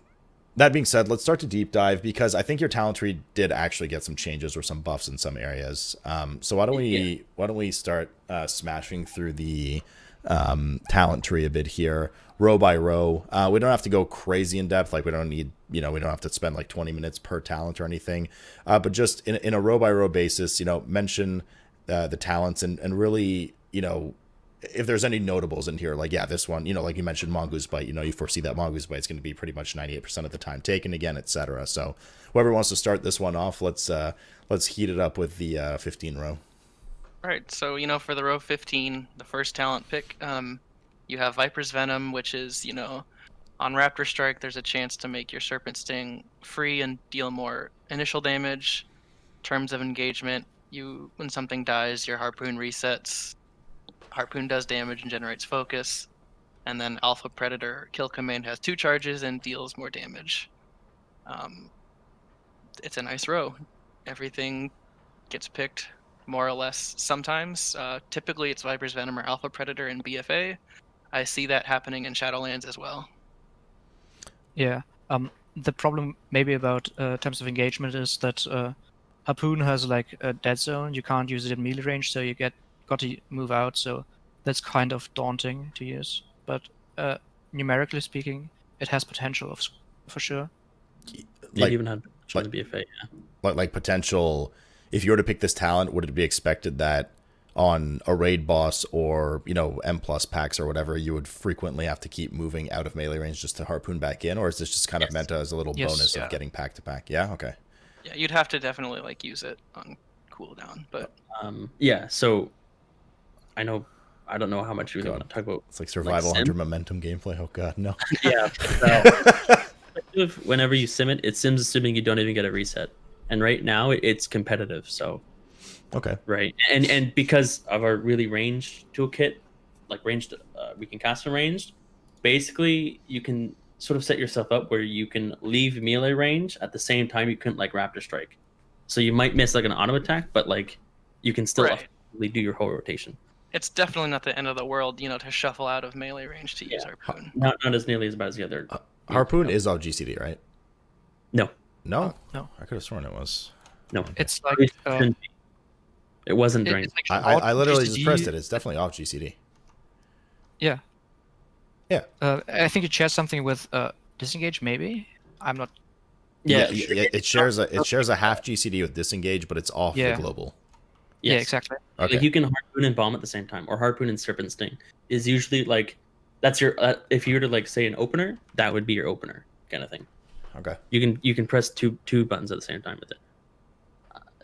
That being said, let's start to deep dive, because I think your talent tree did actually get some changes or some buffs in some areas. So why don't we start smashing through the talent tree a bit here, row by row. We don't have to go crazy in depth. Like, we don't need, we don't have to spend like 20 minutes per talent or anything. But just in a row by row basis, mention the talents and really, if there's any notables in here, like, yeah, this one, like you mentioned, Mongoose Bite, you foresee that Mongoose Bite is going to be pretty much 98% of the time taken again, etc. So whoever wants to start this one off, let's heat it up with the 15 row. Right, so for the row 15, the first talent pick, you have Viper's Venom, which is, on Raptor Strike, there's a chance to make your Serpent Sting free and deal more initial damage. Terms of engagement, when something dies, your Harpoon resets. Harpoon does damage and generates focus. And then Alpha Predator Kill Command has 2 charges and deals more damage. It's a nice row. Everything gets picked more or less sometimes. Typically it's Viper's Venom or Alpha Predator in BFA. I see that happening in Shadowlands as well. Yeah. The problem maybe about terms of engagement is that Harpoon has like a dead zone. You can't use it in melee range, so you got to move out. So that's kind of daunting to use. But numerically speaking, it has potential for sure. Like, even have trying to be a fate. Yeah. Like potential. If you were to pick this talent, would it be expected that on a raid boss or M+ packs or whatever, you would frequently have to keep moving out of melee range just to harpoon back in, or is this just kind of meant as a little bonus of getting pack to pack? Yeah, okay. Yeah, you'd have to definitely use it on cooldown, but yeah. So I don't know how much you really want to talk about. It's like survival hunter momentum gameplay. Oh god, no. Yeah. Whenever you sim it sims assuming you don't even get a reset, and right now it's competitive. So okay. Right, and because of our really ranged toolkit, like ranged, we can cast from ranged. Basically, you can sort of set yourself up where you can leave melee range at the same time you couldn't like Raptor Strike. So you might miss like an auto attack, but like you can still do your whole rotation. It's definitely not the end of the world, to shuffle out of melee range to use Harpoon. Not as nearly as bad as the other. Harpoon is all GCD, right? No. No, no. I could have sworn it was. No, It's like it wasn't during. it's actually I literally just GCD. pressed it. It's definitely off GCD. Yeah. Yeah. I think it shares something with disengage. Maybe I'm not. Yeah, It shares a half GCD with disengage, but it's off Yeah. the global. Yeah, Yes. exactly. Okay. Like you can harpoon and bomb at the same time, or harpoon and serpent sting is usually like that's your if you were to like say an opener, that would be your opener kind of thing. Okay. You can press two buttons at the same time with it.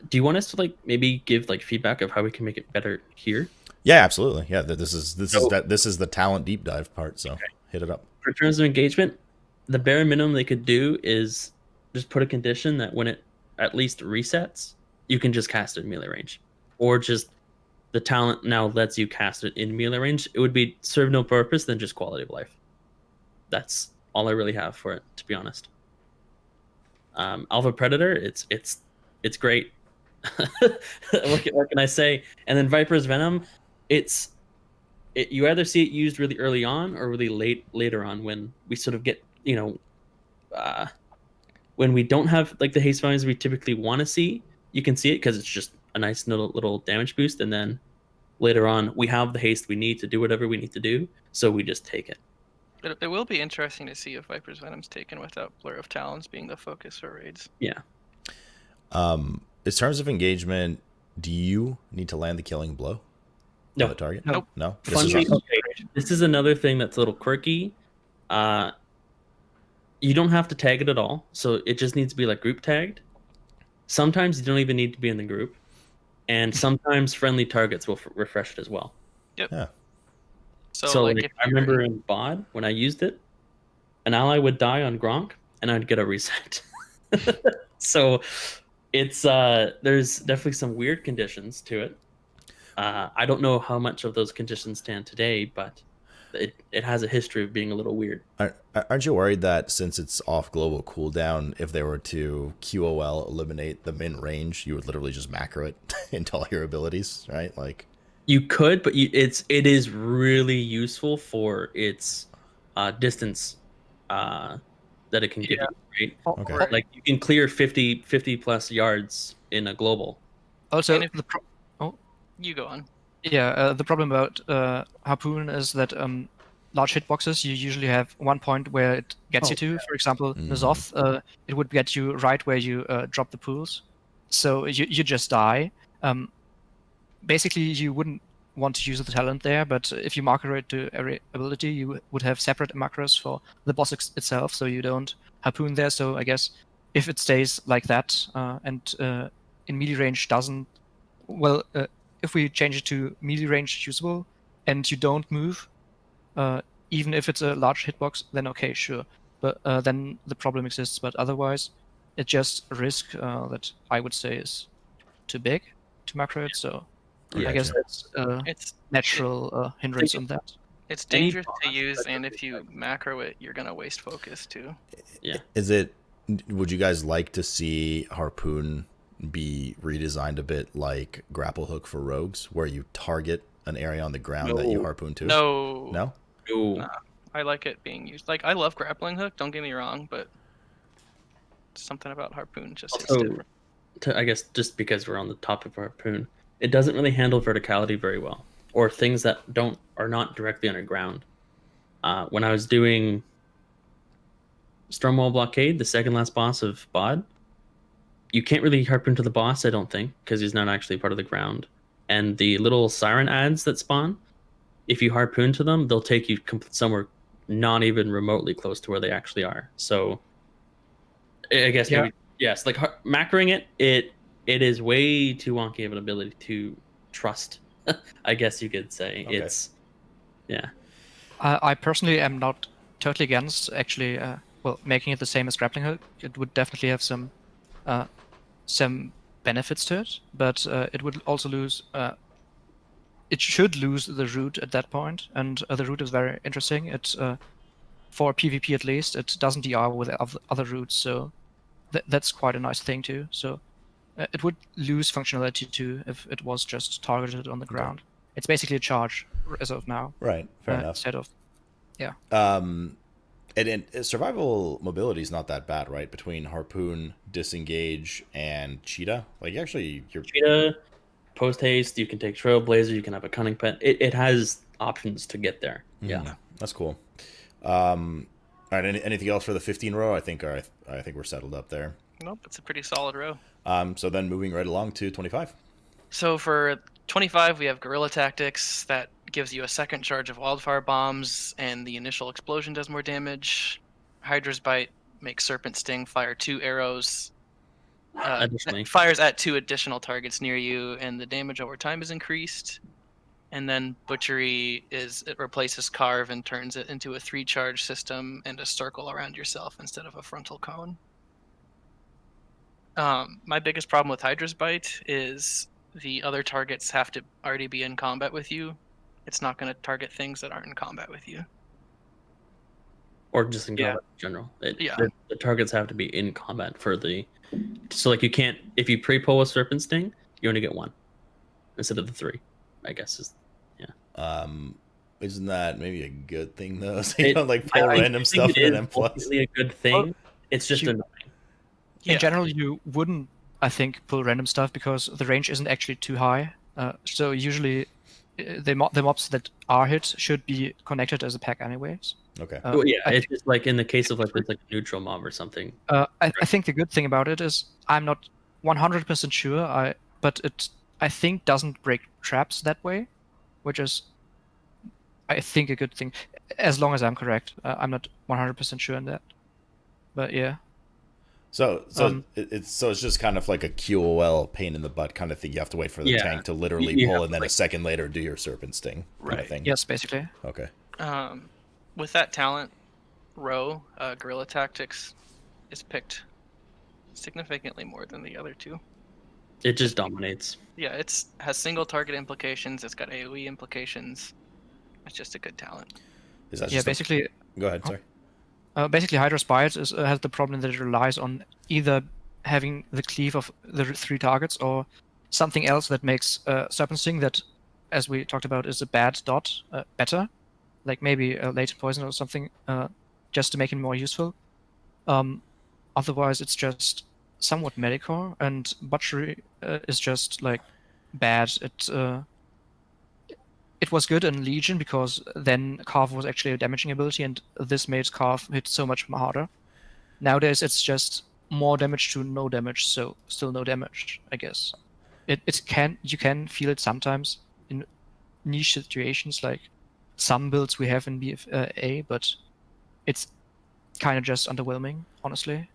Do you want us to like maybe give like feedback of how we can make it better here? Yeah, absolutely. Yeah, this is So- the talent deep dive part. So hit it up. For terms of engagement, the bare minimum they could do is just put a condition that when it at least resets, you can just cast it in melee range, or just the talent now lets you cast it in melee range. It would be serve no purpose than just quality of life. That's all I really have for it, to be honest. Alpha Predator, it's great. what can I say? And then Viper's Venom, you either see it used really early on or really later on when we sort of get when we don't have like the haste values we typically want to see. You can see it because it's just a nice little damage boost, and then later on we have the haste we need to do whatever we need to do, so we just take it. It will be interesting to see if Viper's Venom's taken without Blur of Talons being the focus for raids. Yeah. In terms of engagement, do you need to land the killing blow? No. On the target. Nope. No. This is another thing that's a little quirky. You don't have to tag it at all, so it just needs to be like group tagged. Sometimes you don't even need to be in the group, and sometimes friendly targets will refresh it as well. Yep. Yeah. So like if I remember in BOD when I used it, an ally would die on Gronk, and I'd get a reset. So it's there's definitely some weird conditions to it. I don't know how much of those conditions stand today, but it has a history of being a little weird. Aren't you worried that since it's off global cooldown, if they were to QOL eliminate the min range, you would literally just macro it into all your abilities, right? Like you could, but it is really useful for its distance that it can give you, right? Okay. Like you can clear 50 plus yards in a global. Also, And if- oh you go on. yeah, the problem about harpoon is that large hitboxes you usually have one point where it gets you to. For example, N'Zoth, it would get you right where you drop the pools, so you just die. Basically, you wouldn't want to use the talent there, but if you macro it to every ability, you would have separate macros for the boss itself, so you don't harpoon there. So I guess if it stays like that and in melee range doesn't, well, if we change it to melee range usable and you don't move, even if it's a large hitbox, then okay, sure. But then the problem exists. But otherwise, it's just a risk that I would say is too big to macro it. So I guess that's It's natural hindrance on that. It's Any dangerous to boss use, that and could if you macro it, you're gonna waste focus too. Yeah. Would you guys like to see harpoon be redesigned a bit like grapple hook for rogues, where you target an area on the ground that you No. harpoon to? No. No? Ooh. Nah. I like it being used. Like I love grappling hook. Don't get me wrong, but something about harpoon just hits Also, different. I guess just because we're on the topic of harpoon, it doesn't really handle verticality very well, or things that are not directly underground. When I was doing Stormwall Blockade, the second last boss of BOD, you can't really harpoon to the boss, I don't think, because he's not actually part of the ground. And the little siren ads that spawn, if you harpoon to them, they'll take you somewhere not even remotely close to where they actually are. So I guess maybe yes, like macroing it is way too wonky of an ability to trust. I guess you could say. Okay. It's yeah. I personally am not totally against actually, making it the same as grappling hook. It would definitely have some benefits to it, but it would also lose. It should lose the root at that point, and the root is very interesting. It's for PvP at least. It doesn't DR with other roots, so that's quite a nice thing too. So it would lose functionality too if it was just targeted on the ground. It's basically a charge as of now. Right. Fair enough. Instead of, yeah. And survival mobility is not that bad, right? Between harpoon, disengage, and cheetah, like actually, you're Cheetah, post haste. You can take Trailblazer. You can have a cunning pet. It has options to get there. Yeah. That's cool. All right, anything else for the 15 row? I think we're settled up there. Nope, it's a pretty solid row. So then moving right along to 25. So for 25, we have Guerrilla Tactics. That gives you a second charge of Wildfire Bombs, and the initial explosion does more damage. Hydra's Bite makes Serpent Sting fire 2 arrows. Additionally, Fires at 2 additional targets near you, and the damage over time is increased. And then Butchery it replaces Carve and turns it into a 3-charge system and a circle around yourself instead of a frontal cone. My biggest problem with Hydra's Bite is the other targets have to already be in combat with you. It's not going to target things that aren't in combat with you. or just in Yeah. combat in general. Yeah. The targets have to be in combat for the. So like you can't, if you pre-pull a Serpent Sting, you only get 1 instead of the 3. I guess is. Isn't that maybe a good thing though? So you It- don't like pull I random think stuff it and is then plus. ultimately a good thing. Well, It's just you- annoying. Yeah. In general, you wouldn't, I think, pull random stuff because the range isn't actually too high. So usually, the mobs that are hit should be connected as a pack anyways. Okay. Uh, Well, yeah, I it's just like in the case of like it's like a neutral mob or something. I think the good thing about it is I'm not 100% sure. But it I think doesn't break traps that way, which is I think a good thing, as long as I'm correct. I'm not 100% sure on that, but yeah. So Um, it's just kind of like a QOL pain in the butt kind of thing. You have to wait for the Yeah. tank to literally You pull, have and then to, a second later do your Serpent Sting kind of Right. thing. Yes, basically. Okay. With that talent row, Guerrilla Tactics is picked significantly more than the other 2. It just dominates. Yeah, has single target implications. It's got AoE implications. It's just a good talent. Is that Yeah, just basically, Go ahead. Sorry. basically Hydra's Bite has the problem that it relies on either having the cleave of the 3 targets or something else that makes Serpent Sting that, as we talked about, is a bad dot better, like maybe a latent poison or something, just to make it more useful. Otherwise, it's just somewhat medicore, and Butchery is just like bad. It was good in Legion because then Carve was actually a damaging ability, and this made Carve hit so much harder. Nowadays, it's just more damage to no damage, so still no damage, I guess. You can feel it sometimes in niche situations, like some builds we have in BFA, but it's kind of just underwhelming, honestly.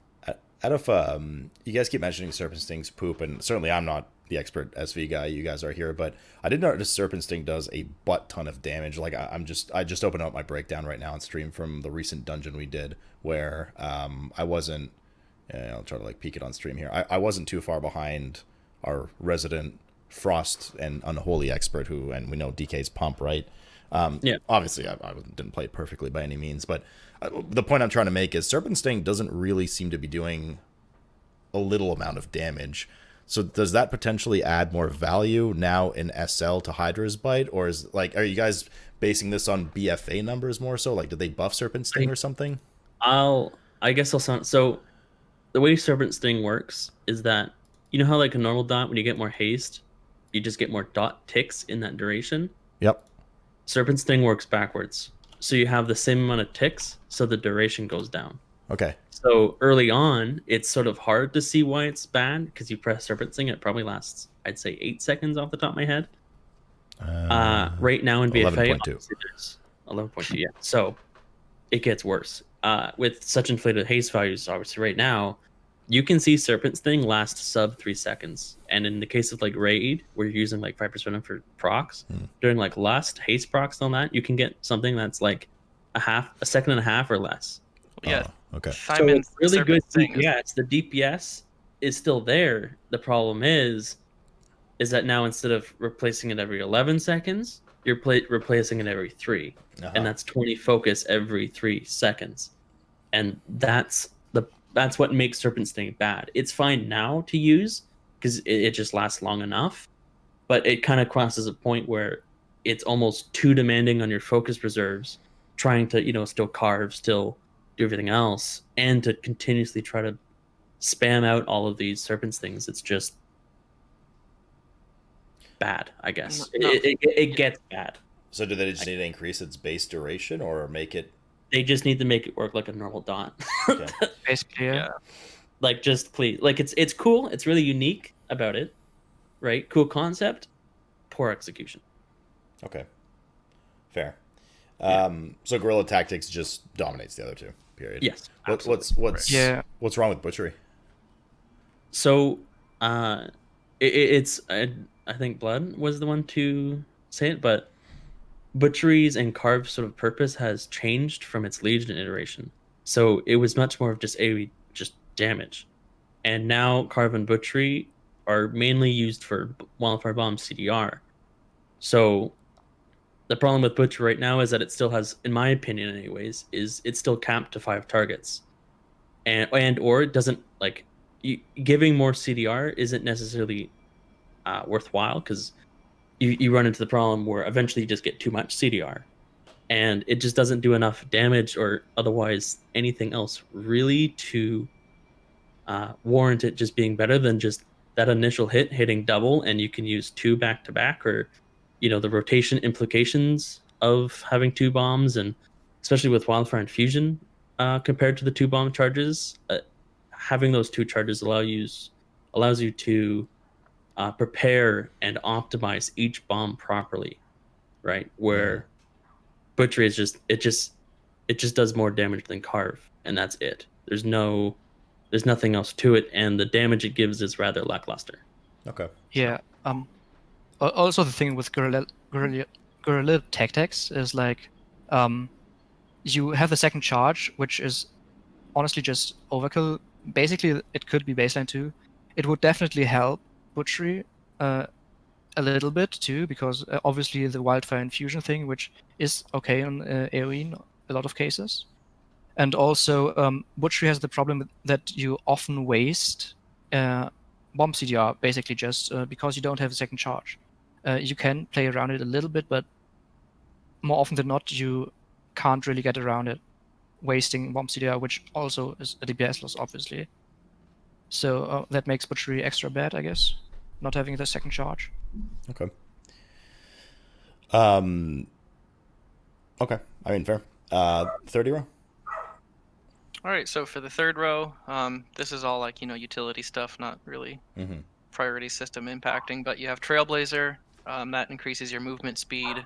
Out of you guys keep mentioning Serpent Sting's poop, and certainly I'm not the expert SV guy. You guys are here, but I did notice Serpent Sting does a butt ton of damage. Like I just opened up my breakdown right now on stream from the recent dungeon we did, where I wasn't. I'll try to like peek it on stream here. I wasn't too far behind our resident Frost and Unholy expert, and we know DK's pump, right? Yeah. Obviously, I didn't play it perfectly by any means, but the point I'm trying to make is Serpent Sting doesn't really seem to be doing a little amount of damage. So does that potentially add more value now in SL to Hydra's Bite, or are you guys basing this on BFA numbers more so? Like, did they buff Serpent Sting or something? I guess I'll sound so. The way Serpent Sting works is that you know how like a normal dot, when you get more haste, you just get more dot ticks in that duration. Yep. Serpent Sting works backwards. So you have the same amount of ticks, so the duration goes down. Okay. So early on, it's sort of hard to see why it's bad because you press Serpent Sting, it probably lasts, I'd say, 8 seconds off the top of my head. Right now in BFA, 11.2. obviously there's 11.2, yeah. So it gets worse. With such inflated haste values, obviously, right now, you can see Serpent Sting last sub 3 seconds. And in the case of like Raid, where you're using like 5% for procs, during like Lust, haste procs on that, you can get something that's like a second and a half or less. Yeah. Oh, okay. So Simon's it's really good Serpent Sting is- DPS. The DPS is still there. The problem is that now instead of replacing it every 11 seconds, you're replacing it every 3. And that's 20 focus every 3 seconds. And that's what makes Serpent Sting bad. It's fine now to use because it just lasts long enough, but it kind of crosses a point where it's almost too demanding on your focus reserves, trying to still carve, still do everything else, and to continuously try to spam out all of these serpents things. It's just bad, I guess. It gets bad. So do they just need to increase its base duration or make it? They just need to make it work like a normal dot. Okay. Basically, yeah. Like, just please, like, it's cool. It's really unique about it, right? Cool concept, poor execution. Okay. Fair. So guerrilla tactics just dominates the other two. Period. Yes. What's Yeah. what's wrong with butchery? So, it's I think Blood was the one to say it, but Butchery's and Carve's sort of purpose has changed from its Legion iteration. So it was much more of just AoE, just damage, and now Carve and Butchery are mainly used for Wildfire Bomb CDR. So the problem with Butcher right now is that it still has, in my opinion, anyways, is it's still capped to 5 targets, and or it doesn't like giving more CDR isn't necessarily worthwhile because you run into the problem where eventually you just get too much CDR, and it just doesn't do enough damage or otherwise anything else really to warrant it just being better than just that initial hitting double, and you can use 2 back to back, or the rotation implications of having 2 bombs, and especially with Wildfire and Fusion compared to the 2 bomb charges, having those 2 charges allows you to prepare and optimize each bomb properly, right? Where Butchery is it just does more damage than Carve, and that's it. There's nothing else to it, and the damage it gives is rather lackluster. Okay. Yeah. Also, the thing with guerrilla tactics is like, you have the second charge, which is honestly just overkill. Basically, it could be baseline too. It would definitely help Butchery a little bit too, because obviously the Wildfire and Fusion thing, which is okay on AoE in a lot of cases. And also, Butchery has the problem that you often waste bomb CDR, basically just because you don't have a second charge. You can play around it a little bit, but more often than not, you can't really get around it, wasting bomb CDR, which also is a DPS loss, obviously. So that makes Butchery extra bad, I guess, not having the second charge. Okay. Okay. I mean, fair. 30 row. All right, so for the third row, this is all like utility stuff, not really priority system impacting. But you have Trailblazer, that increases your movement speed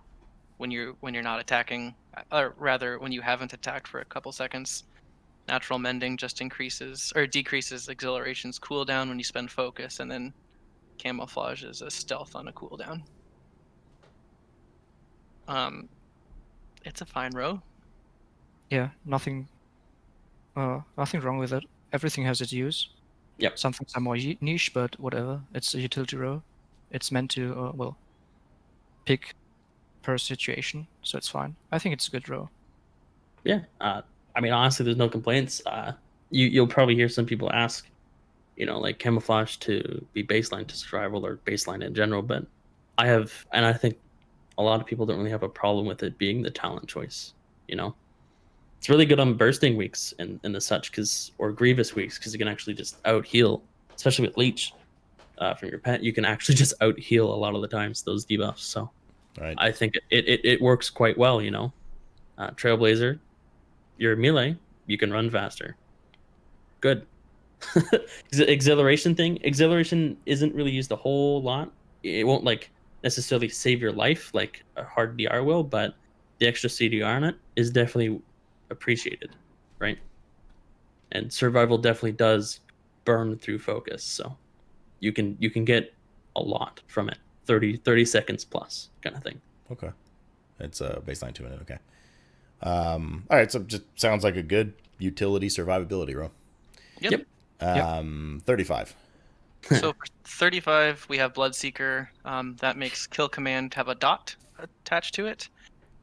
when you're not attacking, or rather when you haven't attacked for a couple seconds. Natural Mending just increases or decreases Exhilaration's cooldown when you spend focus, and then Camouflage is a stealth on a cooldown. It's a fine row. Yeah, nothing wrong with it. Everything has its use. Yep. Some things are more niche, but whatever. It's a utility row. It's meant to, pick per situation, so it's fine. I think it's a good row. Yeah. I mean, honestly, there's no complaints. You'll probably hear some people ask, like Camouflage to be baseline to survival or baseline in general, but I think a lot of people don't really have a problem with it being the talent choice. It's really good on bursting weeks and the such, or grievous weeks, because you can actually just out heal, especially with Leech from your pet. You can actually just out heal a lot of the times those debuffs. So Right. I think it works quite well. Trailblazer, you're melee, you can run faster. Good. Exhilaration isn't really used a whole lot. It won't necessarily save your life like a hard DR will, but the extra CDR on it is definitely appreciated, right? And survival definitely does burn through focus, so you can get a lot from it. 30 seconds plus kind of thing. Okay. It's a baseline 2 minute. Okay. All right. So just sounds like a good utility survivability row. Yep. 35. So for 35, we have Bloodseeker. That makes Kill Command have a dot attached to it.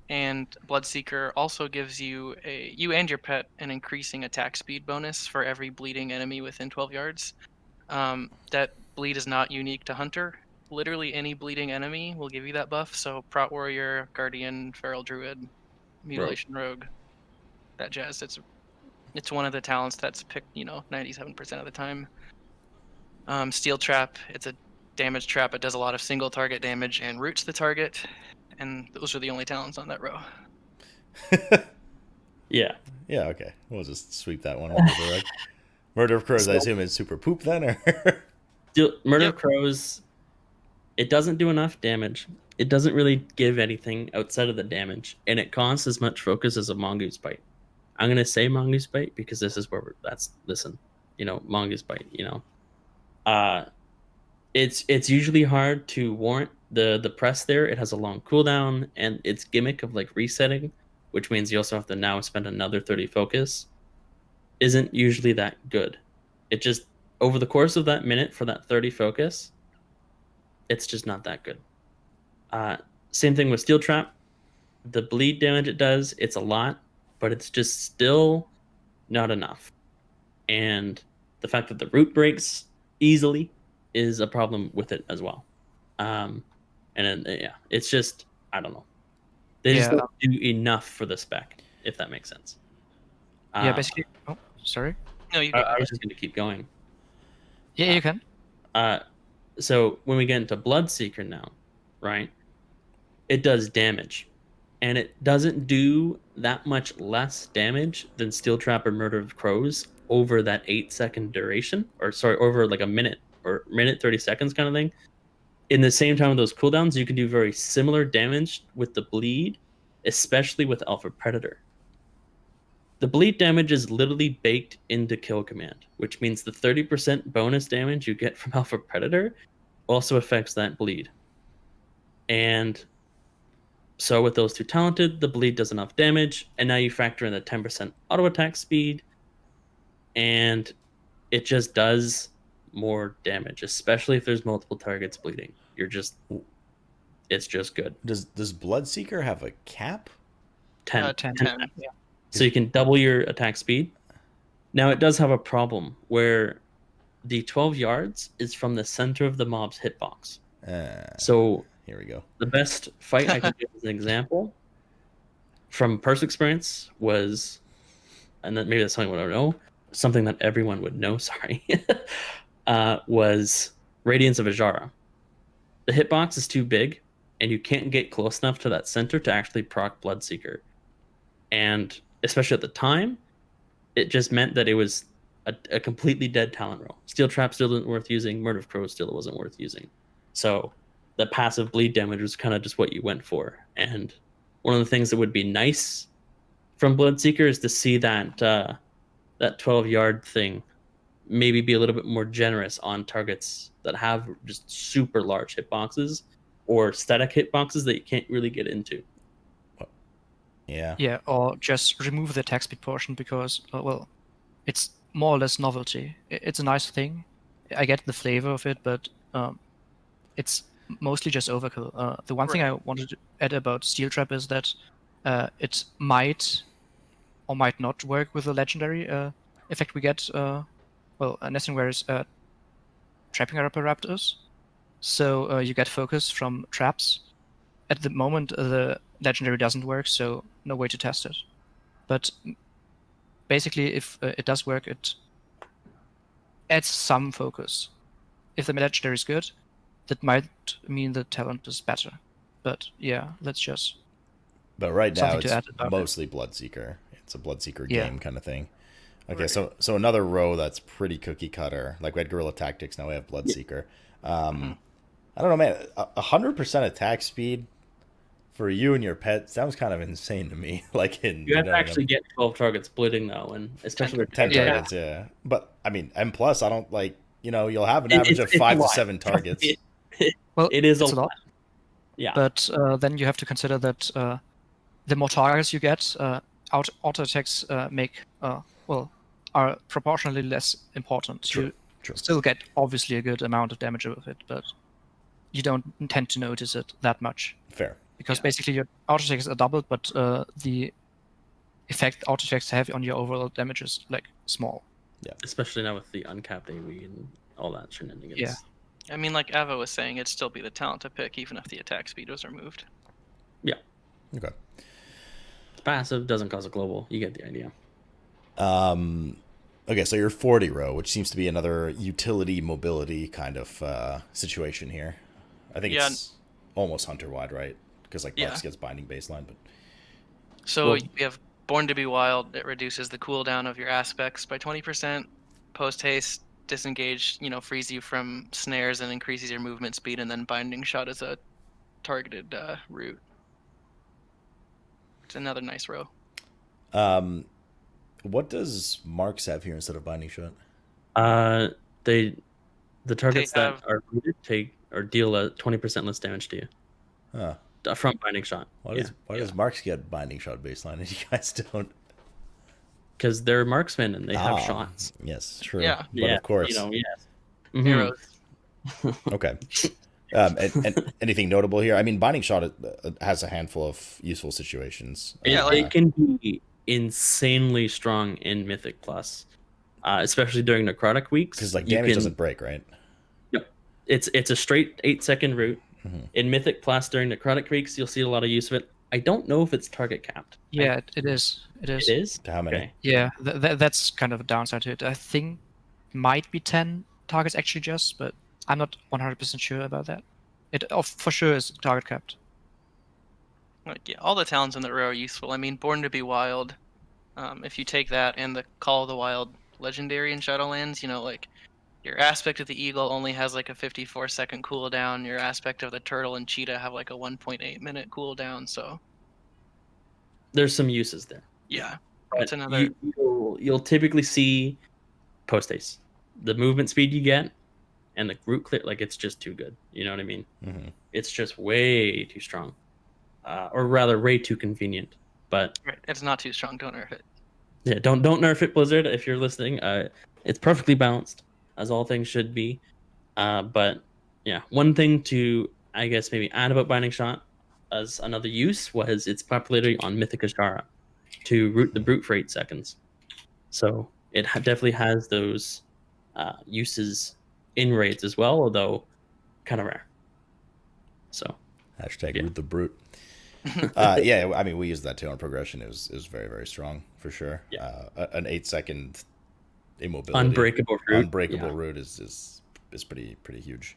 And Bloodseeker also gives you and your pet an increasing attack speed bonus for every bleeding enemy within 12 yards. That bleed is not unique to Hunter. Literally any bleeding enemy will give you that buff. So Prot Warrior, Guardian, Feral Druid, Mutilation Rogue, that jazz. It's It's one of the talents that's picked, 97% of the time. Steel Trap, it's a damage trap. It does a lot of single target damage and roots the target. And those are the only talents on that row. Yeah. Yeah, okay. We'll just sweep that one under the rug. Murder of Crows, I assume, is super poop then, or? Murder Yep. of Crows, it doesn't do enough damage. It doesn't really give anything outside of the damage, and it costs as much focus as a Mongoose Bite. I'm gonna say Mongoose Bite because this is where Mongoose Bite. It's usually hard to warrant the press there. It has a long cooldown, and its gimmick of like resetting, which means you also have to now spend another 30 focus, isn't usually that good. It just over the course of that minute for that 30 focus, it's just not that good. Same thing with Steel Trap. The bleed damage it does, it's a lot, but it's just still not enough. And the fact that the root breaks easily is a problem with it as well. It's just, I don't know. They just don't do enough for the spec, if that makes sense. Basically. Oh, sorry. No, you go. I was just going to keep going. Yeah, you can. So when we get into Bloodseeker now, right, it does damage. And it doesn't do that much less damage than Steel Trap or Murder of Crows over that 8-second duration, over like a minute or minute 30 seconds kind of thing. In the same time with those cooldowns, you can do very similar damage with the bleed, especially with Alpha Predator. The bleed damage is literally baked into kill command, which means the 30% bonus damage you get from Alpha Predator also affects that bleed. And so with those two talented, the bleed does enough damage, and now you factor in the 10% auto attack speed, and it just does more damage, especially if there's multiple targets bleeding. It's just good. Does Bloodseeker have a cap? 10. 10. Yeah. So you can double your attack speed. Now it does have a problem where the 12 yards is from the center of the mob's hitbox. So here we go. The best fight I can give as an example from personal experience was, and then maybe that's something I don't know, something that everyone would know, sorry, was Radiance of Ajara. The hitbox is too big, and you can't get close enough to that center to actually proc Bloodseeker. And especially at the time, it just meant that it was a completely dead talent roll. Steel Trap still wasn't worth using, Murder of Crows still wasn't worth using. So the passive bleed damage was kind of just what you went for. And one of the things that would be nice from Bloodseeker is to see that 12-yard thing maybe be a little bit more generous on targets that have just super large hitboxes or static hitboxes that you can't really get into. Yeah. Yeah, or just remove the attack speed portion because, it's more or less novelty. It's a nice thing. I get the flavor of it, but it's mostly just overkill. The one thing I wanted to add about Steel Trap is that it might or might not work with the legendary effect we get. Nesting where is trapping raptors. So you get focus from traps. At the moment, the legendary doesn't work, so no way to test it. But basically, if it does work, it adds some focus. If the legendary is good, that might mean the talent is better. But yeah, let's just. But right now something to it's add about mostly Bloodseeker. It's a Bloodseeker Yeah. game kind of thing. Okay, Right. so another row that's pretty cookie cutter. Like we had Guerrilla Tactics, now we have Bloodseeker. I don't know, man. 100% attack speed for you and your pet sounds kind of insane to me. Like You have to actually get 12 targets bleeding though, and especially 10 Yeah. targets, yeah. But I mean, M plus, I don't like. You'll have an It- average of it's a 5 to lot. 7 targets. Well, It is it's a a lot. Yeah. But then you have to consider that the more targets you get, auto attacks are proportionally less important. True, You true. still get obviously a good amount of damage with it, but you don't tend to notice it that much Fair. because basically your auto attacks are doubled, but the effect auto attacks have on your overall damage is like small. Especially now with the uncapped AoE and all that shenanigans. Yeah. I mean, like Ava was saying, it'd still be the talent to pick, even if the attack speed was removed. Okay. It's passive, doesn't cause a global. You get the idea. Okay, so you're 40 row, which seems to be another utility mobility kind of situation here. I think Yeah, it's almost hunter wide, right? Because like yeah. Bucks gets binding baseline, but So Well, we have Born to be Wild. It reduces the cooldown of your aspects by 20%. Post haste, disengage, frees you from snares and increases your movement speed. And then Binding Shot is a targeted route. It's another nice row. what does Marks have here instead of binding shot? the targets that have- are rooted take or deal a 20% less damage to you Huh. from Binding Shot. Why does Marks get binding shot baseline and you guys don't? Because they're marksmen and they have Ah, shots. Yes, true. Yeah. But of course. Yes. Mhm. Arrows. Okay. And anything notable here? I mean, binding shot has a handful of useful situations. It can be insanely strong in Mythic Plus, especially during necrotic weeks. Because like damage doesn't break, right? No, it's a straight 8-second route. Mhm. In Mythic Plus during necrotic weeks, you'll see a lot of use of it. I don't know if it's target capped. Yeah, it is. It is. It is? To how many? Okay. Yeah, that's kind of a downside to it. I think might be 10 targets actually just, but I'm not 100% sure about that. It for sure is target capped. Like, yeah, all the talents in the row are useful. I mean, Born to be Wild. If you take that and the Call of the Wild legendary in Shadowlands, like your aspect of the eagle only has like a 54-second cooldown. Your aspect of the turtle and cheetah have like a 1.8-minute cooldown. So There's some uses there. yeah, But that's another. You'll typically see post haste. The movement speed you get and the route clear, like it's just too good. You know what I mean? Mm-hmm. It's just way too strong, or rather, way too convenient. But Right, it's not too strong. Don't nerf it. yeah, don't nerf it, Blizzard. If you're listening, it's perfectly balanced, as all things should be. But yeah, one thing to I guess maybe add about Binding Shot as another use was its popularity on Mythic Ashara to root the brute for 8 seconds. So it definitely has those uses in raids as well, although kind of rare. So Hashtag Yeah. root the brute. Yeah, I mean, we used that too on progression. It was very, very strong for sure. Yeah. An 8-second immobility, unbreakable route. route is pretty huge.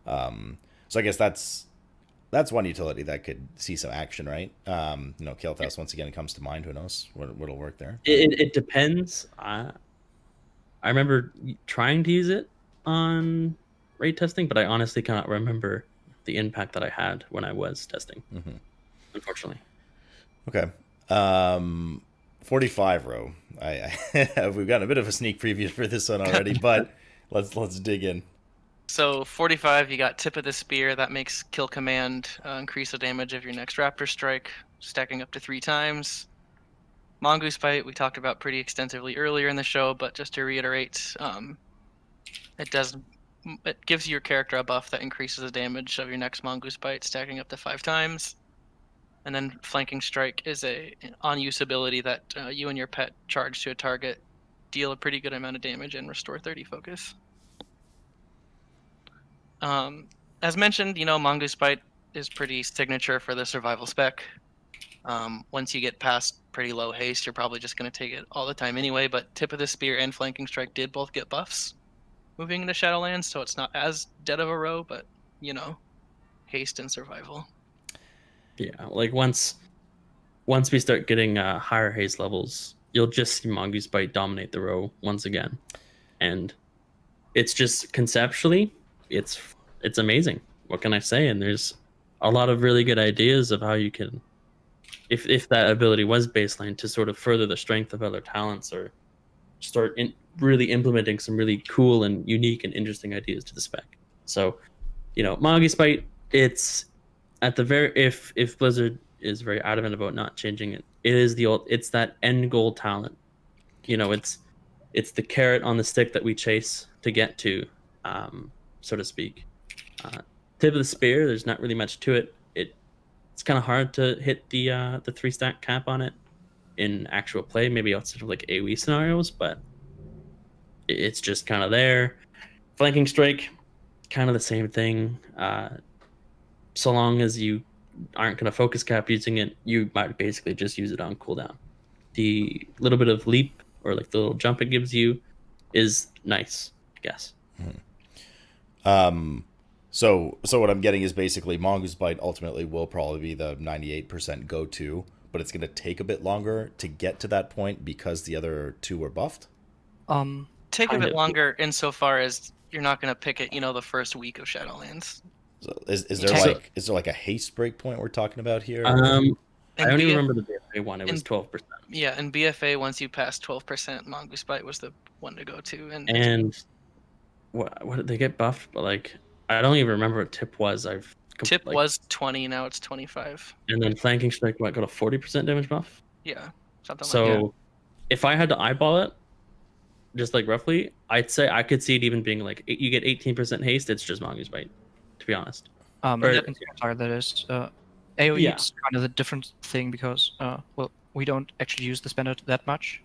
So I guess that's one utility that could see some action, right? Kael'thas once again comes to mind. Who knows what'll work there? It depends. I remember trying to use it on raid testing, but I honestly cannot remember the impact that I had when I was testing. Mm-hmm. Unfortunately. Okay. 45 row. We've got a bit of a sneak preview for this one already, but let's dig in. So 45, you got Tip of the Spear. That makes Kill Command increase the damage of your next Raptor Strike, stacking up to 3 times. Mongoose Bite, we talked about pretty extensively earlier in the show, but just to reiterate, it gives your character a buff that increases the damage of your next Mongoose Bite, stacking up to 5 times. And then Flanking Strike is a on-use ability that you and your pet charge to a target, deal a pretty good amount of damage, and restore 30 focus. As mentioned, Mongoose Bite is pretty signature for the survival spec. Once you get past pretty low haste, you're probably just going to take it all the time anyway, but Tip of the Spear and Flanking Strike did both get buffs moving into Shadowlands, so it's not as dead of a row, but, haste and survival. Yeah, like once we start getting higher haste levels, you'll just see Mongoose Bite dominate the row once again. And it's just conceptually, it's amazing. What can I say? And there's a lot of really good ideas of how you can, if that ability was baseline, to sort of further the strength of other talents or start really implementing some really cool and unique and interesting ideas to the spec. So, Mongoose Bite, it's at the very if Blizzard is very adamant about not changing it, it's that end goal talent. It's the carrot on the stick that we chase to get to, so to speak. Tip of the Spear, there's not really much to it. It's kind of hard to hit the 3-stack cap on it in actual play, maybe outside of like AoE scenarios, but it's just kind of there. Flanking Strike, kind of the same thing. So long as you aren't going to focus cap using it, you might basically just use it on cooldown. The little bit of leap or like the little jump it gives you is nice, I guess. So what I'm getting is basically Mongoose Bite ultimately will probably be the 98% go-to, but it's going to take a bit longer to get to that point because the other two were buffed. Take a Kind bit of, longer insofar as you're not going to pick it, the first week of Shadowlands. So is Yeah. there like a haste break point we're talking about here? I And only BF remember the BFA one. It was and- 12%. Yeah, in BFA, once you pass 12%, Mongoose Bite was the one to go to. And what did they get buffed? But like, I don't even remember what tip was. Tip was 20, now it's 25. and then flanking strike might got a 40% damage buff. Yeah, something like that. So if I had to eyeball it, just like roughly, I'd say I could see it even being like you get 18% haste. It's just Mongoose Bite, to be honest. In target, that is. AoE Yeah. is kind of the different thing because, well, we don't actually use the spender that much.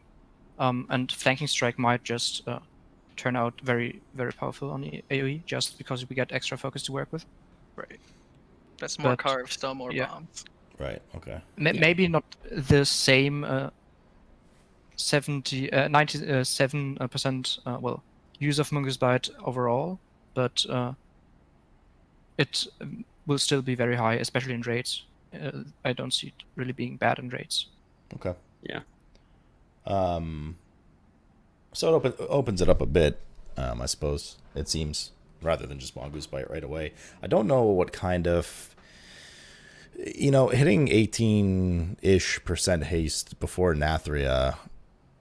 And flanking strike might just turn out very, very powerful on the AoE just because we get extra focus to work with. Right. That's more But- carve, still more yeah. bombs. Right. Okay. Maybe not the same 97% use of Mongoose Bite overall, but it will still be very high, especially in raids. I don't see it really being bad in raids. Okay. Yeah. So it opens it up a bit, I suppose, it seems, rather than just Mongoose Bite right away. I don't know what kind of, hitting 18-ish% haste before Nathria,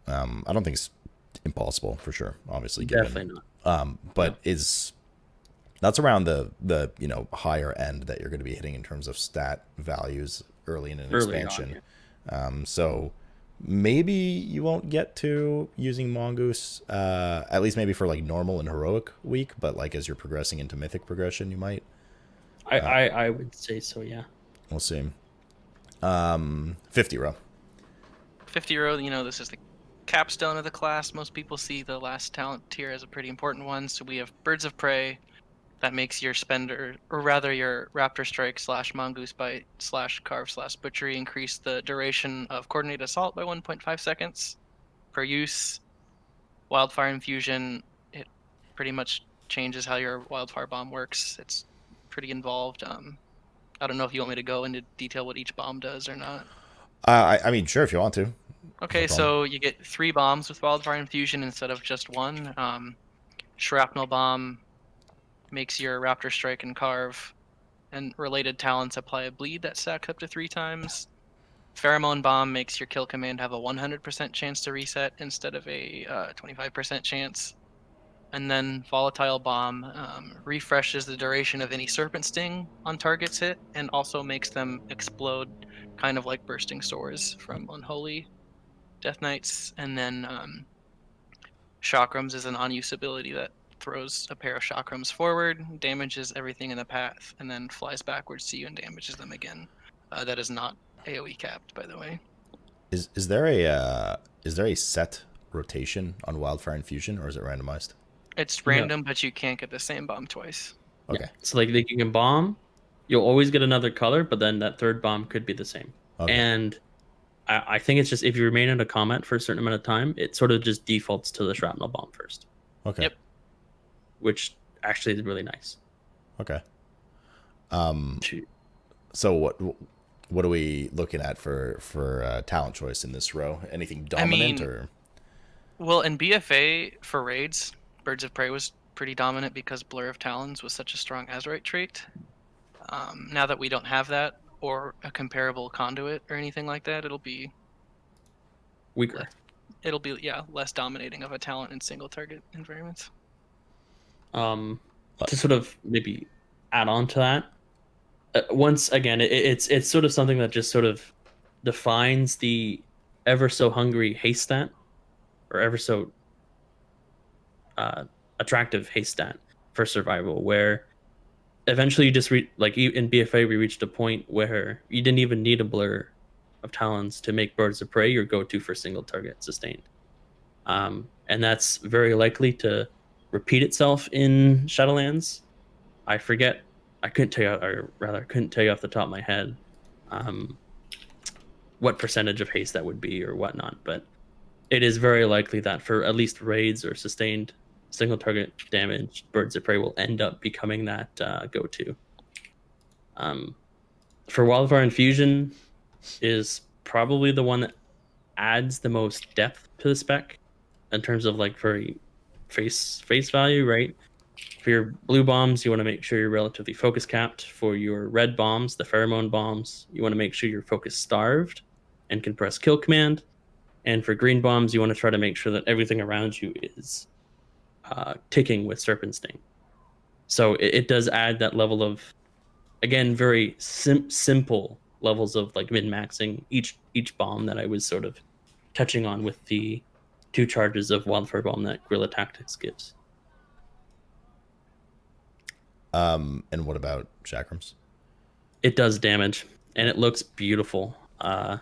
I don't think it's impossible for sure, obviously. Definitely not. But that's around the higher end that you're going to be hitting in terms of stat values early in an expansion. So maybe you won't get to using Mongoose, at least maybe for like normal and heroic week, but like as you're progressing into mythic progression, you might. I would say so, yeah. We'll see. 50 row. 50 row, this is the capstone of the class. Most people see the last talent tier as a pretty important one. So we have Birds of Prey. That makes your spender, or rather your Raptor Strike / Mongoose Bite / Carve / Butchery increase the duration of Coordinated Assault by 1.5 seconds per use. Wildfire Infusion, it pretty much changes how your Wildfire Bomb works. It's pretty involved. I don't know if you want me to go into detail what each bomb does or not. I mean, sure, if you want to. Okay, No problem. so you get 3 bombs with Wildfire Infusion instead of just 1. Shrapnel Bomb makes your Raptor Strike and Carve and related talents apply a bleed that stacks up to 3 times. Pheromone Bomb makes your kill command have a 100% chance to reset instead of a 25% chance. And then Volatile Bomb refreshes the duration of any Serpent Sting on target's hit and also makes them explode, kind of like Bursting Swords from Unholy Death Knights. And then Chakrams is an on-use ability that throws a pair of chakrams forward, damages everything in the path, and then flies backwards to you and damages them again. That is not AoE capped, by the way. Is there a set rotation on Wildfire Infusion, or is it randomized? It's random, but you can't get the same bomb twice. Okay. Yeah. So like you can bomb, you'll always get another color, but then that third bomb could be the same. Okay. And I think it's just if you remain in a comment for a certain amount of time, it sort of just defaults to the shrapnel bomb first. Okay. Yep. Which actually is really nice. Okay. So what are we looking at for talent choice in this row? Anything dominant or? Well, in BFA for raids, Birds of Prey was pretty dominant because Blur of Talons was such a strong Azurite trait. Now that we don't have that or a comparable Conduit or anything like that, it'll be Weaker. less dominating of a talent in single target environments. To sort of maybe add on to that, once again, it's sort of something that just sort of defines the ever so hungry haste stat, or ever so attractive haste stat for survival, where eventually you just like in BFA we reached a point where you didn't even need a Blur of Talons to make Birds of Prey your go-to for single target sustained, and that's very likely to repeat itself in Shadowlands. I forget. I couldn't tell you, or rather, I couldn't tell you off the top of my head what percentage of haste that would be or whatnot. But it is very likely that for at least raids or sustained single target damage, Birds of Prey will end up becoming that go-to. For Wildfire Infusion is probably the one that adds the most depth to the spec in terms of like very face value, right? For your blue bombs, you want to make sure you're relatively focus capped. For your red bombs, the pheromone bombs, you want to make sure you're focus starved and can press kill command. And for green bombs, you want to try to make sure that everything around you is ticking with Serpent Sting. So it does add that level of, again, very simple levels of like min-maxing each bomb that I was sort of touching on with the 2 charges of Wildfire Bomb that Guerrilla Tactics gives. And what about chakrams? It does damage, and it looks beautiful. I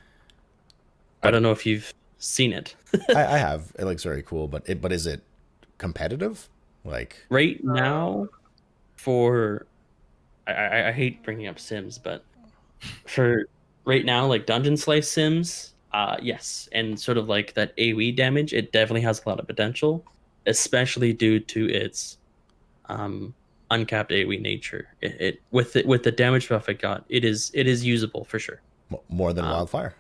don't know if you've seen it. I have. It looks very cool, but is it competitive? Like Right now, for I hate bringing up Sims, but for right now, like Dungeon Slice Sims, yes, and sort of like that AoE damage, it definitely has a lot of potential, especially due to its uncapped AoE nature. It with the damage buff it got, it is usable for sure. more than Wildfire?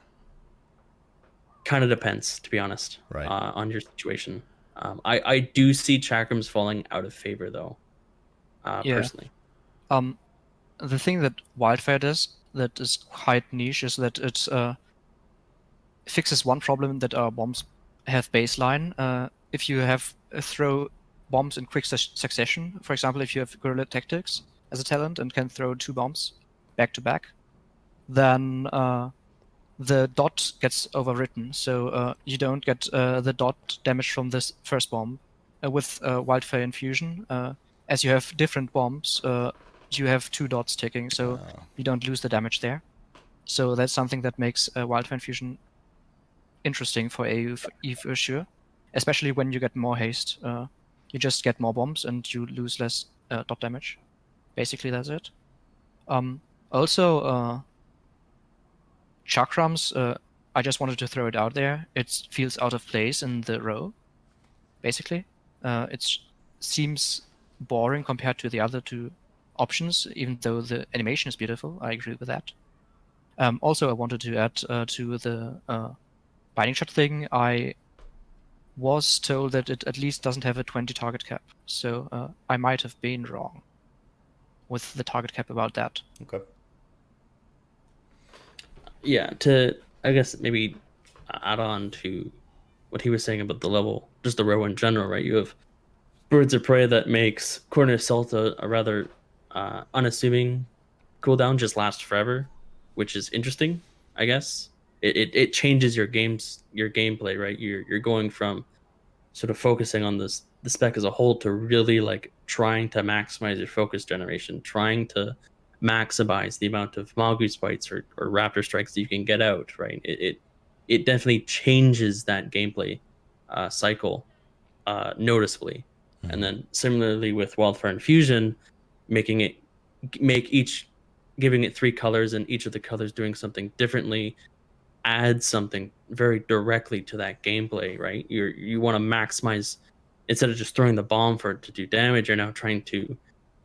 Kind of depends, to be honest, Right. On your situation. I do see chakrams falling out of favor though, Yeah. personally. The thing that Wildfire does that is quite niche is that it fixes one problem that our bombs have baseline. If you have throw bombs in quick succession, for example, if you have Guerrilla Tactics as a talent and can throw 2 bombs back to back, then the dot gets overwritten. So you don't get the dot damage from this first bomb. With Wildfire Infusion, as you have different bombs, you have 2 dots ticking, so you don't lose the damage there. So that's something that makes Wildfire Infusion interesting for AoE for sure, especially when you get more haste. You just get more bombs and you lose less dot damage. Basically, that's it. Also, chakrams, I just wanted to throw it out there. It feels out of place in the row, basically. It seems boring compared to the other 2 options, even though the animation is beautiful. I agree with that. Also, I wanted to add to the binding shot thing. I was told that it at least doesn't have a 20 target cap, so I might have been wrong with the target cap about that. Okay. Yeah, to I guess maybe add on to what he was saying about the level, just the row in general, right? You have Birds of Prey that makes Corner Assault a rather unassuming cooldown, just lasts forever, which is interesting, I guess. It changes your gameplay, right? You're going from sort of focusing on the spec as a whole to really like trying to maximize your focus generation, trying to maximize the amount of Mongoose bites or Raptor strikes that you can get out, right? It definitely changes that gameplay cycle noticeably. Mm-hmm. And then similarly with Wildfire Infusion, giving it 3 colors and each of the colors doing something differently adds something very directly to that gameplay, right? You want to maximize, instead of just throwing the bomb for it to do damage, you're now trying to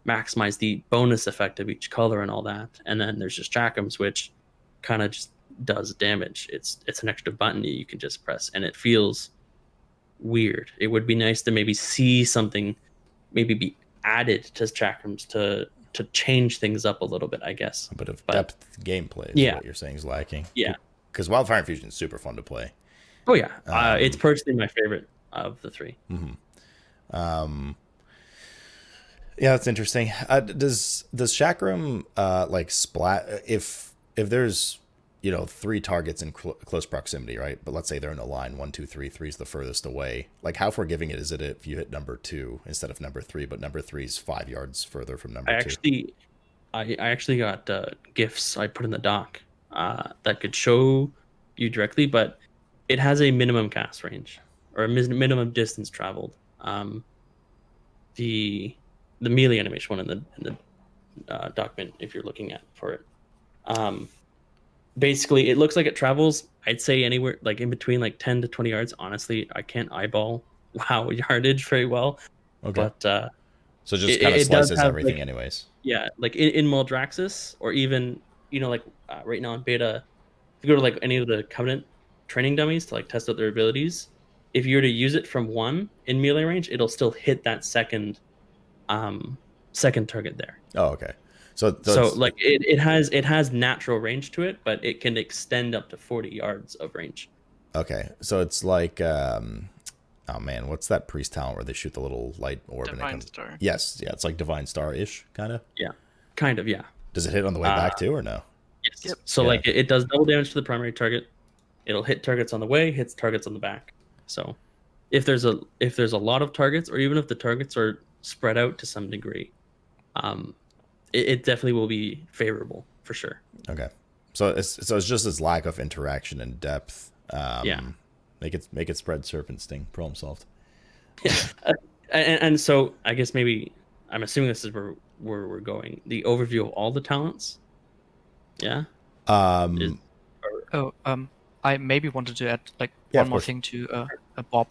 maximize the bonus effect of each color and all that. And then there's just chakrams, which kind of just does damage. It's an extra button that you can just press, and it feels weird. It would be nice to maybe see something maybe be added to chakrams to change things up a little bit, I guess. A bit of depth gameplay is what you're saying is lacking. Yeah. Because Wildfire Infusion is super fun to play. Oh yeah. It's personally my favorite of the 3. Mm-hmm. Yeah, that's interesting. Does chakram like splat if there's 3 targets in close proximity, right? But let's say they're in a line 1, 2, 3. 3 is the furthest away. Like, how forgiving is it if you hit number 2 instead of number 3, but number 3 is 5 yards further from number 2? I actually got GIFs I put in the doc that could show you directly, but it has a minimum cast range or a minimum distance traveled. The melee animation one in the document, if you're looking at for it, basically it looks like it travels I'd say anywhere like in between like 10 to 20 yards. Honestly, I can't eyeball WoW yardage very well, Okay. but So just kind of it does slices have everything like, anyways. yeah, like in Maldraxxus, or even like right now in beta, if you go to like any of the Covenant training dummies to like test out their abilities, if you were to use it from one in melee range, it'll still hit that second target there. Oh, okay. So So it's like it has natural range to it, but it can extend up to 40 yards of range. okay. So it's like oh man, what's that priest talent where they shoot the little light orb and it Divine comes? Star. Yes, yeah, it's like Divine Star ish, kind of. Yeah, kind of, yeah. Does it hit on the way back too, or no? Yes. Yep. So Yeah. like it does double damage to the primary target. It'll hit targets on the way, hits targets on the back. So if there's a lot of targets, or even if the targets are spread out to some degree, it definitely will be favorable for sure. Okay. So it's just this lack of interaction and depth. Yeah. Make it spread serpent sting. Problem solved. Yeah. And so I guess maybe I'm assuming this is where we're going. The overview of all the talents. Yeah. Um. Oh, I maybe wanted to add like Yeah, one of more course. thing to Bob.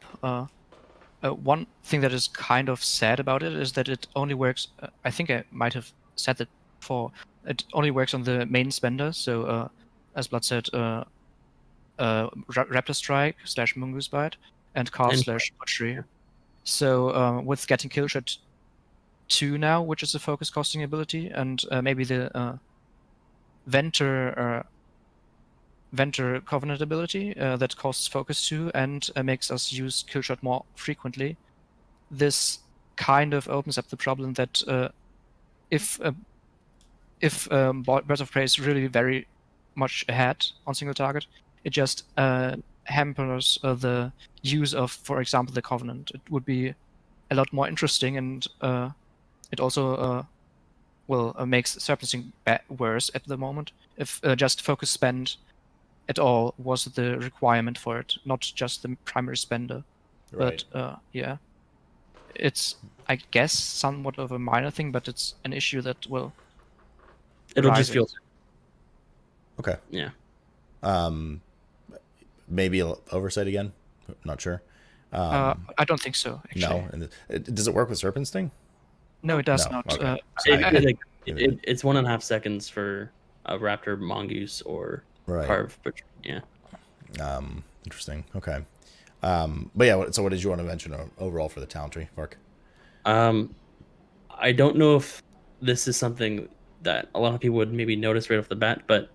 One thing that is kind of sad about it is that it only works. I think I might have said that before. It only works on the main spender. So, as Blood said, Raptor Strike / Mongoose Bite and Cast And / Butchery. So, with getting Killshot 2 now, which is a focus costing ability, and maybe the Venter Covenant ability that costs focus 2 and makes us use Killshot more frequently. This kind of opens up the problem that if Birds of Prey is really very much ahead on single target, it just hampers the use of, for example, the Covenant. It would be a lot more interesting, and it also makes surfacing worse at the moment if just focus spend at all was the requirement for it, not just the primary spender. Right. But yeah, it's, I guess, somewhat of a minor thing, but it's an issue that will. it'll just feel, arises. Okay. yeah. Maybe oversight again. Not sure. I don't think so. Actually, No. And does it work with serpent sting? no, it does No, not. okay. It's 1.5 seconds for a Raptor, Mongoose, or Right. Carve, but yeah. Interesting. Okay. But yeah. So what did you want to mention overall for the talent tree, Vark? I don't know if this is something that a lot of people would maybe notice right off the bat, but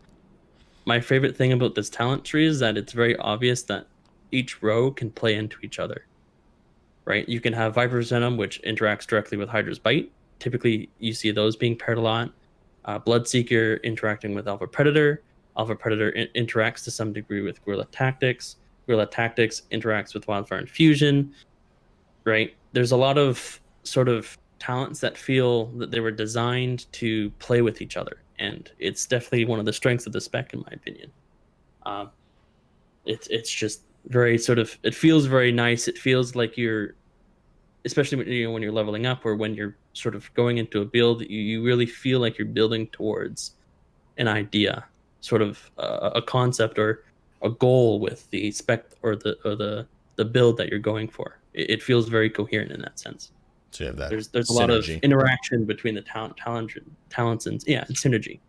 my favorite thing about this talent tree is that it's very obvious that each row can play into each other. Right? You can have Viper's Venom, which interacts directly with Hydra's Bite. Typically, you see those being paired a lot. Bloodseeker interacting with Alpha Predator. Alpha Predator interacts to some degree with Guerrilla Tactics. Guerrilla Tactics interacts with Wildfire Infusion. Right? There's a lot of sort of talents that feel that they were designed to play with each other, and it's definitely one of the strengths of the spec, in my opinion. It's just very sort of, it feels very nice. It feels like you're, especially when you're leveling up, or when you're sort of going into a build, you really feel like you're building towards an idea, sort of a concept or a goal with the spec or the build that you're going for. It feels very coherent in that sense. So you have that. There's a lot of synergy. interaction between the talents and synergy.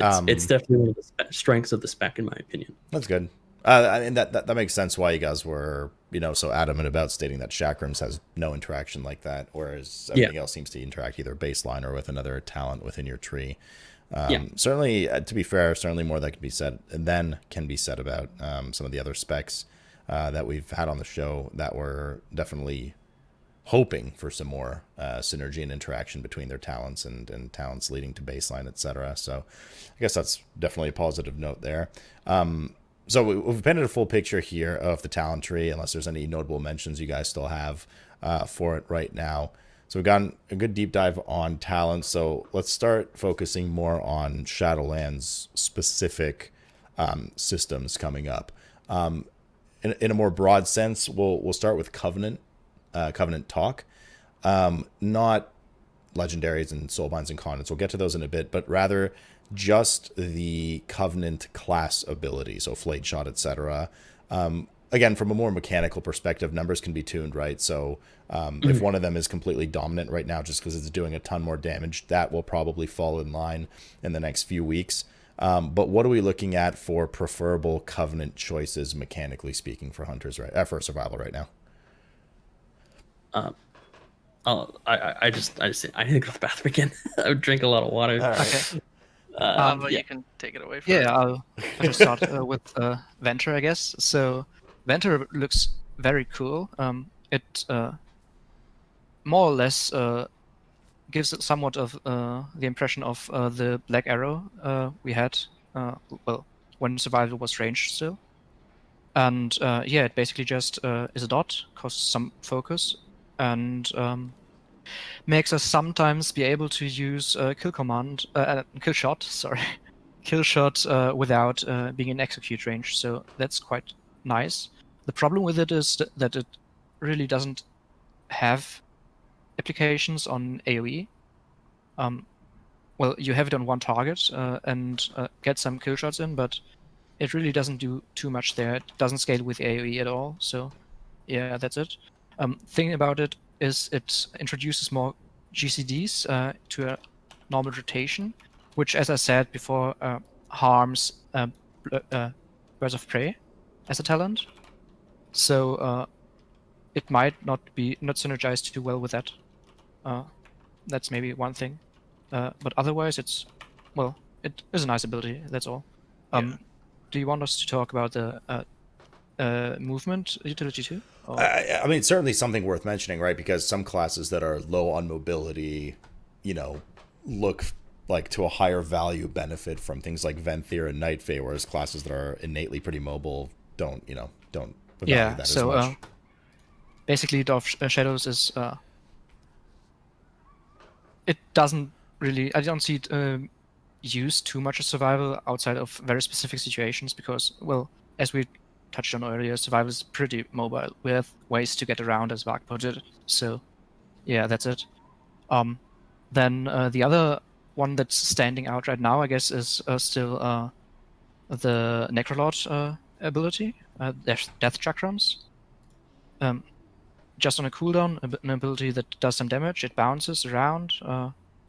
It's definitely one of the strengths of the spec, in my opinion. That's good. I mean that makes sense why you guys were so adamant about stating that Chakrams has no interaction like that, whereas everything else seems to interact either baseline or with another talent within your tree. Certainly, to be fair, certainly more that can be said about some of the other specs that we've had on the show that were definitely hoping for some more synergy and interaction between their talents and talents leading to baseline, etc. So I guess that's definitely a positive note there. So we've painted a full picture here of the talent tree, unless there's any notable mentions you guys still have for it right now. So we've gotten a good deep dive on talent. So let's start focusing more on Shadowlands specific systems coming up. In a more broad sense, we'll start with Covenant talk. Not legendaries and soulbinds and conduits. We'll get to those in a bit, but rather just the Covenant class ability, so Flayed Shot, etc. Again, from a more mechanical perspective, numbers can be tuned, right? So if one of them is completely dominant right now just because it's doing a ton more damage, that will probably fall in line in the next few weeks. But what are we looking at for preferable Covenant choices, mechanically speaking, for hunters, right? For survival right now? I just I need to go to the bathroom again. I would drink a lot of water. All right. Okay. But Yeah. you can take it away from Yeah, I'll just start with Venture, I guess. So Venture looks very cool. It more or less gives somewhat of the impression of the Black Arrow we had, well, when Survival was ranged still. And yeah, it basically just is a dot, costs some focus, and makes us sometimes be able to use kill shot, sorry, kill shot without being in execute range. So that's quite nice. The problem with it is that it really doesn't have applications on AoE. Well, you have it on one target and get some kill shots in, but it really doesn't do too much there. It doesn't scale with AoE at all. So yeah, that's it. Thing about it is it introduces more GCDs to a normal rotation, which, as I said before, harms Birds of Prey as a talent. So it might not synergize too well with that. That's maybe one thing. But otherwise, it is a nice ability. That's all. Do you want us to talk about the movement utility too? I mean, it's certainly something worth mentioning, right? Because some classes that are low on mobility, look like to a higher value benefit from things like Venthyr and Night Fae, whereas classes that are innately pretty mobile don't value that as much. Basically, Dwarf Shadows is it doesn't really. I don't see it used too much as survival outside of very specific situations because, well, as we touched on earlier, survival is pretty mobile. We have ways to get around, as Vark put it. So, yeah, that's it. Then the other one that's standing out right now, I guess, is still the Necrolord ability, Death Chakrams. Just on a cooldown, an ability that does some damage. It bounces around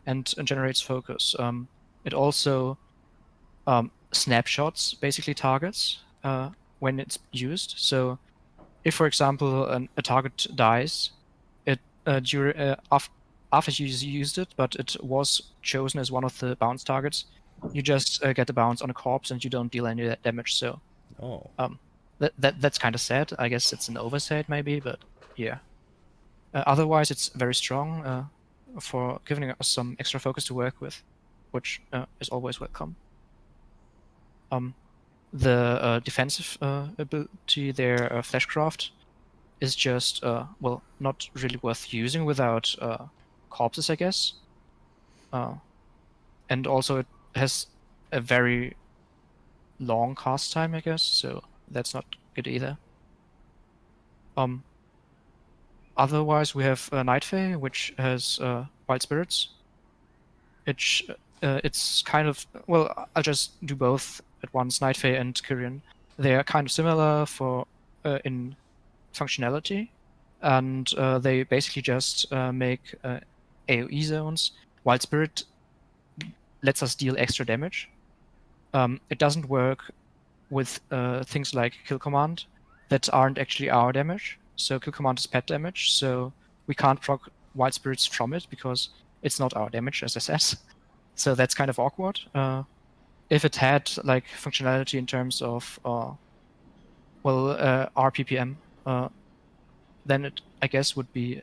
and generates focus. It also snapshots basically targets when it's used. So, if, for example, a target dies, it after you used it, but it was chosen as one of the bounce targets, you just get the bounce on a corpse and you don't deal any damage. So, that's kind of sad. I guess it's an oversight maybe, but yeah. Otherwise, it's very strong for giving us some extra focus to work with, which is always welcome. The defensive ability there, Fleshcraft, is just, not really worth using without corpses, I guess. And also it has a very long cast time, I guess, so that's not good either. Otherwise, we have Night Fae, which has Wild Spirits. It's kind of, I'll just do both at once, Night Fae and Kyrian. They are kind of similar in functionality, and they basically just make AoE zones. Wild Spirit lets us deal extra damage. It doesn't work with things like Kill Command that aren't actually our damage. So Kill Command is pet damage, so we can't proc Wild Spirits from it because it's not our damage, as I said. So that's kind of awkward. If it had like functionality in terms of RPPM, then it, I guess, would be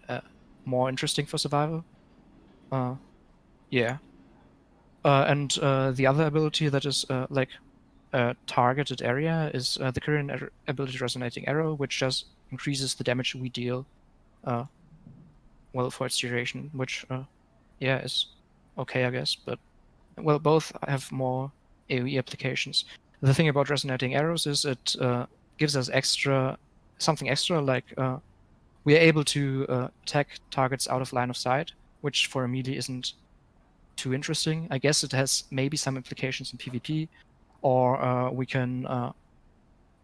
more interesting for survival. Yeah. And the other ability that is like a targeted area is the Kyrian ability Resonating Arrow, which just increases the damage we deal for its duration, which is okay, I guess, but both have more AoE applications. The thing about Resonating Arrows is it gives us something extra, like we are able to attack targets out of line of sight, which for a melee isn't too interesting. I guess it has maybe some implications in PvP, or we can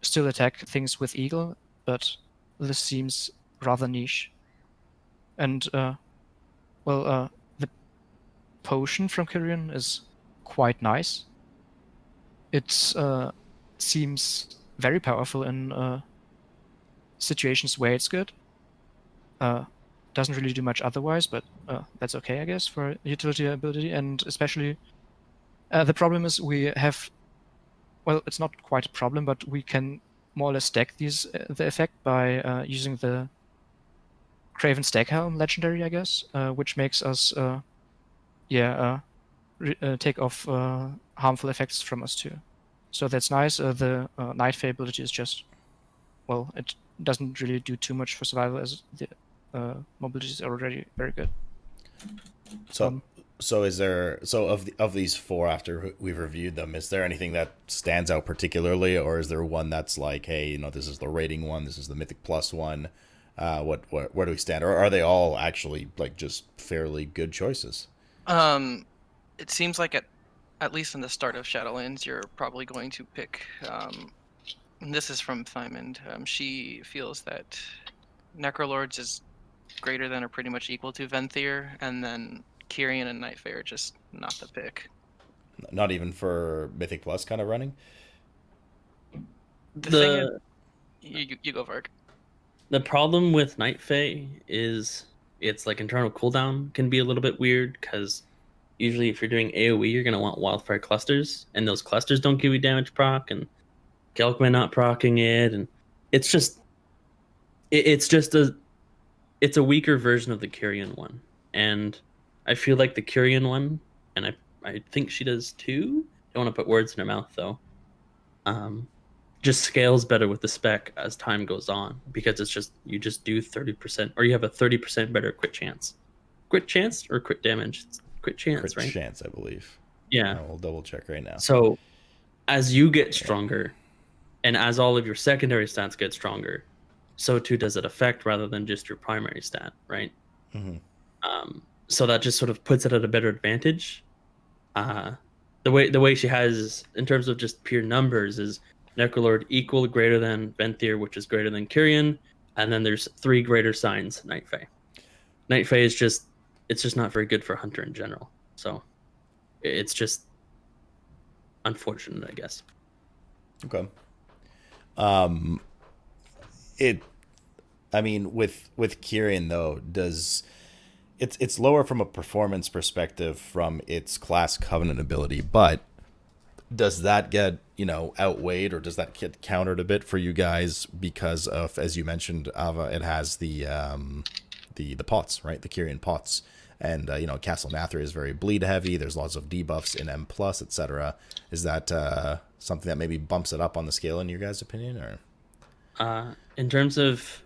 still attack things with Eagle, but this seems rather niche. And the potion from Kyrian is quite nice. It seems very powerful in situations where it's good. Doesn't really do much otherwise, but that's okay, I guess, for utility ability. And especially, the problem is we have, well, it's not quite a problem, but we can more or less stack the effect by using the Craven Stackhelm legendary, I guess, which makes us, take off harmful effects from us too. So that's nice. The Night Fae ability is just, well, it doesn't really do too much for survival, as the mobility is already very good. So is there, of these four, after we've reviewed them, is there anything that stands out particularly, or is there one that's like, hey, this is the rating one, this is the Mythic Plus one? Where do we stand? Or are they all actually like just fairly good choices? It seems like at least in the start of Shadowlands, you're probably going to pick. And this is from Thymond. She feels that Necrolords is greater than or pretty much equal to Venthyr, and then Kyrian and Night Fae are just not the pick. Not even for Mythic Plus kind of running? The thing is, you go, Vark. The problem with Night Fae is its like internal cooldown can be a little bit weird, because usually if you're doing AoE, you're going to want Wildfire clusters, and those clusters don't give you damage proc, and Gelkman not procking it, and it's just a weaker version of the Kyrian one. And I feel like the Kyrian one, and I think she does too, don't want to put words in her mouth though, just scales better with the spec as time goes on, because it's just, you just do 30%, or you have a 30% better crit chance. Crit chance or crit damage? It's crit chance, right? Crit chance, I believe. Yeah. We'll double check right now. So as you get stronger, and as all of your secondary stats get stronger, so too does it affect, rather than just your primary stat, right? Mm-hmm. So that just sort of puts it at a better advantage. The way she has, in terms of just pure numbers, is Necrolord equal, greater than Venthyr, which is greater than Kyrian, and then there's 3 greater signs Night Fae. Night Fae is just, it's just not very good for Hunter in general. So it's just unfortunate, I guess. Okay. With Kyrian though, it's lower from a performance perspective from its class Covenant ability, but does that get outweighed, or does that get countered a bit for you guys because of, as you mentioned, Ava, it has the pots, right? The Kyrian pots, and Castle Nathri is very bleed heavy. There's lots of debuffs in M+, etc. Is that something that maybe bumps it up on the scale in your guys' opinion, or? In terms of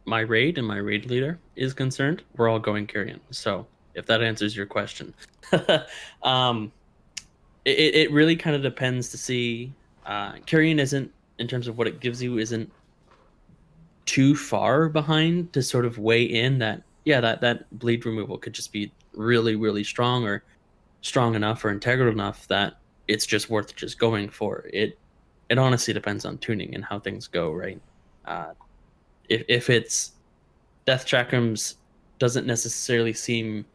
my raid and my raid leader is concerned, we're all going Kyrian. So if that answers your question, it really kind of depends to see. Kyrian isn't, in terms of what it gives you, isn't too far behind to sort of weigh in that, yeah, that bleed removal could just be really, really strong, or strong enough or integral enough that it's just worth just going for it. It honestly depends on tuning and how things go, right? If it's Death Chakrams doesn't necessarily seem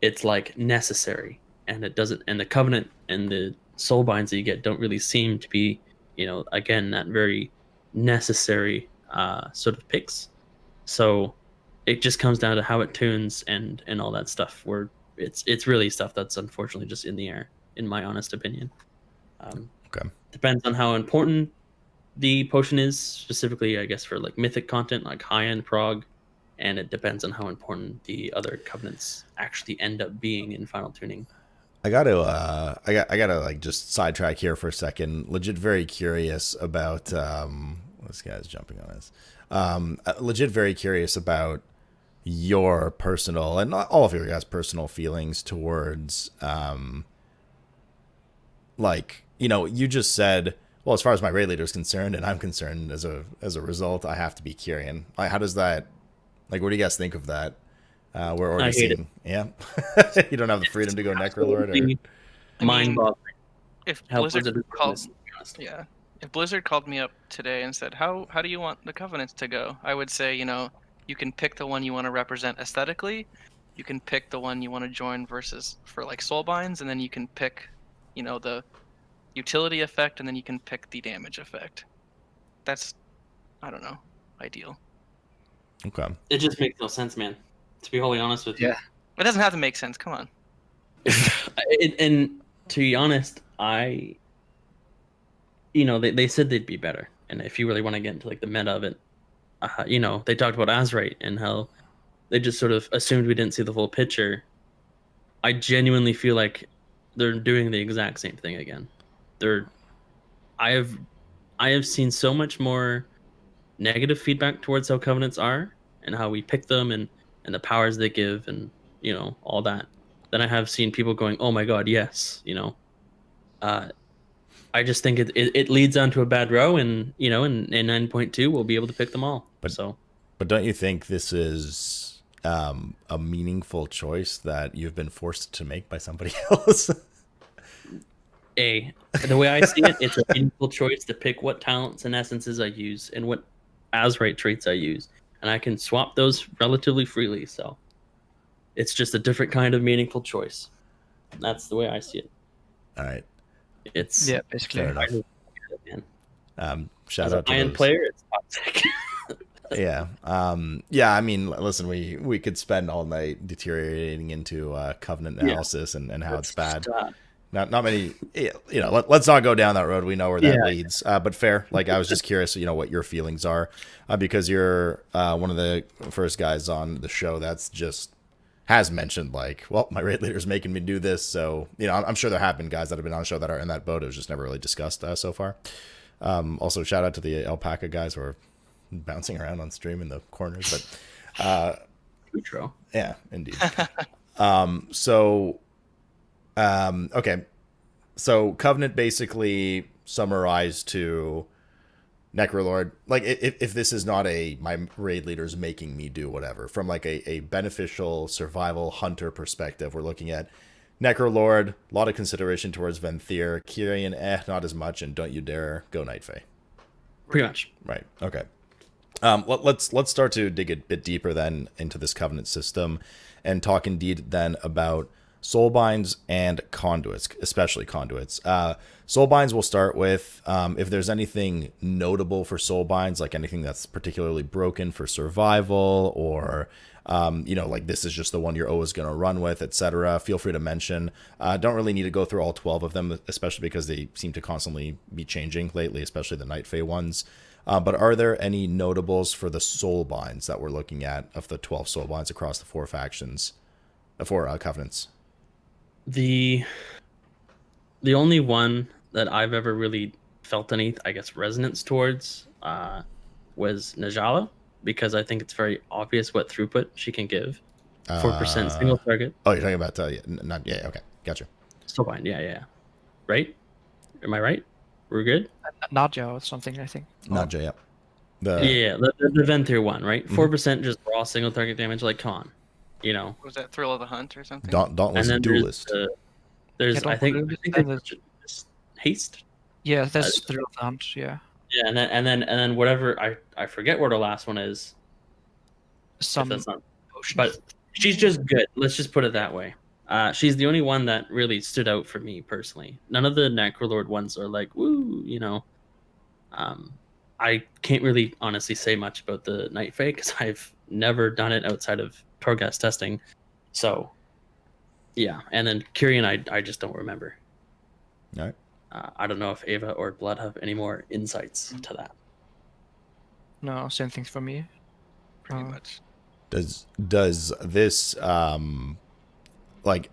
it's like necessary, and it doesn't, and the Covenant and the Soulbinds that you get don't really seem to be, again, that very necessary sort of picks. So it just comes down to how it tunes and all that stuff, where it's really stuff that's unfortunately just in the air, in my honest opinion. Okay. Depends on how important the potion is, specifically, I guess, for like mythic content, like high-end prog, and it depends on how important the other covenants actually end up being in final tuning. I gotta like just sidetrack here for a second. Legit very curious about this guy's jumping on us. Legit very curious about your personal, and not all of your guys' personal feelings towards you just said, well, as far as my raid leader is concerned, and I'm concerned, as a result, I have to be Kyrian. How does that, what do you guys think of that? We're already I hate seeing. Yeah, you don't have the freedom to go Necrolord. Or... I mean, mind-boggling. If How Blizzard Blizzard is doing called, this, to be honest. yeah, if Blizzard called me up today and said, "How do you want the Covenants to go?" I would say, you can pick the one you want to represent aesthetically. You can pick the one you want to join versus for like Soulbinds, and then you can pick, the utility effect, and then you can pick the damage effect. That's, I don't know, ideal. Okay. It just makes no sense, man. To be wholly honest with you. Yeah. It doesn't have to make sense. Come on. And to be honest, they said they'd be better. And if you really want to get into like the meta of it, they talked about Azrite and how they just sort of assumed we didn't see the full picture. I genuinely feel like they're doing the exact same thing again. I have seen so much more negative feedback towards how covenants are and how we pick them and the powers they give and all that. Then I have seen people going, "Oh my god, yes," I just think it leads onto a bad row, and in 9.2 we'll be able to pick them all. But don't you think this is a meaningful choice that you've been forced to make by somebody else? The way I see it, it's a meaningful choice to pick what talents and essences I use and what Azrite traits I use, and I can swap those relatively freely. So it's just a different kind of meaningful choice. That's the way I see it. All right. It's basically. Fair enough. Shout As out a to Lion those. player, it's toxic. Yeah. Yeah. I mean, listen, we could spend all night deteriorating into covenant analysis and how it's bad. Not many. Let's not go down that road. We know where that leads. But fair. Like, I was just curious, what your feelings are, because you're one of the first guys on the show that's just has mentioned like, well, my raid leader's making me do this. So I'm sure there have been guys that have been on the show that are in that boat. It was just never really discussed so far. Also, shout out to the alpaca guys who are bouncing around on stream in the corners, but Outro. yeah, indeed. Okay, so Covenant basically summarized to Necrolord, like if this is not my raid leader's making me do whatever, from like a beneficial survival hunter perspective, we're looking at Necrolord, a lot of consideration towards Venthyr, Kyrian, not as much, and don't you dare go Night Fae. Pretty much. Right. Okay. Let's start to dig a bit deeper then into this Covenant system and talk indeed then about Soulbinds and Conduits, especially Conduits. Soulbinds we'll start with. If there's anything notable for Soulbinds, like anything that's particularly broken for survival, or like this is just the one you're always going to run with, etc., feel free to mention. Don't really need to go through all 12 of them, especially because they seem to constantly be changing lately, especially the Night Fae ones. But are there any notables for the Soulbinds that we're looking at of the 12 Soulbinds across the four factions, covenants? The only one that I've ever really felt any, I guess, resonance towards was Najala, because I think it's very obvious what throughput she can give. 4% single target. Oh, you're talking about okay, gotcha. Soulbind, yeah. Right? Am I right? We're good? Nadja or something, I think. Nadja, yeah. The Venthyr one, right? 4% just raw single target damage. Like, come on, Was that Thrill of the Hunt or something? Dauntless Duelist. There's Yeah, I think there's just haste. Yeah, that's Thrill of the Hunt. Yeah. Yeah, and then whatever I forget what her last one is. Some That's not, potion. but she's just good. Let's just put it that way. She's the only one that really stood out for me personally. None of the Necrolord ones are like, woo, I can't really honestly say much about the Night Fae because I've never done it outside of Torghast testing. So, yeah. And then Kyrian, I just don't remember. All right. I don't know if Ava or Blood have any more insights to that. No, same thing for me. Pretty much. Does this like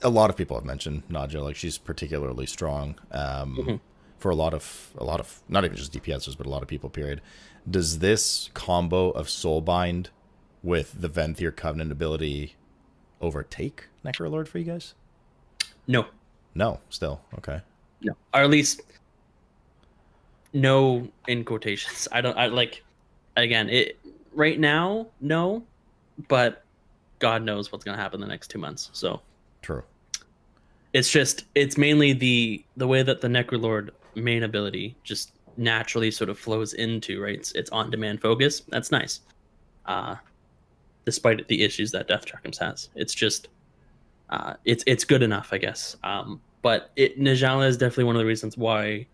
a lot of people have mentioned Nadja, like she's particularly strong for a lot of not even just DPSers but a lot of people, period. Does this combo of Soulbind with the Venthyr Covenant ability overtake Necrolord for you guys? No, still okay. No, or at least no in quotations. I like, again, it right now, no, but God knows what's going to happen the next 2 months. So True. it's mainly the way that the Necrolord main ability just naturally sort of flows into, right? It's on demand focus. That's nice. Despite the issues that Death Trackums has, it's just it's good enough, I guess. But Najala is definitely one of the reasons why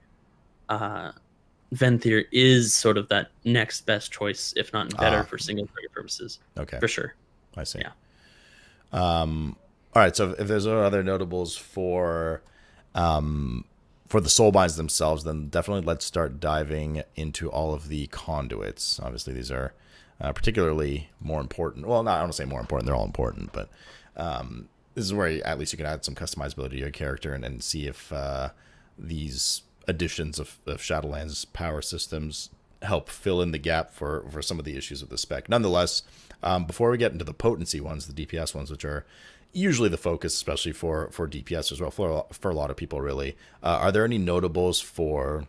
Venthyr is sort of that next best choice, if not better, for single player purposes. Okay. For sure. I see. Yeah. All right. So if there's no other notables for the Soulbinds themselves, then definitely let's start diving into all of the conduits. Obviously, these are particularly more important. Well, not I don't want to say more important. They're all important, but this is where at least you can add some customizability to your character and see if these additions of Shadowlands power systems help fill in the gap for some of the issues with the spec. Nonetheless, before we get into the potency ones, the DPS ones, which are usually the focus, especially for DPS as well, for a lot of people, really, are there any notables for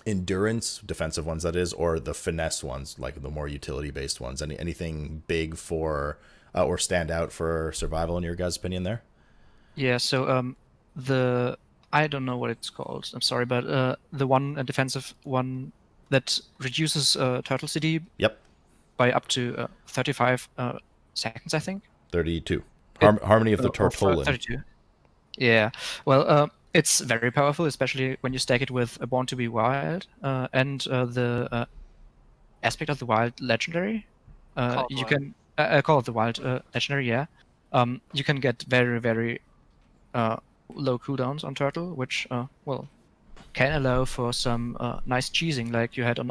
endurance, defensive ones that is, or the finesse ones, like the more utility-based ones? Anything big for or stand out for survival in your guys' opinion there? Yeah, so the I don't know what it's called. I'm sorry, but the one defensive one that reduces turtle CD Yep. by up to 35 seconds, I think. 32. Harmony of the Tortolan. 32. Yeah. Well, it's very powerful, especially when you stack it with a Born to be Wild and the Aspect of the Wild Legendary. You can call it the Wild Legendary, yeah. You can get very, very low cooldowns on Turtle, which, well, can allow for some nice cheesing like you had on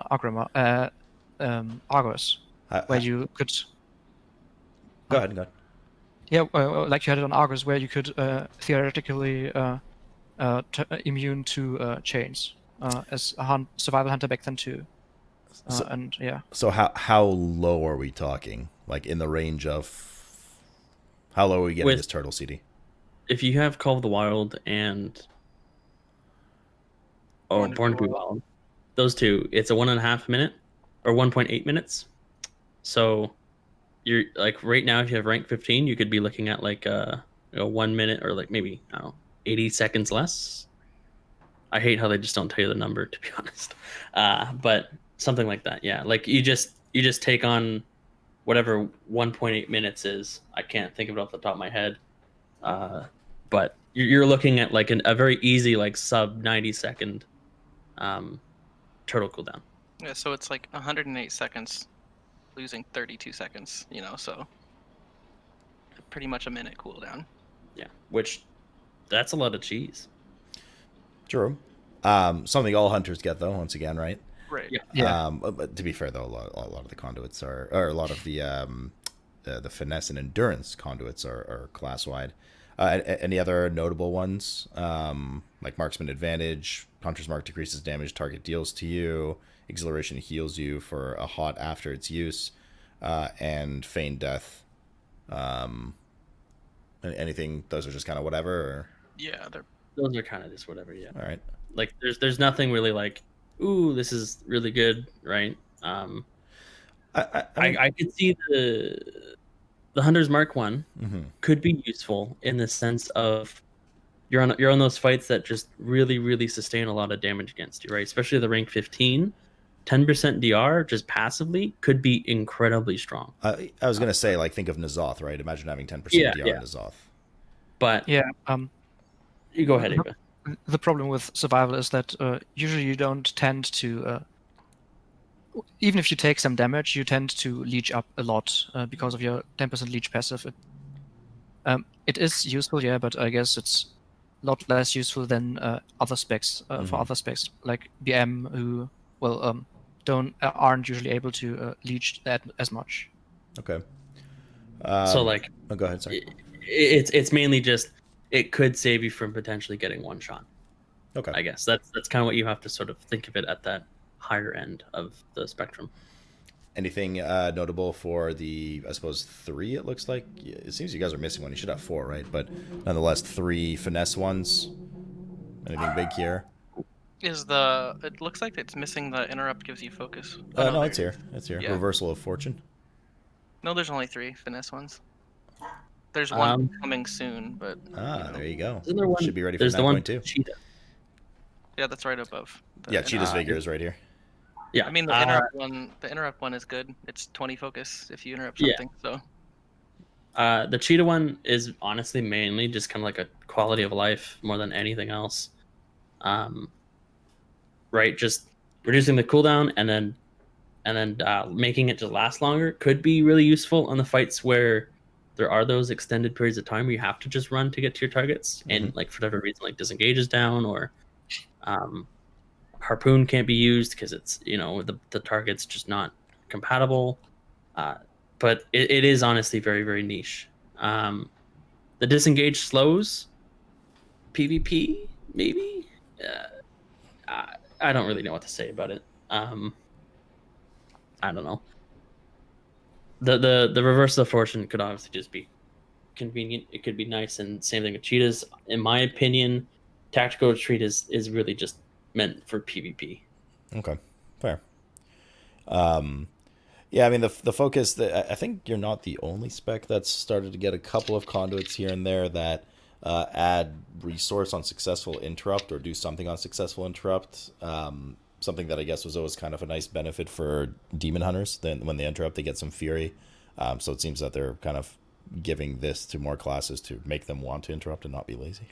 Argos, where you could... Go ahead. Yeah, like you had it on Argos, where you could theoretically immune to chains as a survival hunter back then too. And yeah. So how low are we talking? Like in the range of how low are we getting this turtle CD? If you have Call of the Wild and Born to be Wild, those two, it's a 1.5 minute or 1.8 minutes. So you're like right now, if you have rank 15, you could be looking at like 1 minute or like maybe I don't know 80 seconds less. I hate how they just don't tell you the number, to be honest. But something like that, yeah. Like you just take on whatever 1.8 minutes is. I can't think of it off the top of my head. But you're looking at like a very easy like sub 90 second turtle cooldown. Yeah, so it's like 108 seconds, losing 32 seconds, so pretty much a minute cooldown. Yeah, which that's a lot of cheese. True. Something all hunters get though, once again, right? Right. Yeah. But to be fair though, a lot of the conduits or a lot of the finesse and endurance conduits are class wide. Any other notable ones? Like marksman advantage, hunter's mark decreases damage target deals to you, exhilaration heals you for a hot after its use, and feign death. Anything? Those are just kind of whatever. Or? Yeah, those are kind of just whatever. Yeah. All right. Like there's nothing really like, ooh, this is really good, right? I mean, I could see the Hunter's Mark one could be useful in the sense of you're on those fights that just really, really sustain a lot of damage against you, right? Especially the rank 15. 10% DR just passively could be incredibly strong. I was gonna say, like, think of N'Zoth, right? Imagine having 10% DR on N'Zoth. But yeah, you go ahead, Ava. The problem with survival is that usually you don't tend to, even if you take some damage, you tend to leech up a lot because of your 10% leech passive. It is useful, yeah, but I guess it's a lot less useful than other specs for other specs like BM, who aren't usually able to leech that as much. Okay. So like, go ahead. Sorry. It's mainly just it could save you from potentially getting one shot. Okay. I guess that's kind of what you have to sort of think of it at that higher end of the spectrum. Anything notable for the, I suppose, 3, it looks like? It seems you guys are missing one. You should have 4, right? But nonetheless, 3 finesse ones. Anything big here? It looks like it's missing the interrupt gives you focus. No, it's here. It's here. Yeah. Reversal of fortune. No, there's only 3 finesse ones. There's one coming soon, but There you go. Isn't there one? Should be ready for There's the one 9.2. cheetah. yeah, that's right above. Yeah, Cheetah's Vigor is right here. Yeah, I mean the interrupt one is good. It's 20 focus if you interrupt Yeah. something. So the cheetah one is honestly mainly just kind of like a quality of life more than anything else. Right, just reducing the cooldown and then making it just last longer could be really useful on the fights where there are those extended periods of time where you have to just run to get to your targets, and like for whatever reason, like disengage is down, or harpoon can't be used because it's the target's just not compatible. But it is honestly very, very niche. The disengage slows PvP maybe. I don't really know what to say about it. I don't know. The reverse of fortune could obviously just be convenient. It could be nice, and same thing with cheetahs. In my opinion, tactical retreat is really just meant for PvP. Okay, fair. Yeah, I mean the focus. I think you're not the only spec that's started to get a couple of conduits here and there that add resource on successful interrupt or do something on successful interrupt. Something that I guess was always kind of a nice benefit for demon hunters. Then when they interrupt, they get some fury. So it seems that they're kind of giving this to more classes to make them want to interrupt and not be lazy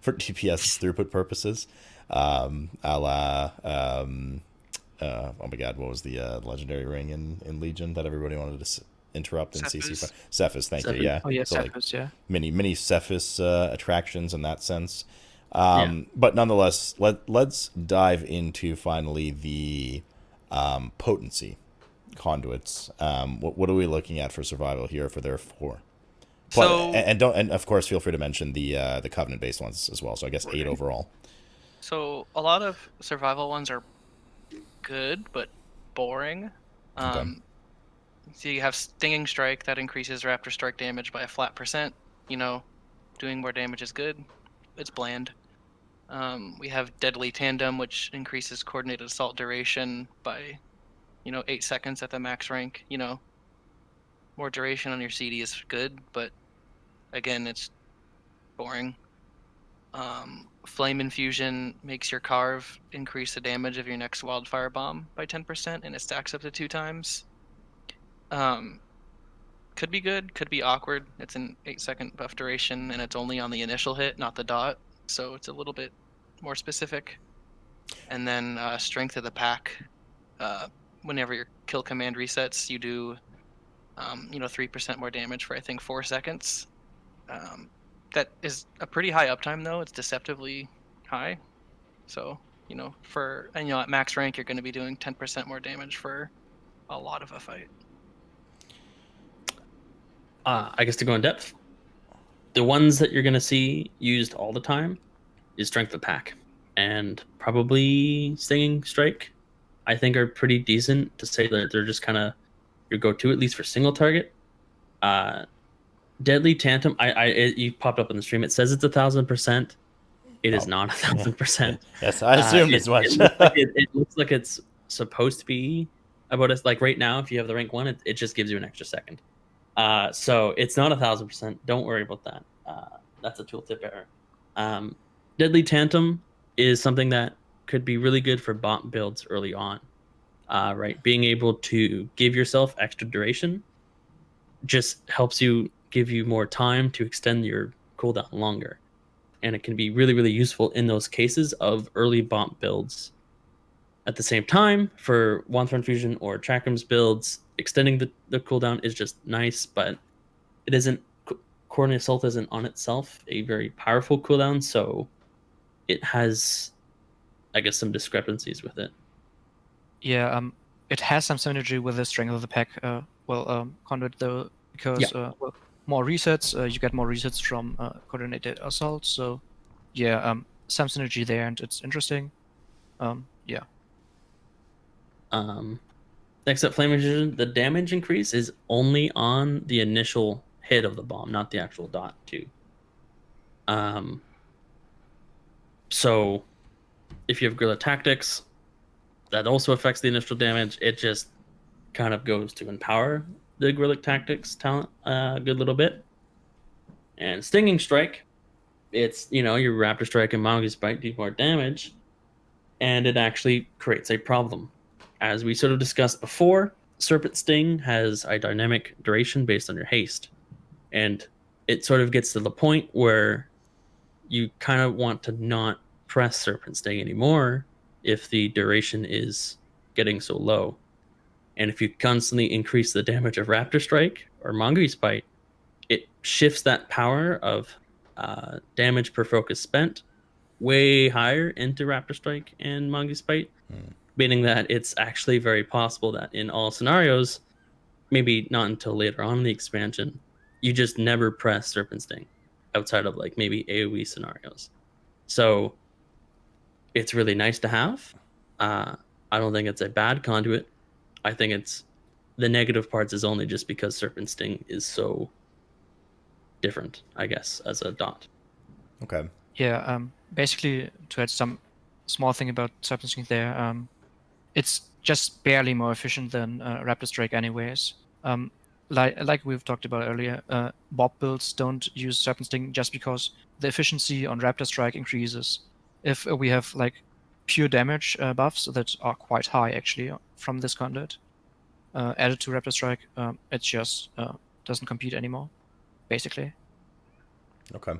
for DPS throughput purposes. A la, oh my god, what was the legendary ring in Legion that everybody wanted to interrupt in CC5? Cephas, thank you. Yeah. Oh yeah, so Cephas, yeah. Mini Cephas attractions in that sense. But nonetheless, let's dive into finally the potency conduits. What are we looking at for survival here for their 4? So and of course feel free to mention the covenant based ones as well. So I guess 8 overall. So a lot of survival ones are good but boring. Okay. So you have stinging strike that increases raptor strike damage by a flat %. Doing more damage is good. It's bland. We have deadly tandem, which increases coordinated assault duration by 8 seconds at the max rank. More duration on your CD is good, but again, it's boring. Flame infusion makes your carve increase the damage of your next wildfire bomb by 10%, and it stacks up to 2 times. Could be good, could be awkward. It's an 8-second buff duration, and it's only on the initial hit, not the dot, so it's a little bit more specific. And then strength of the pack. Whenever your kill command resets, you do 3% more damage for I think 4 seconds. That is a pretty high uptime though. It's deceptively high. So at max rank you're going to be doing 10% more damage for a lot of a fight. I guess to go in depth, the ones that you're going to see used all the time is strength of pack and probably stinging strike. I think are pretty decent to say that they're just kind of your go-to, at least for single target. Deadly Tantum, you popped up on the stream. It says it's 1,000%. It is not 1,000%. Yes, I assumed as much. It looks like it's supposed to be about as like right now. If you have the rank 1, it just gives you an extra second. So it's not 1,000%. Don't worry about that. That's a tooltip error. Deadly Tantum is something that could be really good for bot builds early on. Right, being able to give yourself extra duration just helps you give you more time to extend your cooldown longer, and it can be really, really useful in those cases of early bot builds. At the same time, for Wanthorn Fusion or Chakrams builds, extending the cooldown is just nice, but it isn't. Coordinate Assault isn't on itself a very powerful cooldown, so it has, I guess, some discrepancies with it. Yeah, it has some synergy with the strength of the pack. Conduit though, because more resets. You get more resets from coordinated assault. So, yeah, some synergy there, and it's interesting. Yeah. Next up, Flame Vision. The damage increase is only on the initial hit of the bomb, not the actual dot too. So, if you have guerrilla tactics, that also affects the initial damage. It just kind of goes to empower the guerrilla tactics talent a good little bit. And Stinging Strike, it's, your Raptor Strike and Mongoose Bite do more damage, and it actually creates a problem. As we sort of discussed before, Serpent Sting has a dynamic duration based on your haste. And it sort of gets to the point where you kind of want to not press Serpent Sting anymore if the duration is getting so low. And if you constantly increase the damage of Raptor Strike or Mongoose Bite, it shifts that power of damage per focus spent way higher into Raptor Strike and Mongoose Bite, meaning that it's actually very possible that in all scenarios, maybe not until later on in the expansion, you just never press Serpent Sting outside of like maybe AoE scenarios. So it's really nice to have. I don't think it's a bad conduit. I think it's the negative parts is only just because Serpent Sting is so different, I guess, as a dot. Okay. Yeah, basically, to add some small thing about Serpent Sting there, it's just barely more efficient than Raptor Strike anyways. Like we've talked about earlier, Bob builds don't use Serpent Sting just because the efficiency on Raptor Strike increases. If we have like pure damage buffs that are quite high actually from this conduit added to Raptor Strike, it just doesn't compete anymore, basically. Okay.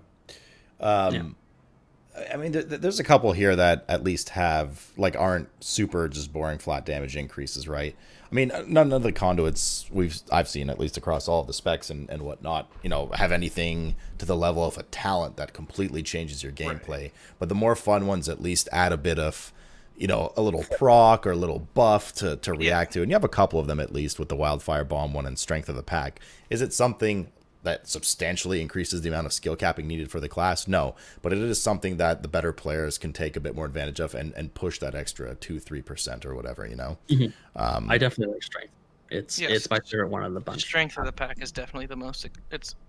I mean, there's a couple here that at least have aren't super just boring flat damage increases, right? I mean, none of the conduits I've seen, at least across all of the specs and whatnot, have anything to the level of a talent that completely changes your gameplay. Right. But the more fun ones at least add a bit of, a little proc or a little buff to react to. And you have a couple of them at least with the Wildfire Bomb one and Strength of the Pack. Is it something that substantially increases the amount of skill capping needed for the class? No, but it is something that the better players can take a bit more advantage of and push that extra 2-3% or whatever, I definitely like Strength. It's my favorite one of the bunch. Strength of the Pack is definitely the most.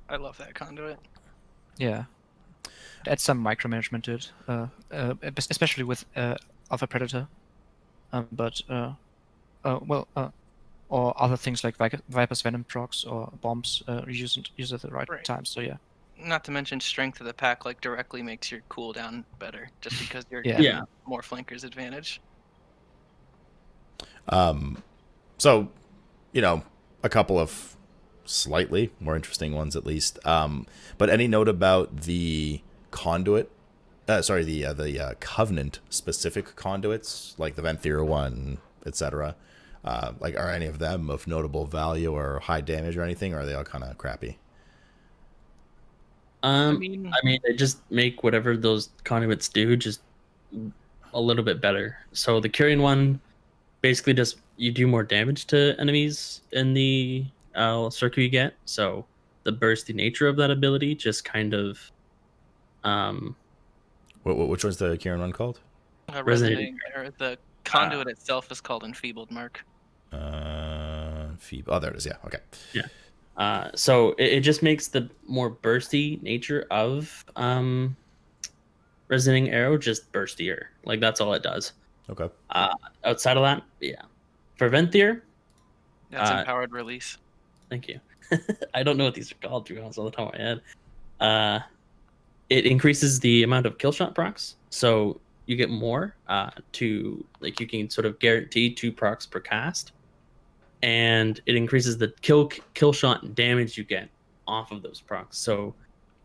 I love that conduit. Yeah, add some micromanagement to it, especially with Alpha Predator, or other things like Viper's Venom procs or bombs use at the right time. So yeah. Not to mention Strength of the Pack directly makes your cooldown better, just because you're more flankers advantage. So, a couple of slightly more interesting ones at least. But any note about the conduit? The Covenant specific conduits, like the Venthyr one, etc. Are any of them of notable value or high damage or anything, or are they all kind of crappy? I mean, they just make whatever those conduits do just a little bit better. So the Kyrian one basically just you do more damage to enemies in the circle you get. So the bursty nature of that ability just kind of Which one's the Kyrian one called? Resonating. The conduit itself is called Enfeebled Mark. Oh, there it is. Yeah. Okay. Yeah. So it just makes the more bursty nature of Resonating Arrow just burstier. That's all it does. Okay. Outside of that, yeah. For Venthyr, that's Empowered Release. Thank you. I don't know what these are called, to be honest, all the time in my head. It increases the amount of kill shot procs, so you get more you can sort of guarantee 2 procs per cast, and it increases the kill shot damage you get off of those procs. So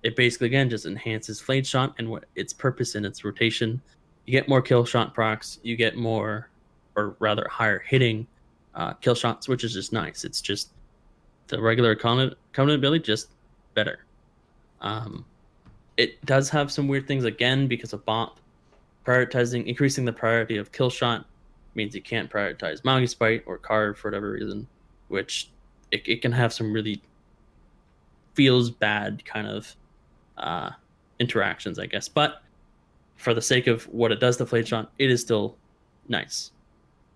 it basically again just enhances Flayed Shot and what its purpose in its rotation. You get more kill shot procs, you get more, or rather higher hitting kill shots, which is just nice. It's just the regular Covenant ability, just better. It does have some weird things again because of Bop. Increasing the priority of kill shot means you can't prioritize Mongoose Bite or Carve for whatever reason, which it can have some really feels bad kind of interactions, I guess. But for the sake of what it does to Flayed Shot, it is still nice.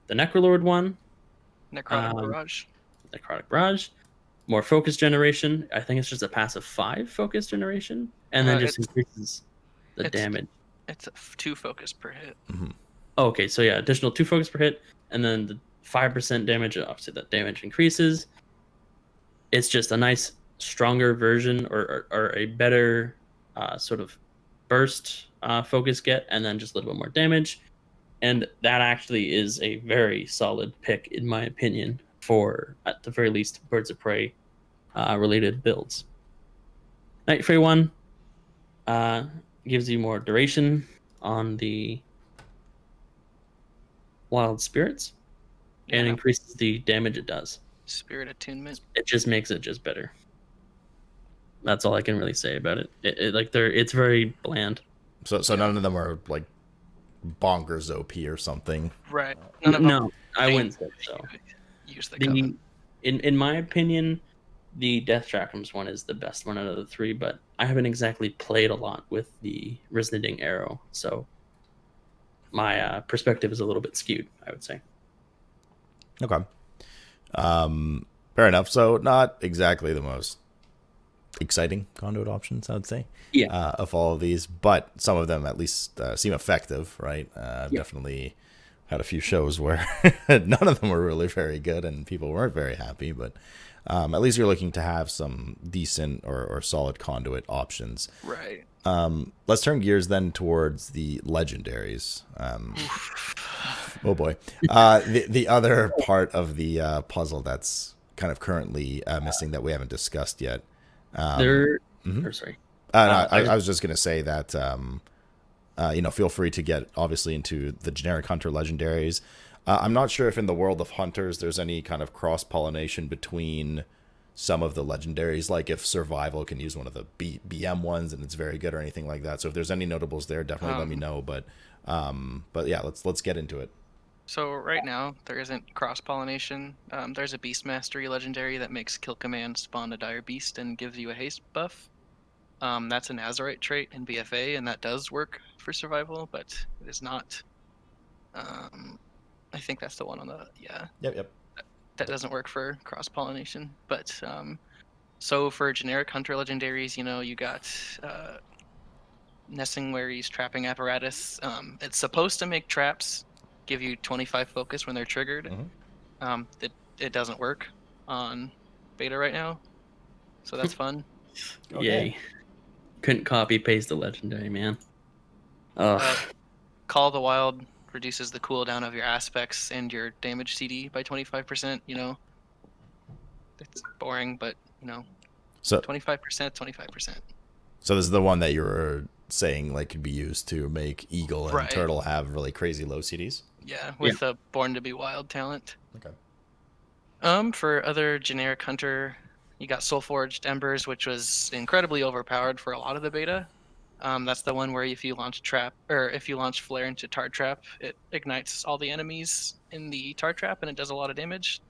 The Necrolord one, Necrotic Barrage, more focus generation. I think it's just a passive 5 focus generation, and then just increases the damage. It's 2 focus per hit. Mm-hmm. Okay, so yeah, additional 2 focus per hit, and then the 5% damage. Obviously, that damage increases. It's just a nice stronger version or a better sort of burst focus get, and then just a little bit more damage. And that actually is a very solid pick, in my opinion, for, at the very least, Birds of Prey related builds. Night Fae one gives you more duration on the wild spirits and Yeah. increases the damage it does. Spirit attunement. It just makes it just better. That's all I can really say about it. It's very bland. So none of them are like bonkers OP or something. Right. None of them No, I wouldn't say so. use the coven. In my opinion, the Death Drachms one is the best one out of the three, but I haven't exactly played a lot with the Resonating Arrow, so my perspective is a little bit skewed, I would say. Okay. Fair enough. So not exactly the most exciting conduit options, I would say. Yeah. Of all of these, but some of them at least seem effective, right? I've Yeah. definitely had a few shows where none of them were really very good and people weren't very happy, but at least you're looking to have some decent or solid conduit options. Right. Let's turn gears then towards the legendaries. Oh boy. The other part of the puzzle that's kind of currently missing that we haven't discussed yet. Sorry. I was just going to say that, feel free to get obviously into the generic hunter legendaries. I'm not sure if in the world of hunters there's any kind of cross-pollination between some of the legendaries, like if survival can use one of the BM ones and it's very good or anything like that. So if there's any notables there, definitely let me know. But yeah, let's get into it. So right now there isn't cross-pollination. There's a Beast Mastery legendary that makes Kill Command spawn a dire beast and gives you a haste buff. That's an Azurite trait in BFA, and that does work for survival, but it is not. I think that's the one on the Yep. that doesn't work for cross-pollination. But so for generic hunter legendaries, you got Nessingwary's trapping apparatus. It's supposed to make traps give you 25 focus when they're triggered. It doesn't work on beta right now, so that's fun. Okay. Yay. Couldn't copy paste the legendary, man. Call of the Wild reduces the cooldown of your aspects and your damage CD by 25%. It's boring, but So 25%, 25%. So this is the one that you were saying like could be used to make Eagle and Right. Turtle have really crazy low CDs. Yeah, with a Born to be Wild talent. Okay. For other generic hunter, you got Soulforged Embers, which was incredibly overpowered for a lot of the beta. That's the one where if you launch Flare into Tar Trap, it ignites all the enemies in the Tar Trap and it does a lot of damage.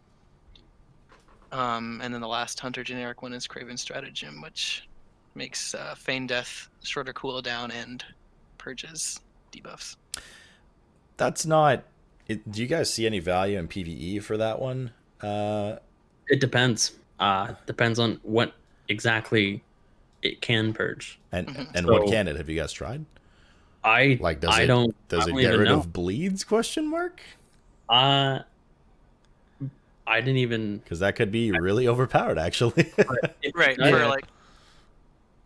And then the last hunter generic one is Craven's Stratagem, which makes Feign Death shorter cooldown and purges debuffs. That's not. Do you guys see any value in PvE for that one? It depends. Depends on what exactly it can purge. And So- what can it? Have you guys tried? Like, does I it don't does it even get rid know. of bleeds? Question mark. I didn't even. Because that could be really overpowered, actually. Right, Yeah. for like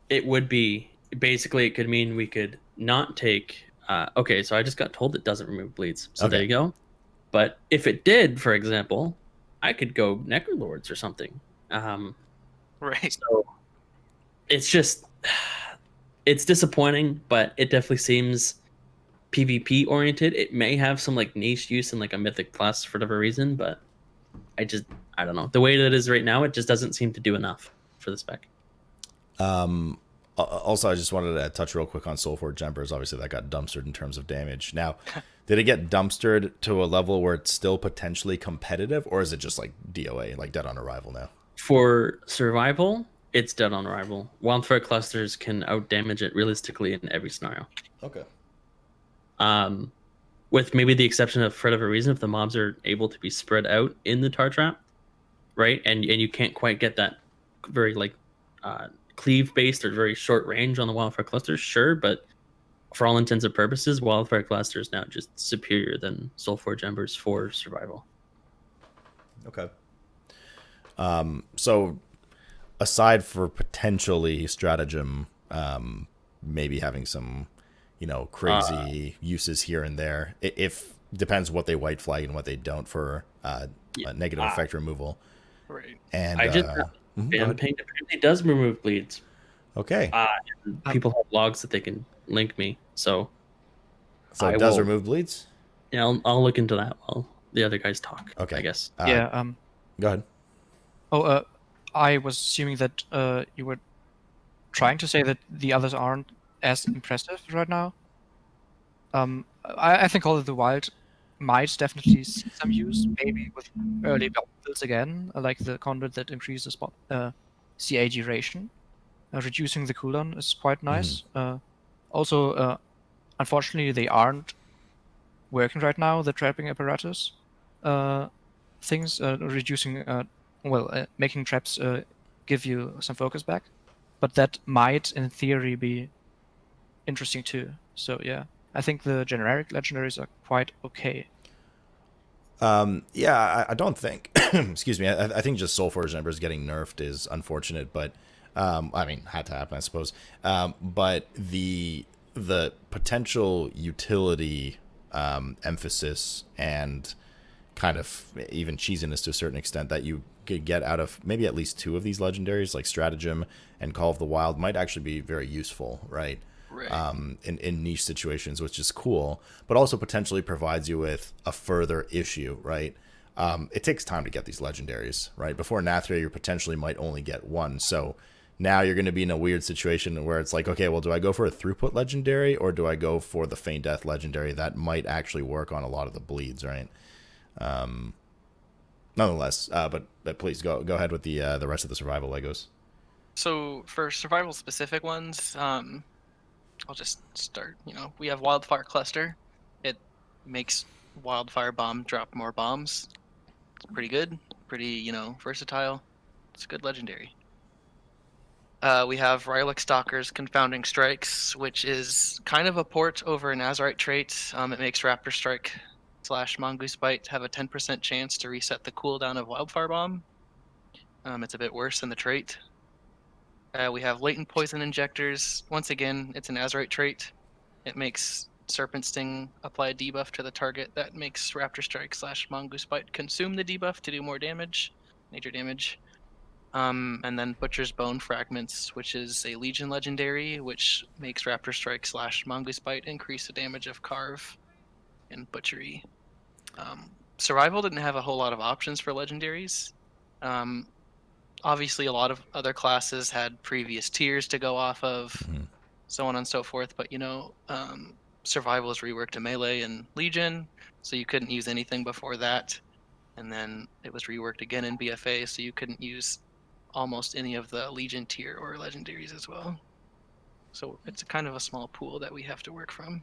It would be basically. It could mean we could not take. Okay, so I just got told it doesn't remove bleeds. So there Okay. you go. But if it did, for example, I could go Necrolords or something. right. So it's just, it's disappointing, but it definitely seems PvP oriented. It may have some like niche use in like a mythic class for whatever reason, but I don't know. The way that it is right now, it just doesn't seem to do enough for the spec. Also, I just wanted to touch real quick on Soulforged Embers. Obviously, that got dumpstered in terms of damage. Now, did it get dumpstered to a level where it's still potentially competitive, or is it just like DOA, like dead on arrival now? For survival, it's dead on arrival. Wildfire clusters can outdamage it realistically in every scenario. Okay. With maybe the exception of for whatever reason, if the mobs are able to be spread out in the tar trap, right, and you can't quite get that very like cleave based or very short range on the wildfire clusters, sure, but for all intents and purposes, wildfire cluster is now just superior than Soulforged Embers for survival. Okay. So aside for potentially stratagem, maybe having some, crazy uses here and there, if depends what they white flag and what they don't for negative effect removal. Right. And I just go Phantom ahead. Paint apparently does remove bleeds. Okay, And people have logs that they can link me, so so I it does will- remove bleeds. yeah, I'll look into that while the other guys talk. Okay, I guess. Yeah. Go ahead. I was assuming that you were trying to say that the others aren't as impressive right now. I think Call of the Wild might definitely see some use, maybe with early builds again, like the Conduit that increases CA duration. Reducing the cooldown is quite nice. Also, unfortunately, they aren't working right now, the trapping apparatus things, making traps give you some focus back. But that might, in theory, be interesting too. So yeah, I think the generic legendaries are quite okay. Yeah, I don't think. Excuse me. I think just Soulforge Embers getting nerfed is unfortunate, but I mean, had to happen, I suppose. But the potential utility emphasis and kind of even cheesiness to a certain extent that you could get out of maybe at least two of these legendaries, like Stratagem and Call of the Wild, might actually be very useful, right? Right. In niche situations, which is cool, but also potentially provides you with a further issue, right? It takes time to get these legendaries, right? Before Nathria, you potentially might only get one. So now you're going to be in a weird situation where it's like, okay, well, do I go for a throughput legendary or do I go for the Feign Death legendary that might actually work on a lot of the bleeds, right? Nonetheless, but please go ahead with the rest of the survival Legos. So for survival specific ones, I'll just start. We have Wildfire Cluster. It makes Wildfire Bomb drop more bombs. It's pretty good, pretty versatile. It's a good legendary. We have Rylak Stalker's Confounding Strikes, which is kind of a port over an Azurite trait. It makes Raptor Strike / Mongoose Bite have a 10% chance to reset the cooldown of Wildfire Bomb. It's a bit worse than the trait. We have Latent Poison Injectors. Once again, it's an Azurite trait. It makes Serpent Sting apply a debuff to the target that makes Raptor Strike / Mongoose Bite consume the debuff to do more damage, major damage. And then Butcher's Bone Fragments, which is a Legion legendary, which makes Raptor Strike / Mongoose Bite increase the damage of Carve and Butchery. Survival didn't have a whole lot of options for legendaries. Obviously, a lot of other classes had previous tiers to go off of, so on and so forth. But Survival is reworked to Melee and Legion, so you couldn't use anything before that. And then it was reworked again in BFA, so you couldn't use almost any of the Legion tier or legendaries as well. So it's kind of a small pool that we have to work from.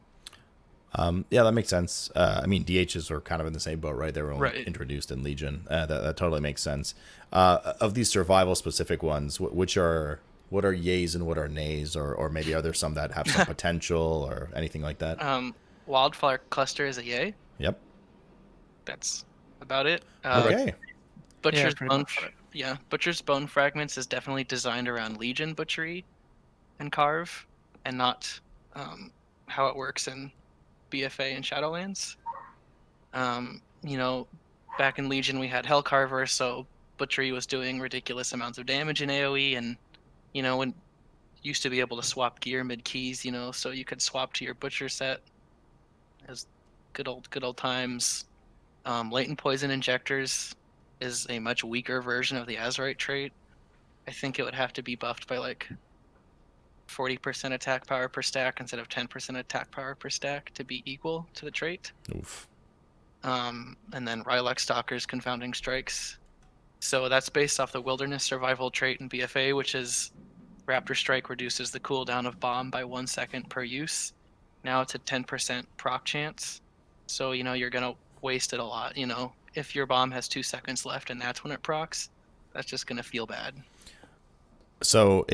Yeah, that makes sense. I mean, DHs were kind of in the same boat, right? They were only Right. introduced in Legion. That totally makes sense. Of these survival specific ones, what are yays and what are nays, or maybe are there some that have some potential or anything like that? Wildfire Cluster is a yay. Yep. That's about it. Okay. Butcher's pretty Bone, much. Butcher's Bone Fragments is definitely designed around Legion butchery and Carve, and not how it works in BFA and Shadowlands. Back in Legion we had Hellcarver, so butchery was doing ridiculous amounts of damage in AoE, and when used to be able to swap gear mid keys, so you could swap to your butcher set. As good old times. Latent Poison Injectors is a much weaker version of the Azurite trait. I think it would have to be buffed by like 40% attack power per stack instead of 10% attack power per stack to be equal to the trait. Oof. And then Rylak Stalker's Confounding Strikes. So that's based off the Wilderness Survival trait in BFA, which is Raptor Strike reduces the cooldown of bomb by 1 second per use. Now it's a 10% proc chance. So, you're going to waste it a lot. If your bomb has 2 seconds left and that's when it procs, that's just going to feel bad. So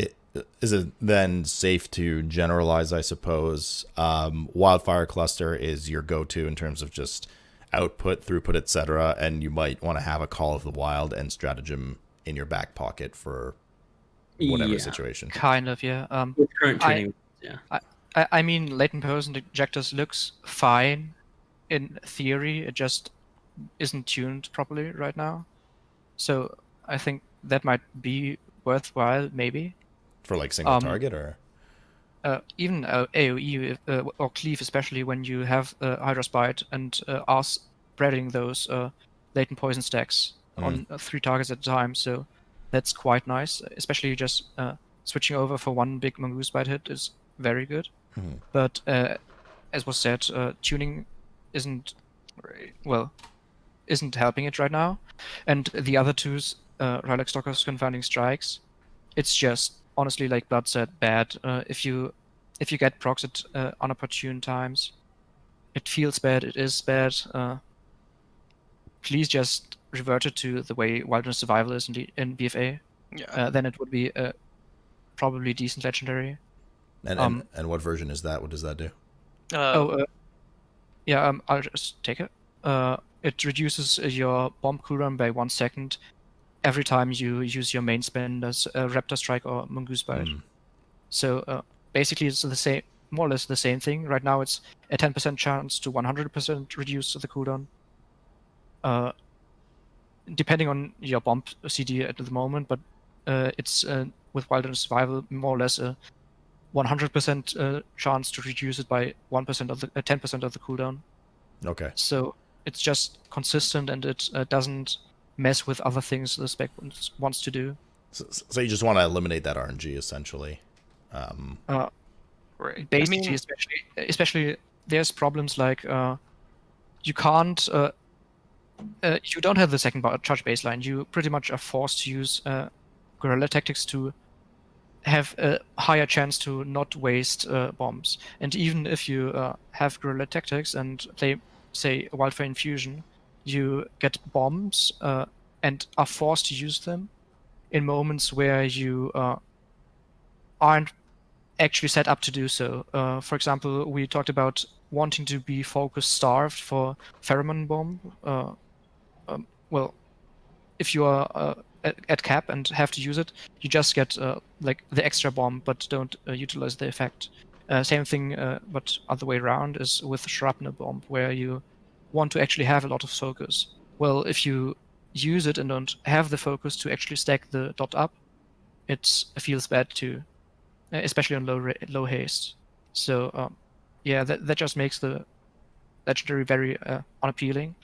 is it then safe to generalize, I suppose, Wildfire Cluster is your go-to in terms of just output, throughput, etc., and you might want to have a Call of the Wild and Stratagem in your back pocket for whatever Yeah. situation. Kind of, yeah. With current I- tuning, yeah. I mean, latent poison injectors looks fine in theory. It just isn't tuned properly right now. So I think that might be worthwhile, maybe. For like single Um, target or Even AoE or cleave, especially when you have Hydra's Bite and are spreading those latent poison stacks on 3 targets at a time. So that's quite nice, especially just switching over for one big Mongoose Bite hit is very good. Mhm. But as was said, tuning isn't Right. isn't helping it right now. And the other two's Relic Stalker's Confounding Strikes, it's just honestly, like Blood said, bad. If you get procs at unopportune times, it feels bad. It is bad. Please just revert it to the way Wilderness Survival is in BFA. Yeah. Then it would be probably decent legendary. and what version is that? What does that do? I'll just take it. It reduces your bomb cooldown by 1 second every time you use your main spin as Raptor Strike or Mongoose Bite. So basically, it's the same, more or less the same thing. Right now, it's a 10% chance to 100% reduce the cooldown. Depending on your bomb CD at the moment, but it's with Wilderness Survival more or less a 100% chance to reduce it by 1% of the 10% of the cooldown. Okay. So it's just consistent and it doesn't mess with other things the spec wants to do. So you just want to eliminate that RNG essentially. Right. Basically, I mean, especially there's problems like you can't you don't have the second charge baseline. You pretty much are forced to use guerrilla tactics to have a higher chance to not waste bombs. And even if you have guerrilla tactics and play, say, Wildfire Infusion, you get bombs and are forced to use them in moments where you aren't actually set up to do so. For example, we talked about wanting to be focus starved for Pheromone Bomb. Well, if you are at cap and have to use it, you just get like the extra bomb, but don't utilize the effect. Same thing, but other way around is with Shrapnel Bomb, where you want to actually have a lot of focus. Well, if you use it and don't have the focus to actually stack the dot up, it feels bad too, especially on low haste. So yeah, that just makes the legendary very unappealing,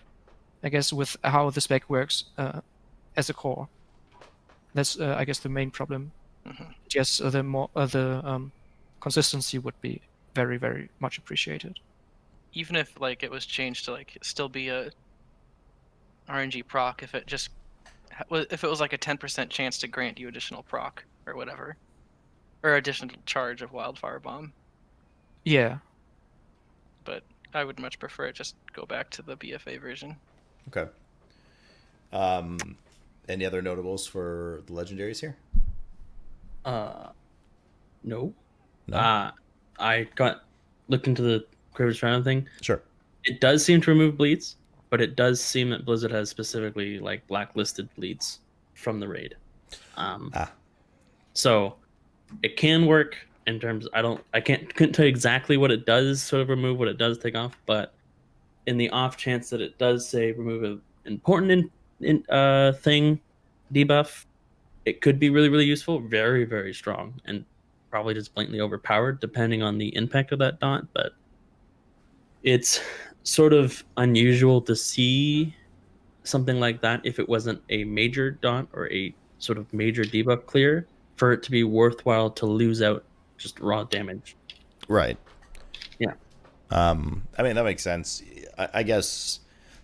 I guess, with how the spec works as a core. That's I guess the main problem. Yes, the consistency would be very, very much appreciated. even if like it was changed to like still be a RNG proc, if it just if it was like a 10% chance to grant you additional proc or whatever, or additional charge of Wildfire Bomb. Yeah. But I would much prefer it just go back to the BFA version. Okay. Any other notables for the legendaries here? No. No. I looked into the Cravers Triumph thing. Sure. It does seem to remove bleeds, but it does seem that Blizzard has specifically like blacklisted bleeds from the raid. So it can work in terms. Couldn't tell you exactly what it does sort of remove, what it does take off, but in the off chance that it does say remove an important thing debuff, it could be really, really useful. Very, very strong, and probably just blatantly overpowered depending on the impact of that dot. But it's sort of unusual to see something like that if it wasn't a major dot or a sort of major debuff clear for it to be worthwhile to lose out just raw damage. Right. Yeah. I mean, that makes sense. I guess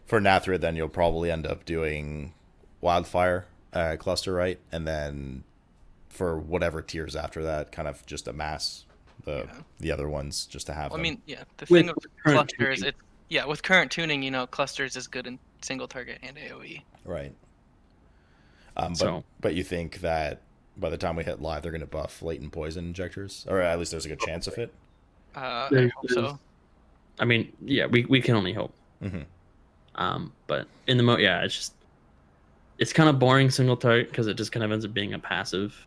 for Nathra, then you'll probably end up doing Wildfire cluster, right? And then for whatever tiers after that, kind of just amass the other ones just to have Well, I them. mean, yeah, the With thing with current clusters, tuning. with current tuning, clusters is good in single target and AoE. Right. But you think that by the time we hit live, they're going to buff latent poison injectors, or at least there's a good chance of it. I hope so. I mean, yeah, we can only hope. Mm-hmm. But in the it's kind of boring single target because it just kind of ends up being a passive.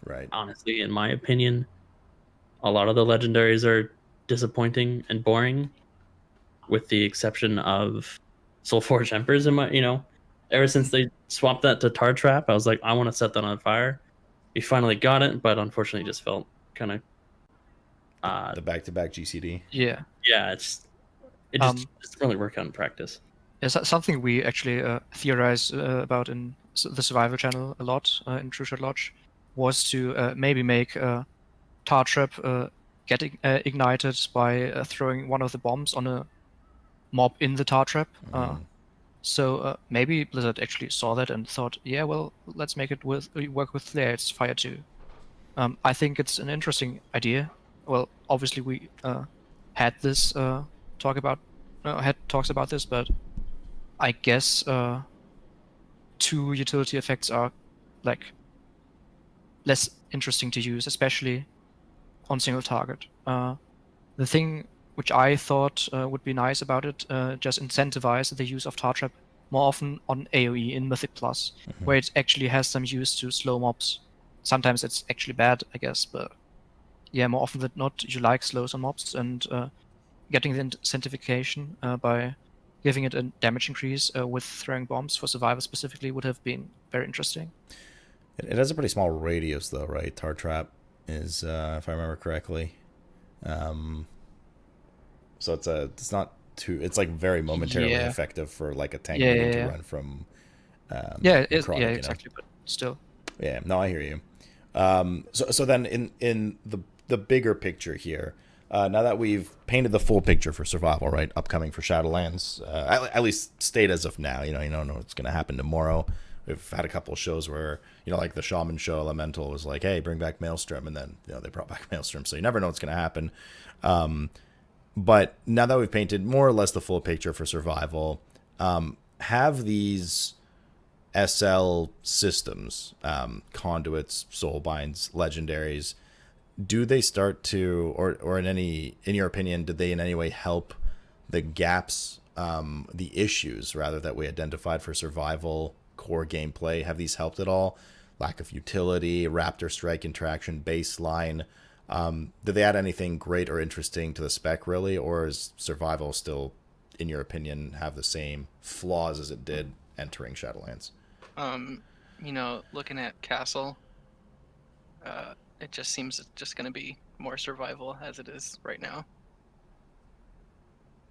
Right. Honestly, in my opinion, a lot of the legendaries are disappointing and boring, with the exception of Soulforge Emperors. Ever since they swapped that to Tar Trap, I was like, I want to set that on fire. We finally got it, but unfortunately, just felt kind of The back-to-back GCD. Yeah. yeah, it just doesn't really work out in practice. Is that something we actually theorize about in the Survival channel a lot in True Shot Lodge, was to maybe make Tar Trap get ignited by throwing one of the bombs on a mob in the Tar Trap. So maybe Blizzard actually saw that and thought, yeah, well, let's make it work with Laird's Fire too. I think it's an interesting idea. Well, obviously we had this talks about this, but I guess two utility effects are like less interesting to use, especially on single target. The thing which I thought would be nice about it, just incentivize the use of Tar Trap more often on AoE in Mythic Plus, where it actually has some use to slow mobs. Sometimes it's actually bad, I guess, but yeah, more often than not, you like slows on mobs, and getting the incentivification by giving it a damage increase with throwing bombs for survival specifically would have been very interesting. It has a pretty small radius, though, right? Tar Trap is, if I remember correctly. So it's not too. It's like very momentarily effective for like a tank needing to run from. It is. necrotic, Yeah, exactly. But still. Yeah, no, I hear you. So then in the bigger picture here, now that we've painted the full picture for survival, right, upcoming for Shadowlands, at least state as of now, you don't know what's going to happen tomorrow. We've had a couple of shows where, like the Shaman show, Elemental was like, hey, bring back Maelstrom, and then they brought back Maelstrom, so you never know what's going to happen. But now that we've painted more or less the full picture for survival, have these SL systems, conduits, soulbinds, legendaries, do they start to, or in your opinion, did they in any way help the gaps, the issues rather that we identified for survival core gameplay? Have these helped at all? Lack of utility, Raptor strike interaction, baseline. Did they add anything great or interesting to the spec really, or is survival still, in your opinion, have the same flaws as it did entering Shadowlands? Looking at Castle, it just seems it's just going to be more survival as it is right now.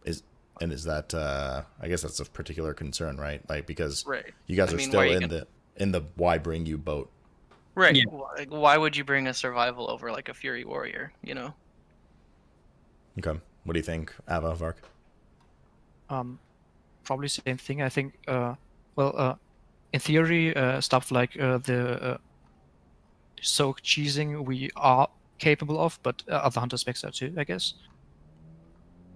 Is that I guess that's a particular concern, right? Like, because right. You guys are still in the why bring you boat. Right. Yeah. Why would you bring a survival over like a Fury Warrior, Okay. What do you think, Ava, Vark? Probably same thing. I think, in theory, stuff like the soak cheesing we are capable of, but other hunter specs are too, I guess.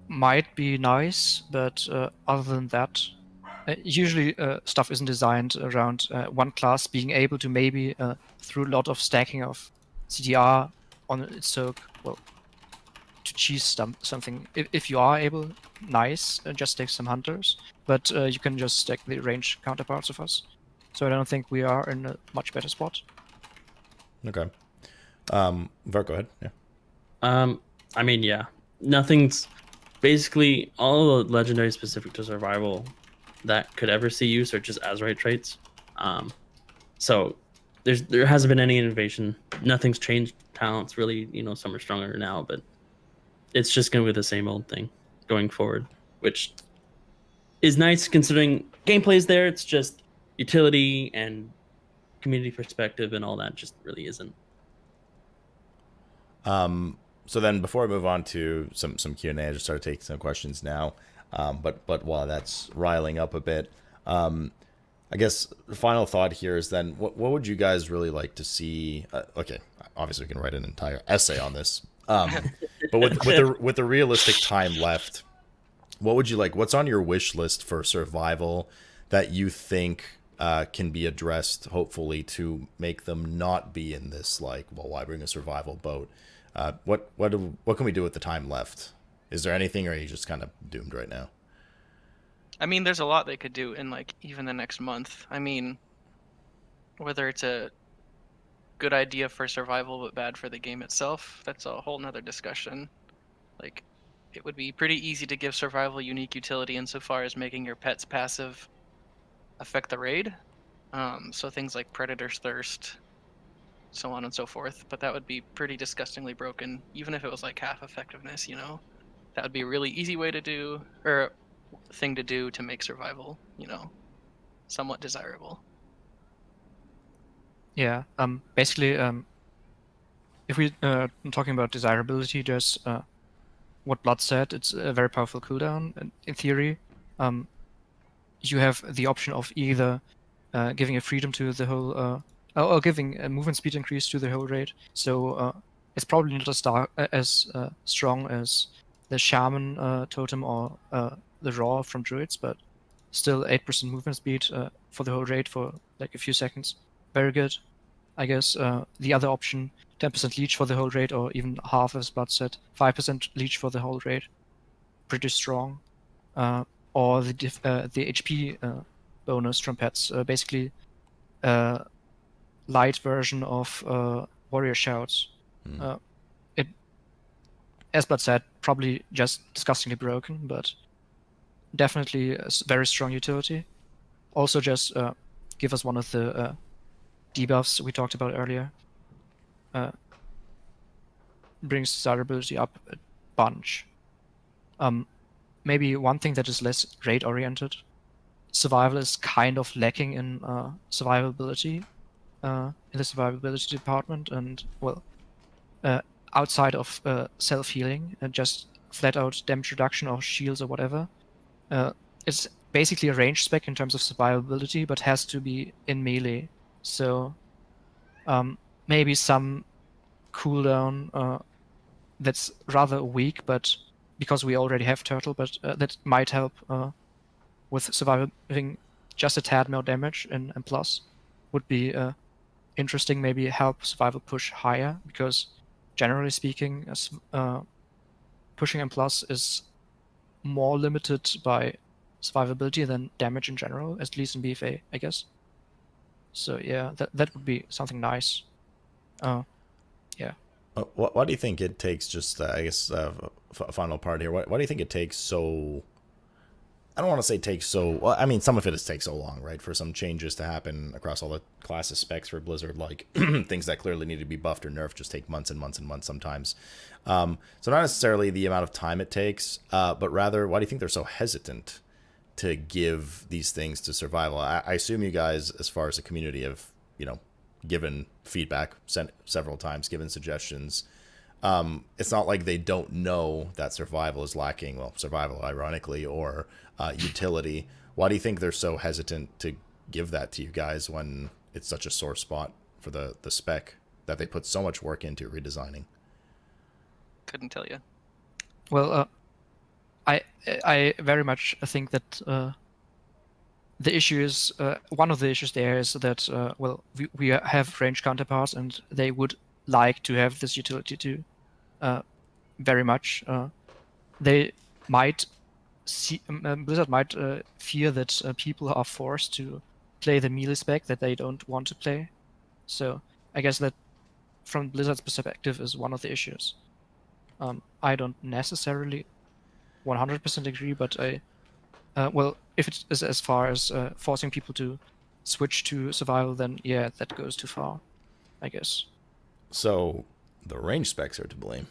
Might be nice, but other than that, usually stuff isn't designed around one class being able to maybe, through a lot of stacking of CDR on its soak, to cheese something. If you are able, nice, just stack some hunters, but you can just stack the range counterparts of us. So I don't think we are in a much better spot. Okay. Vark, go ahead. Yeah. Yeah. Nothing's basically all the legendary specific to survival that could ever see use are just Azerite traits. So there hasn't been any innovation. Nothing's changed talents really. Some are stronger now, but it's just going to be the same old thing going forward, which is nice considering gameplay's there. It's just utility and community perspective and all that just really isn't. So then before I move on to some Q&A, I just started taking some questions now. But while that's riling up a bit, I guess the final thought here is then what would you guys really like to see? Okay, obviously we can write an entire essay on this. But with the realistic time left, what would you like? What's on your wish list for survival that you think can be addressed, hopefully, to make them not be in this why bring a survival boat? What can we do with the time left? Is there anything, or are you just kind of doomed right now? There's a lot they could do in even the next month. Whether it's a good idea for survival but bad for the game itself, that's a whole nother discussion. Like, it would be pretty easy to give survival unique utility insofar as making your pet's passive affect the raid. So things like Predator's Thirst, so on and so forth. But that would be pretty disgustingly broken, even if it was like half effectiveness, you know? That would be a really easy way to do, or thing to do to make survival, you know, somewhat desirable. Yeah. Basically, if we talking about desirability, there's what Blood said. It's a very powerful cooldown. And in theory, you have the option of either giving a freedom to the whole, or giving a movement speed increase to the whole raid. So it's probably not as strong as the Shaman totem or the Raw from Druids, but still 8% movement speed for the whole raid for like a few seconds. Very good. I guess the other option, 10% leech for the whole raid, or even half as Blood said, 5% leech for the whole raid. Pretty strong. Or the HP bonus from pets, basically light version of Warrior Shouts. It, as Blood said, probably just disgustingly broken, but definitely a very strong utility. Also, just give us one of the debuffs we talked about earlier. Brings desirability up a bunch. Maybe one thing that is less raid oriented. Survival is kind of lacking in survivability in the survivability department, and well, outside of self healing and just flat out damage reduction or shields or whatever. It's basically a range spec in terms of survivability, but has to be in melee. So maybe some cooldown that's rather weak, but because we already have Turtle, but that might help with surviving just a tad more damage in M+, would be interesting, maybe help survival push higher, because generally speaking, pushing M+ is more limited by survivability than damage in general, at least in BFA, I guess. So yeah, that would be something nice. Yeah. Why do you think it takes, just I guess final part here, why do you think it takes so, I don't want to say takes so, well, I mean, some of it takes so long, right, for some changes to happen across all the classes specs for Blizzard, like things that clearly need to be buffed or nerfed just take months and months and months sometimes. So not necessarily the amount of time it takes, but rather, why do you think they're so hesitant to give these things to survival? I assume you guys, as far as the community, have, you know, given feedback, sent several times, given suggestions. It's not like they don't know that survival is lacking. Well, survival, ironically, or utility. Why do you think they're so hesitant to give that to you guys when it's such a sore spot for the spec that they put so much work into redesigning? Couldn't tell you. Well, I very much think that the issue is, one of the issues there is that, well, we have range counterparts and they would like to have this utility too, very much. They might see, Blizzard might fear that people are forced to play the melee spec that they don't want to play. So I guess that from Blizzard's perspective is one of the issues. I don't necessarily 100% agree, but well, if it is as far as forcing people to switch to survival, then yeah, that goes too far, I guess. So the range specs are to blame.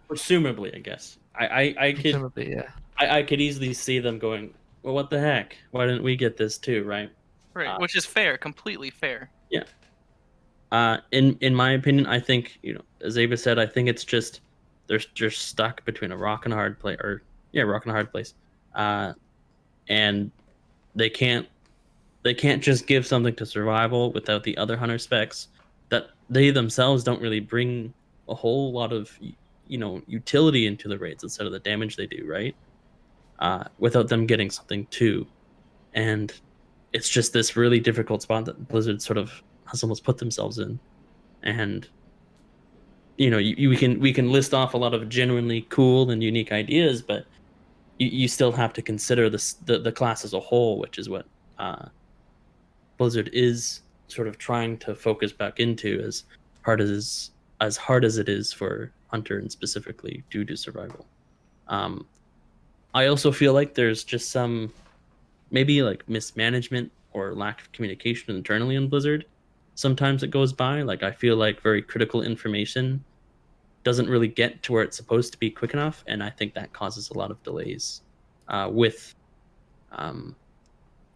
Presumably, I guess. I could Presumably, yeah. I could easily see them going, well, what the heck? Why didn't we get this too, right? Right, which is fair, completely fair. Yeah. In my opinion, I think, you know, as Ava said, I think it's just they're just stuck between a rock and a hard place, rock and a hard place, and they can't just give something to survival without the other hunter specs that they themselves don't really bring a whole lot of, you know, utility into the raids instead of the damage they do, right? Without them getting something too, and it's just this really difficult spot that Blizzard sort of has almost put themselves in. And you know, we can list off a lot of genuinely cool and unique ideas, but you still have to consider the class as a whole, which is what Blizzard is sort of trying to focus back into as hard as it is for Hunter and specifically due to survival. I also feel like there's just some maybe like mismanagement or lack of communication internally in Blizzard. Sometimes it goes by. Like I feel like very critical information doesn't really get to where it's supposed to be quick enough, and I think that causes a lot of delays with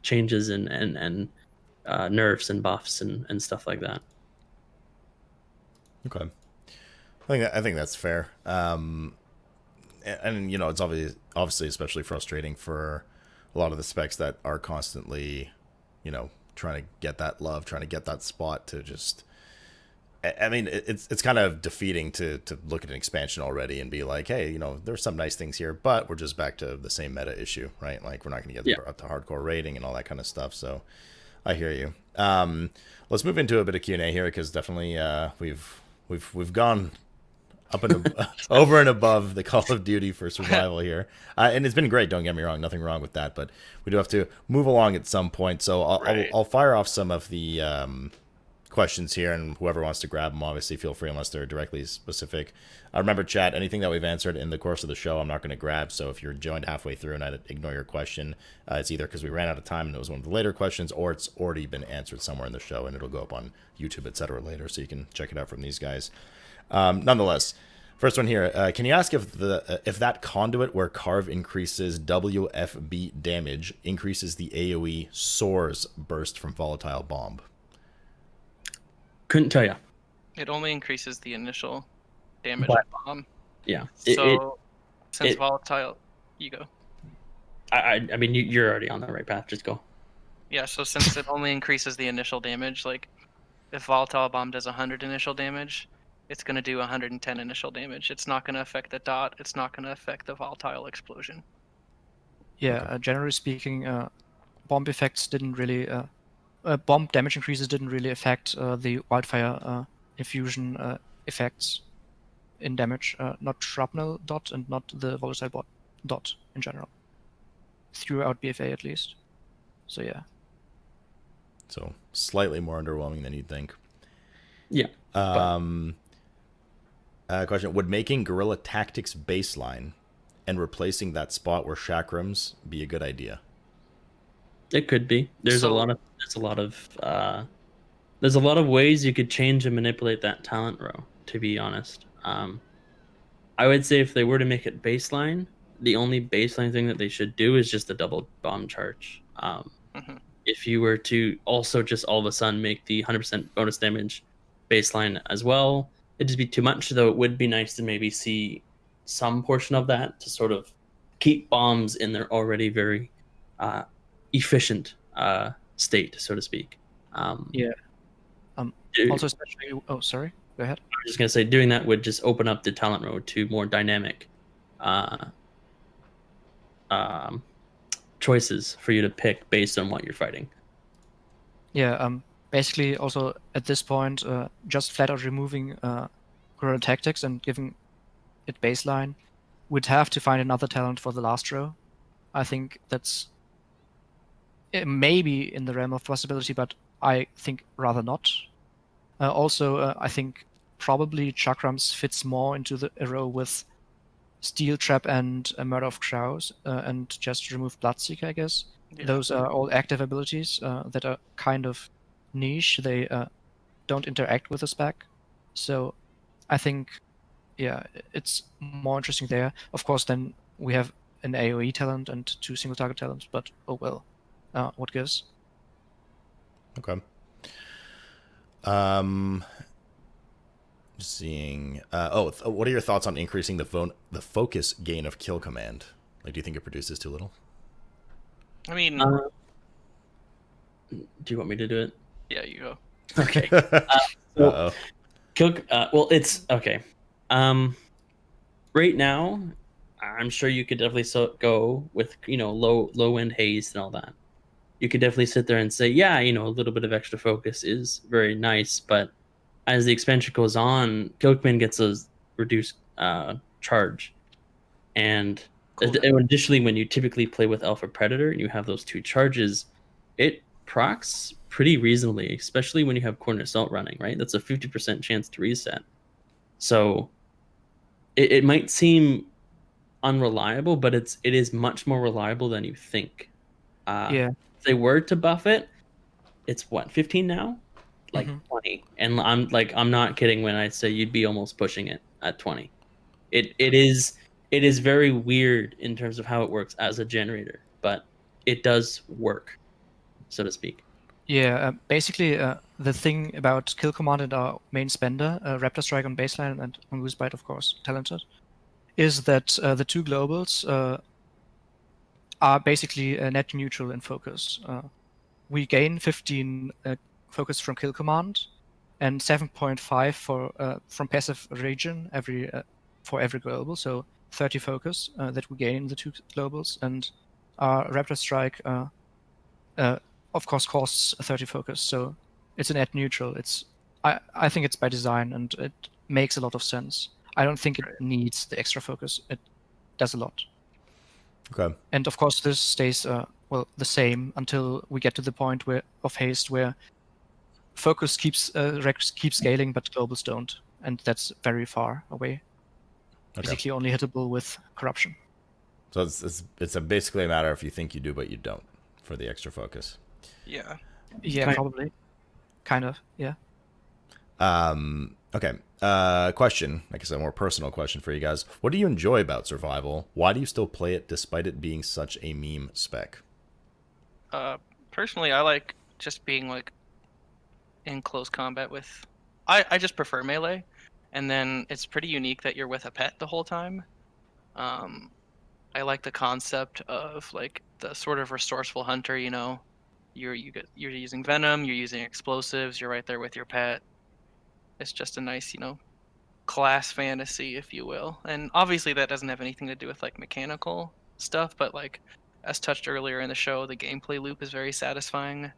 changes and nerfs and buffs and stuff like that. Okay. I think that's fair. And you know, it's obviously especially frustrating for a lot of the specs that are constantly, you know, trying to get that love, trying to get that spot to just. I mean, it's kind of defeating to look at an expansion already and be like, hey, you know, there's some nice things here, but we're just back to the same meta issue, right? Like we're not going to get up to hardcore rating and all that kind of stuff. So I hear you. Let's move into a bit of Q&A here because definitely we've gone up and over and above the Call of Duty for survival here, and it's been great. Don't get me wrong, nothing wrong with that, but we do have to move along at some point. So I'll fire off some of the questions here, and whoever wants to grab them, obviously feel free unless they're directly specific. Remember, chat, anything that we've answered in the course of the show, I'm not going to grab. So if you're joined halfway through and I ignore your question, it's either because we ran out of time and it was one of the later questions, or it's already been answered somewhere in the show and it'll go up on YouTube, etc. later, so you can check it out from these guys. Nonetheless, first one here. Can you ask if that conduit where carve increases WFB damage increases the AoE soars burst from volatile bomb? Couldn't tell you. It only increases the initial damage But- of bomb. Yeah. So since volatile, you go. I mean, you're already on the right path. Just go. Yeah, so since it only increases the initial damage, like if volatile bomb does 100 initial damage, it's going to do 110 initial damage. It's not going to affect the dot. It's not going to affect the volatile explosion. Yeah, generally speaking, bomb effects didn't really, bomb damage increases didn't really affect the wildfire infusion effects in damage, not shrapnel dot and not the volatile dot in general, throughout BFA at least. So yeah. So slightly more underwhelming than you'd think. Yeah. Question: would making Guerrilla Tactics baseline and replacing that spot where chakrams be a good idea? It could be. There's a So- lot of ways you could change and manipulate that talent row, to be honest. I would say if they were to make it baseline, the only baseline thing that they should do is just a double bomb charge. Mhm. If you were to also just all of a sudden make the 100% bonus damage baseline as well, it'd just be too much, though it would be nice to maybe see some portion of that to sort of keep bombs in their already very efficient state, so to speak. Yeah. do- Also, especially. Oh, sorry. Go ahead. I was just gonna say, doing that would just open up the talent row to more dynamic choices for you to pick based on what you're fighting. Yeah. Basically, also at this point, just flat out removing Guerrilla Tactics and giving it baseline, we'd have to find another talent for the last row. I think that's maybe in the realm of possibility, but I think rather not. Also, I think probably Chakrams fits more into a row with Steel Trap and Murder of Crows, and just remove Bloodseeker, I guess. Yeah. Those are all active abilities that are kind of niche. They don't interact with the spec. So I think, yeah, it's more interesting there. Of course, then we have an AoE talent and 2 single target talents, but oh well. What gives? Okay. Just seeing. What are your thoughts on increasing the focus gain of kill command? Like, do you think it produces too little? I mean, Do you want me to do it? yeah, you go. Okay. Uh-oh. Well, it's okay. Right now, I'm sure you could definitely go with low end haste and all that. You could definitely sit there and say, yeah, a little bit of extra focus is very nice, but as the expansion goes on, Kill Command gets a reduced charge, and additionally, when you typically play with Alpha Predator and you have those 2 charges, it procs pretty reasonably, especially when you have Corner Assault running, right? That's a 50% chance to reset. So it might seem unreliable, but it is much more reliable than you think. Yeah. If they were to buff it, it's what, 15 now? Like Mhm. 20. And I'm not kidding when I say you'd be almost pushing it at 20. It is very weird in terms of how it works as a generator, but it does work, so to speak. Yeah, basically, the thing about Kill Command and our main spender, Raptor Strike on baseline and Mongoose Bite, of course, talented, is that the two globals are basically net neutral in focus. We gain 15 focus from Kill Command and 7.5 from passive region for every global, so 30 focus that we gain in the two globals, and our Raptor Strike of course costs 30 focus, so it's a net neutral. I think it's by design and it makes a lot of sense. I don't think it needs the extra focus. It does a lot. Okay. And of course this stays the same until we get to the point of haste where focus keeps scaling but globals don't, and that's very far away. Okay. Basically only hittable with corruption. So it's basically a matter if you think you do but you don't for the extra focus. Yeah. Yeah, probably. Kind of, yeah. Okay. Question, I guess a more personal question for you guys. What do you enjoy about survival? Why do you still play it despite it being such a meme spec? Personally, I like just being like in close combat with. I just prefer melee, and then it's pretty unique that you're with a pet the whole time. I like the concept of like the sort of resourceful hunter. You know, you're using venom, you're using explosives, you're right there with your pet. It's just a nice, class fantasy, if you will. And obviously that doesn't have anything to do with like mechanical stuff, but like as touched earlier in the show, the gameplay loop is very satisfying.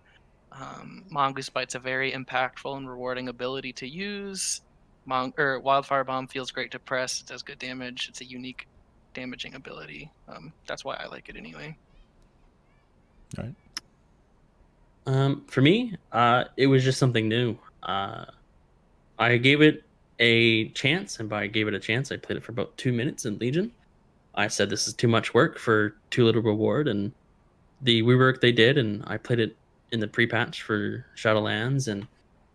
Mongoose Bite's a very impactful and rewarding ability to use. Wildfire Bomb feels great to press. It does good damage. It's a unique damaging ability. That's why I like it anyway. All right. For me, it was just something new. I gave it a chance, and by gave it a chance, I played it for about 2 minutes in Legion. I said this is too much work for too little reward, and the rework they did, and I played it in the pre-patch for Shadowlands, and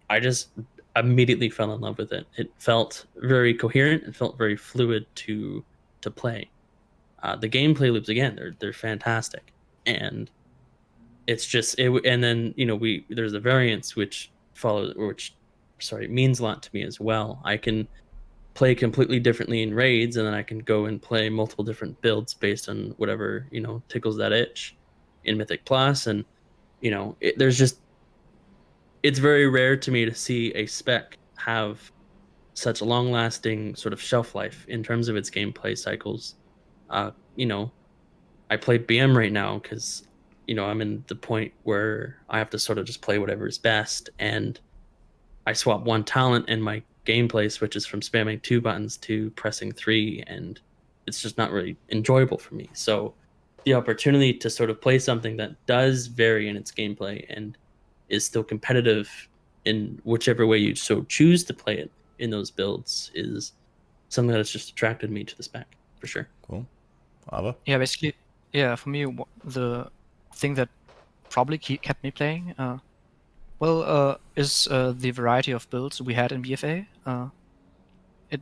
I just immediately fell in love with it. It felt very coherent. It felt very fluid to play. The gameplay loops, again, they're fantastic, and it's just it. And then there's the variants which means a lot to me as well. I can play completely differently in raids, and then I can go and play multiple different builds based on whatever tickles that itch in Mythic Plus. And it's very rare to me to see a spec have such a long-lasting sort of shelf life in terms of its gameplay cycles. I play BM right now because I'm in the point where I have to sort of just play whatever is best, and I swap one talent and my gameplay switches from spamming 2 buttons to pressing 3, and it's just not really enjoyable for me. So the opportunity to sort of play something that does vary in its gameplay and is still competitive in whichever way you so choose to play it in those builds is something that's just attracted me to the spec, for sure. Cool. Ava? Yeah, basically, for me, the thing that probably kept me playing, is the variety of builds we had in BFA. It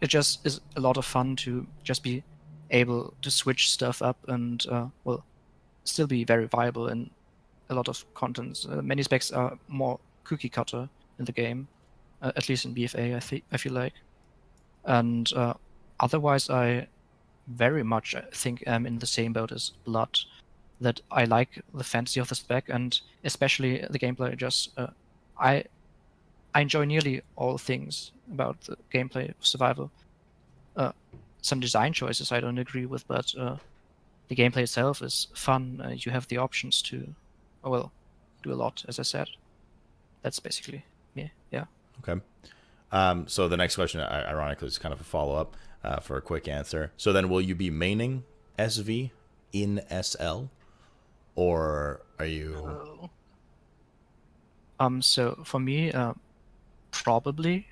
just is a lot of fun to just be able to switch stuff up and still be very viable in a lot of contents. Many specs are more cookie cutter in the game, at least in BFA. I feel like, and otherwise, I very much think am in the same boat as Blood. That I like the fantasy of the spec, and especially the gameplay. Just I enjoy nearly all things about the gameplay of survival. Some design choices I don't agree with, but the gameplay itself is fun. You have the options to, do a lot, as I said. That's basically me. Yeah. Okay. So the next question, ironically, is kind of a follow-up for a quick answer. So then will you be maining SV in SL? or are you? Oh. So for me, probably.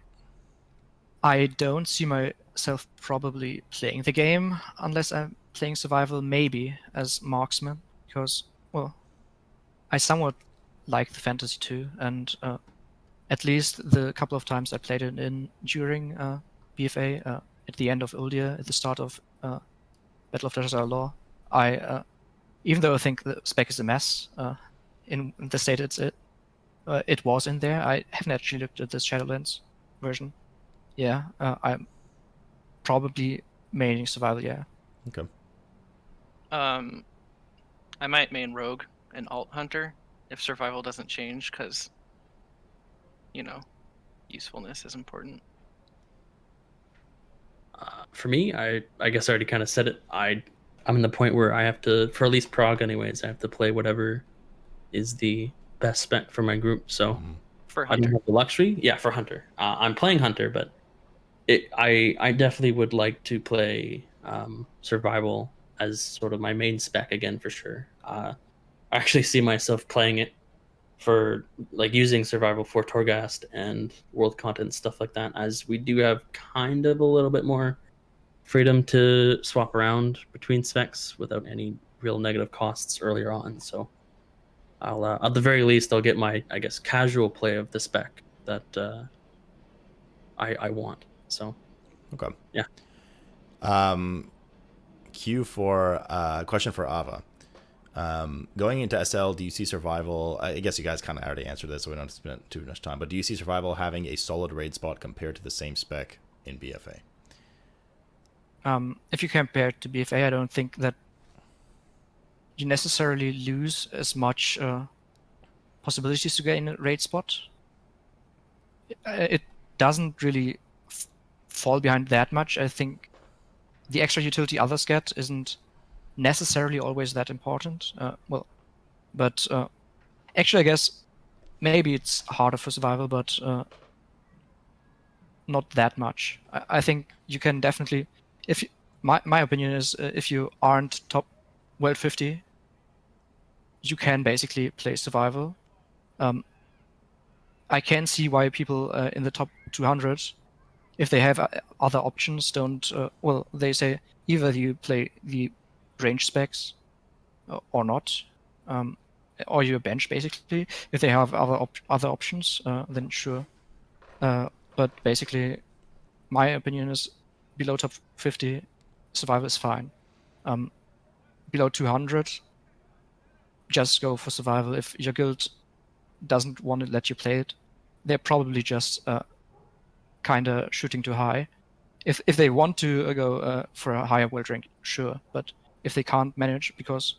I don't see myself probably playing the game unless I'm playing survival, maybe as marksman, because, well, I somewhat like the fantasy too, and at least the couple of times I played it in during BFA, at the end of Uldia, at the start of Battle of Desert Law, I, even though I think the spec is a mess in the state it was in there, I haven't actually looked at this Shadowlands version. Yeah, I'm probably maining survival, yeah. Okay. I might main rogue and alt hunter if survival doesn't change, because usefulness is important. For me, I guess I already kind of said it. I'm in the point where I have to, for at least prog anyways, I have to play whatever is the best spec for my group. So For I don't hunter. have the luxury. Yeah, for hunter. I'm playing hunter, but I definitely would like to play survival as sort of my main spec again for sure. I actually see myself playing it for like using survival for Torghast and world content stuff like that, as we do have kind of a little bit more freedom to swap around between specs without any real negative costs earlier on. So I'll at the very least I'll get my, I guess, casual play of the spec that I want. So Okay. yeah. Q for question for Ava. Going into SL, do you see survival? I guess you guys kind of already answered this, so we don't have to spend too much time. But do you see survival having a solid raid spot compared to the same spec in BFA? If you compare it to BFA, I don't think that you necessarily lose as much possibilities to get in a raid spot. It doesn't really fall behind that much. I think the extra utility others get isn't necessarily always that important. But actually, I guess maybe it's harder for survival, but not that much. I think you can definitely, my opinion is, if you aren't top world 50, you can basically play survival. I can see why people in the top 200, if they have other options, don't. They say either you play the range specs or not, or you bench basically. If they have other options, then sure. But basically, my opinion is below top 50, survival is fine. Below 200, just go for survival. If your guild doesn't want to let you play it, they're probably just kind of shooting too high. If they want to go for a higher world rank, sure. But if they can't manage because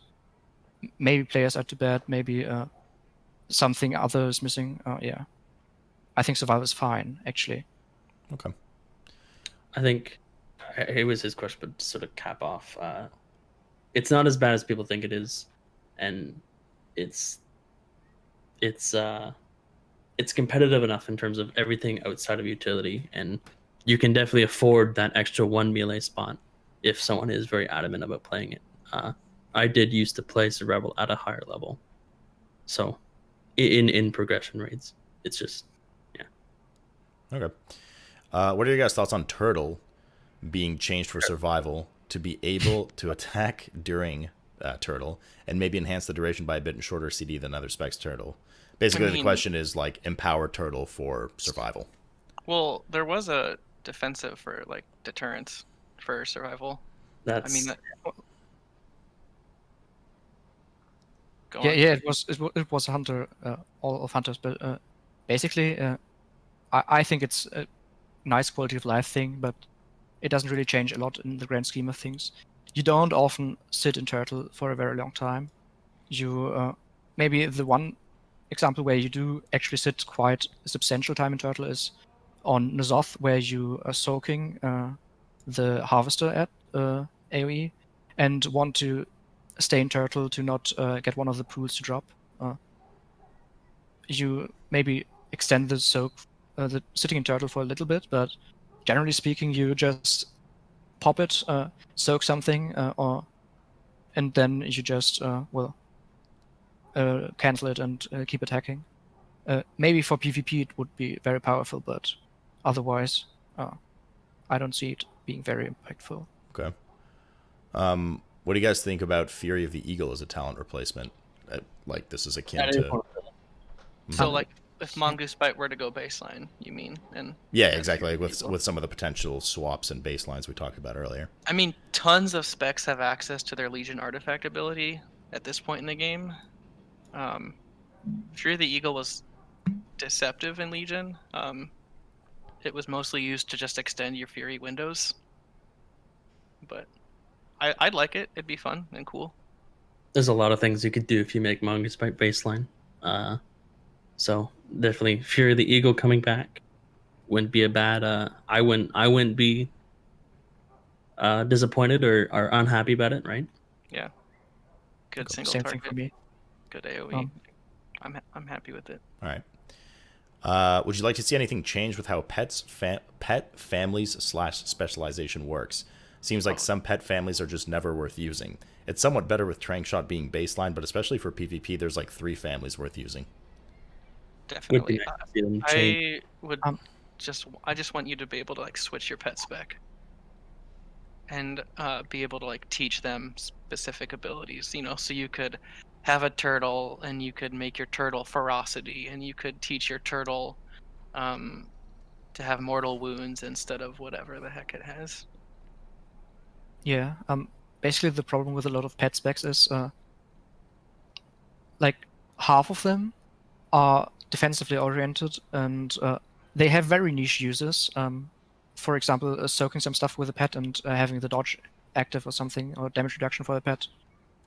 maybe players are too bad, maybe something other is missing, yeah, I think survival is fine actually. Okay. I think it was his question, but to sort of cap off, it's not as bad as people think it is, and it's competitive enough in terms of everything outside of utility, and you can definitely afford that extra one melee spot if someone is very adamant about playing it. I did used to play survival at a higher level, so in progression raids, it's just yeah. Okay. What are your guys' thoughts on Turtle being changed for survival to be able to attack during Turtle and maybe enhance the duration by a bit shorter CD than other specs Turtle? Basically, the question is like empower Turtle for survival. Well, there was a defensive for like deterrence for survival. That's It was Hunter, all of Hunters, but basically, I think it's a nice quality of life thing, but it doesn't really change a lot in the grand scheme of things. You don't often sit in Turtle for a very long time. You maybe the one example where you do actually sit quite a substantial time in Turtle is on N'Zoth, where you are soaking the Harvester at AoE and want to stay in Turtle to not get one of the pools to drop. You maybe extend the soak, the sitting in Turtle for a little bit, but generally speaking, you just pop it, soak something, and then you just cancel it and keep attacking. Maybe for PvP it would be very powerful, but otherwise, I don't see it being very impactful. Okay. What do you guys think about Fury of the Eagle as a talent replacement? Like, this is akin That is to... one of them. So like if Mongoose Bite were to go baseline, you mean? And Yeah, exactly. Like with some of the potential swaps and baselines we talked about earlier. I mean, tons of specs have access to their Legion artifact ability at this point in the game. Fury of the Eagle was deceptive in Legion. It was mostly used to just extend your Fury windows. But I'd like it. It'd be fun and cool. There's a lot of things you could do if you make Mongoose Bite baseline. So definitely Fury of the Eagle coming back wouldn't be a bad. I wouldn't be disappointed or unhappy about it, right? Yeah. Good Cool. single Same target. thing for me. Good AoE. I'm happy with it. All right. Would you like to see anything change with how pet families / specialization works? Seems like some pet families are just never worth using. It's somewhat better with Trank Shot being baseline, but especially for PvP, there's like 3 families worth using. Would be Definitely. nice to see them change. I would I just want you to be able to like switch your pet spec and be able to like teach them specific abilities, you know, so you could have a turtle and you could make your turtle ferocity and you could teach your turtle to have mortal wounds instead of whatever the heck it has. Yeah. Basically, the problem with a lot of pet specs is like half of them are defensively oriented and they have very niche uses. For example, soaking some stuff with a pet and having the dodge active or something, or damage reduction for the pet,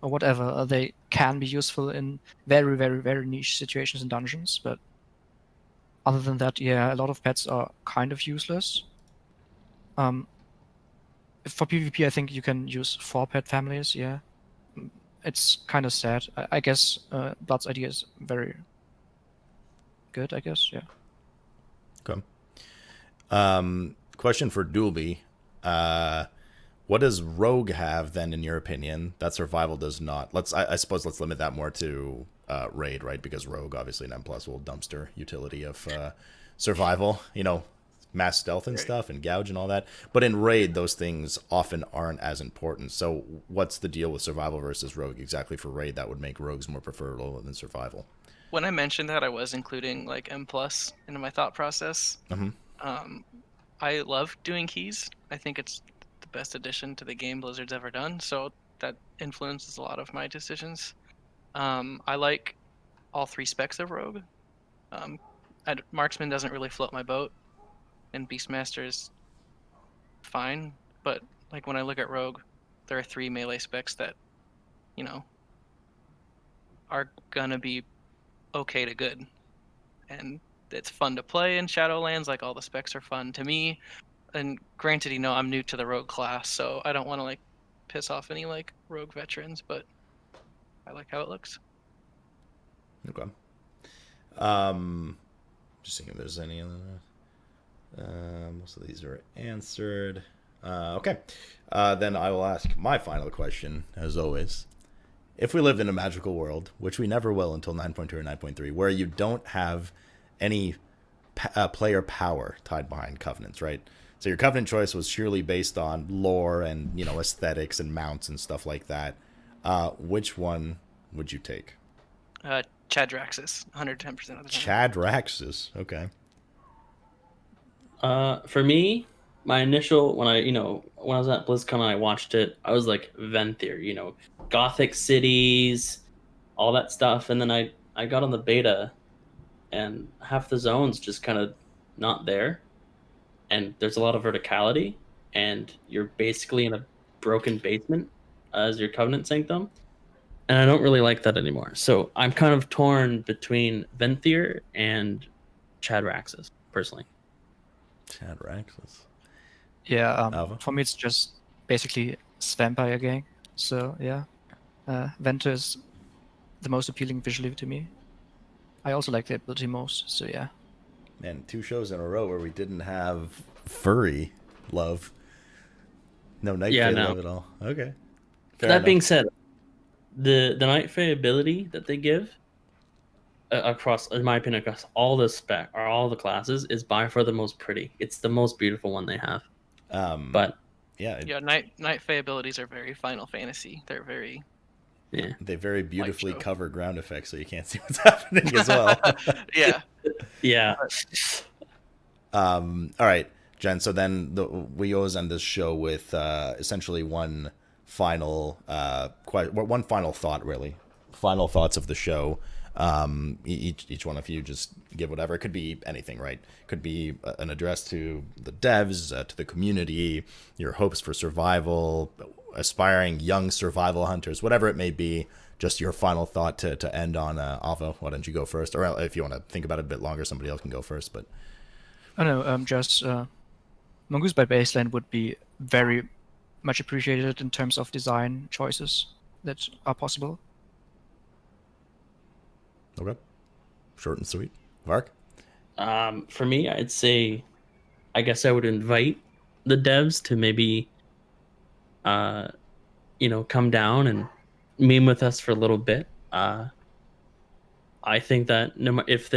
or whatever. They can be useful in very, very, very niche situations in dungeons, but other than that, yeah, a lot of pets are kind of useless. For PvP, I think you can use 4 pet families, yeah. It's kind of sad. I guess Blood's idea is very good, I guess, yeah. Okay. Question for Doolb. What does Rogue have then, in your opinion, that Survival does not? I suppose let's limit that more to Raid, right? Because Rogue, obviously, an M+ will dumpster utility of Survival, you know, mass stealth and stuff and gouge and all that. But in Raid, those things often aren't as important. So what's the deal with Survival versus Rogue exactly for Raid that would make Rogues more preferable than Survival? When I mentioned that, I was including like M+ into my thought process. I love doing keys. I think it's the best addition to the game Blizzard's ever done, so that influences a lot of my decisions. I like all 3 specs of Rogue. Marksman doesn't really float my boat, and Beastmaster is fine, but like when I look at Rogue, there are 3 melee specs that, you know, are gonna be okay to good, and it's fun to play in Shadowlands. Like, all the specs are fun to me, and granted, you know, I'm new to the Rogue class, so I don't want to like piss off any like Rogue veterans, but I like how it looks. Okay. Just thinking if there's any other. Most of these are answered. Okay. Then I will ask my final question, as always. If we lived in a magical world, which we never will until 9.2 or 9.3, where you don't have any player power tied behind covenants, right? So your covenant choice was surely based on lore and, you know, aesthetics and mounts and stuff like that. Which one would you take? Chadraxis, 110% of the time. Chadraxis, okay. For me, my initial when I was at BlizzCon and I watched it, I was like Venthyr, you know, Gothic cities, all that stuff, and then I got on the beta, and half the zones just kind of not there, and there's a lot of verticality, and you're basically in a broken basement as your Covenant Sanctum, and I don't really like that anymore. So I'm kind of torn between Venthyr and Chadraxis, personally. Chadraxis. Yeah, for me it's just basically Vampire gang. So yeah, Venter is the most appealing visually to me. I also like the ability most, so yeah. Man, 2 shows in a row where we didn't have furry love. No Night Fae love at all. Okay. Fair That enough. being said, the Night Fae ability that they give across, in my opinion, across all the spec or all the classes is by far the most pretty. It's the most beautiful one they have. But yeah, Yeah, Night Fae abilities are very Final Fantasy. They're very yeah, they very beautifully show. cover ground effects, so you can't see what's happening as well. yeah. yeah. All right, Jen. So then we always end this show with essentially one final one final thought, really. Final thoughts of the show. Each one of you just give whatever. It could be anything, right? Could be an address to the devs, to the community, your hopes for survival, aspiring young survival hunters, whatever it may be. Just your final thought to end on. Ava, why don't you go first? Or if you want to think about it a bit longer, somebody else can go first. But I don't know, just Mongoose by Baseline would be very much appreciated in terms of design choices that are possible. okay, short and sweet. Vark. For me, I'd say, I guess I would invite the devs to maybe, come down and meme with us for a little bit. I think that if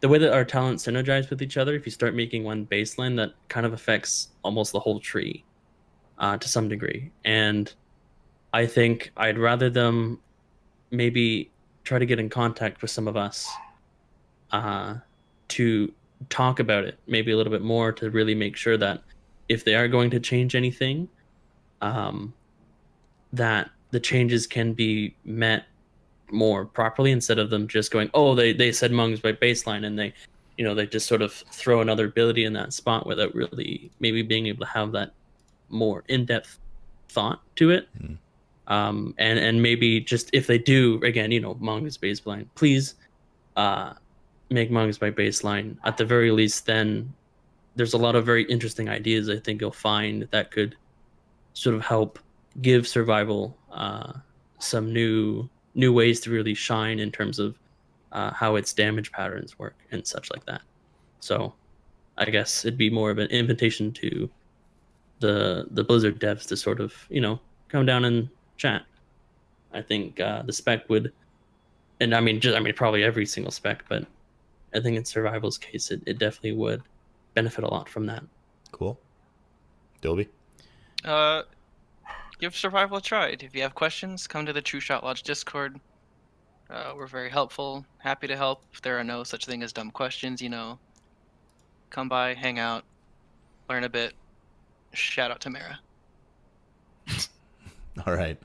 the way that our talents synergize with each other, if you start making one baseline, that kind of affects almost the whole tree, to some degree. And I think I'd rather them maybe try to get in contact with some of us, to talk about it maybe a little bit more, to really make sure that if they are going to change anything, that the changes can be met more properly, instead of them just going, oh, they said Mongs by baseline, and they just sort of throw another ability in that spot without really maybe being able to have that more in-depth thought to it. And maybe just, if they do, again, Mongoose baseline, please make Mongoose by baseline at the very least. Then there's a lot of very interesting ideas I think you'll find that could sort of help give survival some new ways to really shine in terms of how its damage patterns work and such like that. So I guess it'd be more of an invitation to the Blizzard devs to sort of come down and chat. I think the spec would, and I mean probably every single spec, but I think in survival's case it definitely would benefit a lot from that. Cool. Dolby. Give survival a try. If you have questions, come to the True Shot Lodge Discord. We're very helpful, happy to help. If there are no such thing as dumb questions, come by, hang out, learn a bit. Shout out to Mara. All right,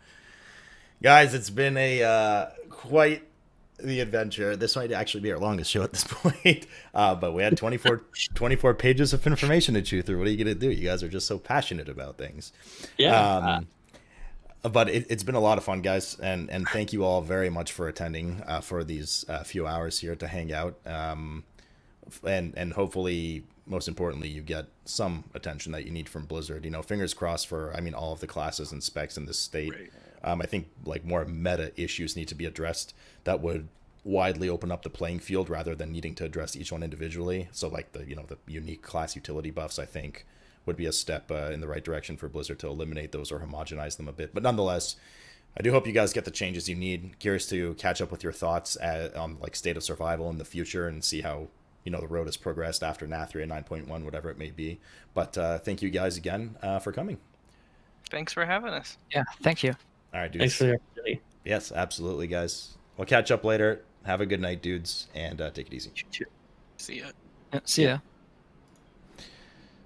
guys, it's been a quite the adventure. This might actually be our longest show at this point, but we had 24 pages of information to chew through. What are you gonna do? You guys are just so passionate about things. Yeah. But it's been a lot of fun, guys, and thank you all very much for attending for these few hours here to hang out, and hopefully, most importantly, you get some attention that you need from Blizzard. Fingers crossed for all of the classes and specs in this state. Right. I think more meta issues need to be addressed that would widely open up the playing field rather than needing to address each one individually. So the unique class utility buffs, I think, would be a step in the right direction for Blizzard to eliminate those or homogenize them a bit. But nonetheless, I do hope you guys get the changes you need. Curious to catch up with your thoughts on State of Survival in the future and see how the road has progressed after Nathria 9.1, whatever it may be. But thank you guys again for coming. Thanks for having us. Yeah, thank you. All right, dudes. Thanks for the opportunity. Yes, absolutely, guys. We'll catch up later. Have a good night, dudes, and take it easy. See ya. Yeah, see ya.